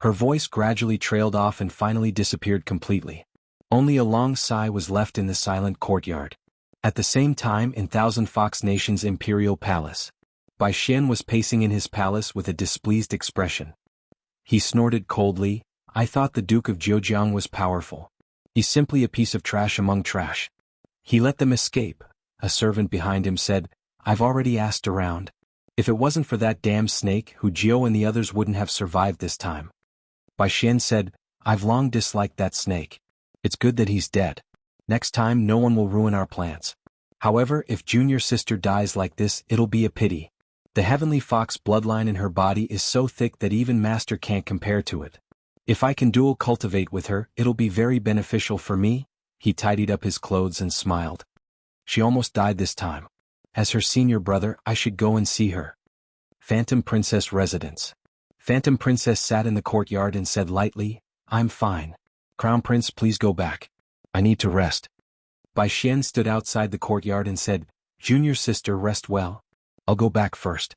Her voice gradually trailed off and finally disappeared completely. Only a long sigh was left in the silent courtyard. At the same time, in Thousand Fox Nation's imperial palace, Bai Xian was pacing in his palace with a displeased expression. He snorted coldly, "I thought the Duke of Zhejiang was powerful. He's simply a piece of trash among trash. He let them escape." A servant behind him said, "I've already asked around. If it wasn't for that damn snake, Hu Jiao and the others wouldn't have survived this time." Bai Xian said, "I've long disliked that snake. It's good that he's dead. Next time no one will ruin our plans. However, if junior sister dies like this, it'll be a pity. The heavenly fox bloodline in her body is so thick that even master can't compare to it. If I can dual cultivate with her, it'll be very beneficial for me." He tidied up his clothes and smiled. "She almost died this time. As her senior brother, I should go and see her." Phantom Princess residence. Phantom Princess sat in the courtyard and said lightly, "I'm fine. Crown Prince, please go back. I need to rest." Bai Xian stood outside the courtyard and said, "Junior sister, rest well. I'll go back first."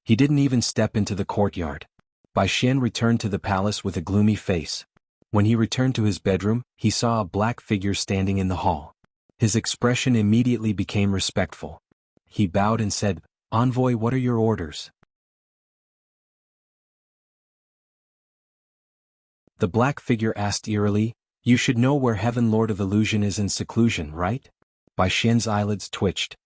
He didn't even step into the courtyard. Bai Xian returned to the palace with a gloomy face. When he returned to his bedroom, he saw a black figure standing in the hall. His expression immediately became respectful. He bowed and said, "Envoy, what are your orders?" The black figure asked eerily, "You should know where Heaven Lord of Illusion is in seclusion, right?" Bai Xian's eyelids twitched.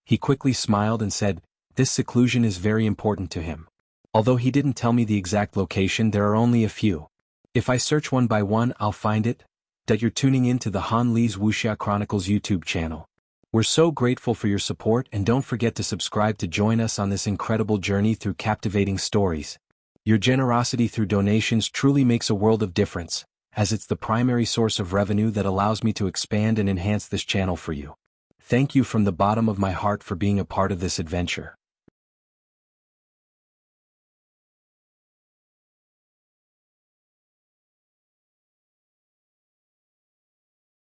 He quickly smiled and said, "This seclusion is very important to him. Although he didn't tell me the exact location, there are only a few. If I search one by one, I'll find it." That you're tuning in to the Han Li's Wuxia Chronicles YouTube channel. We're so grateful for your support, and don't forget to subscribe to join us on this incredible journey through captivating stories. Your generosity through donations truly makes a world of difference, as it's the primary source of revenue that allows me to expand and enhance this channel for you. Thank you from the bottom of my heart for being a part of this adventure.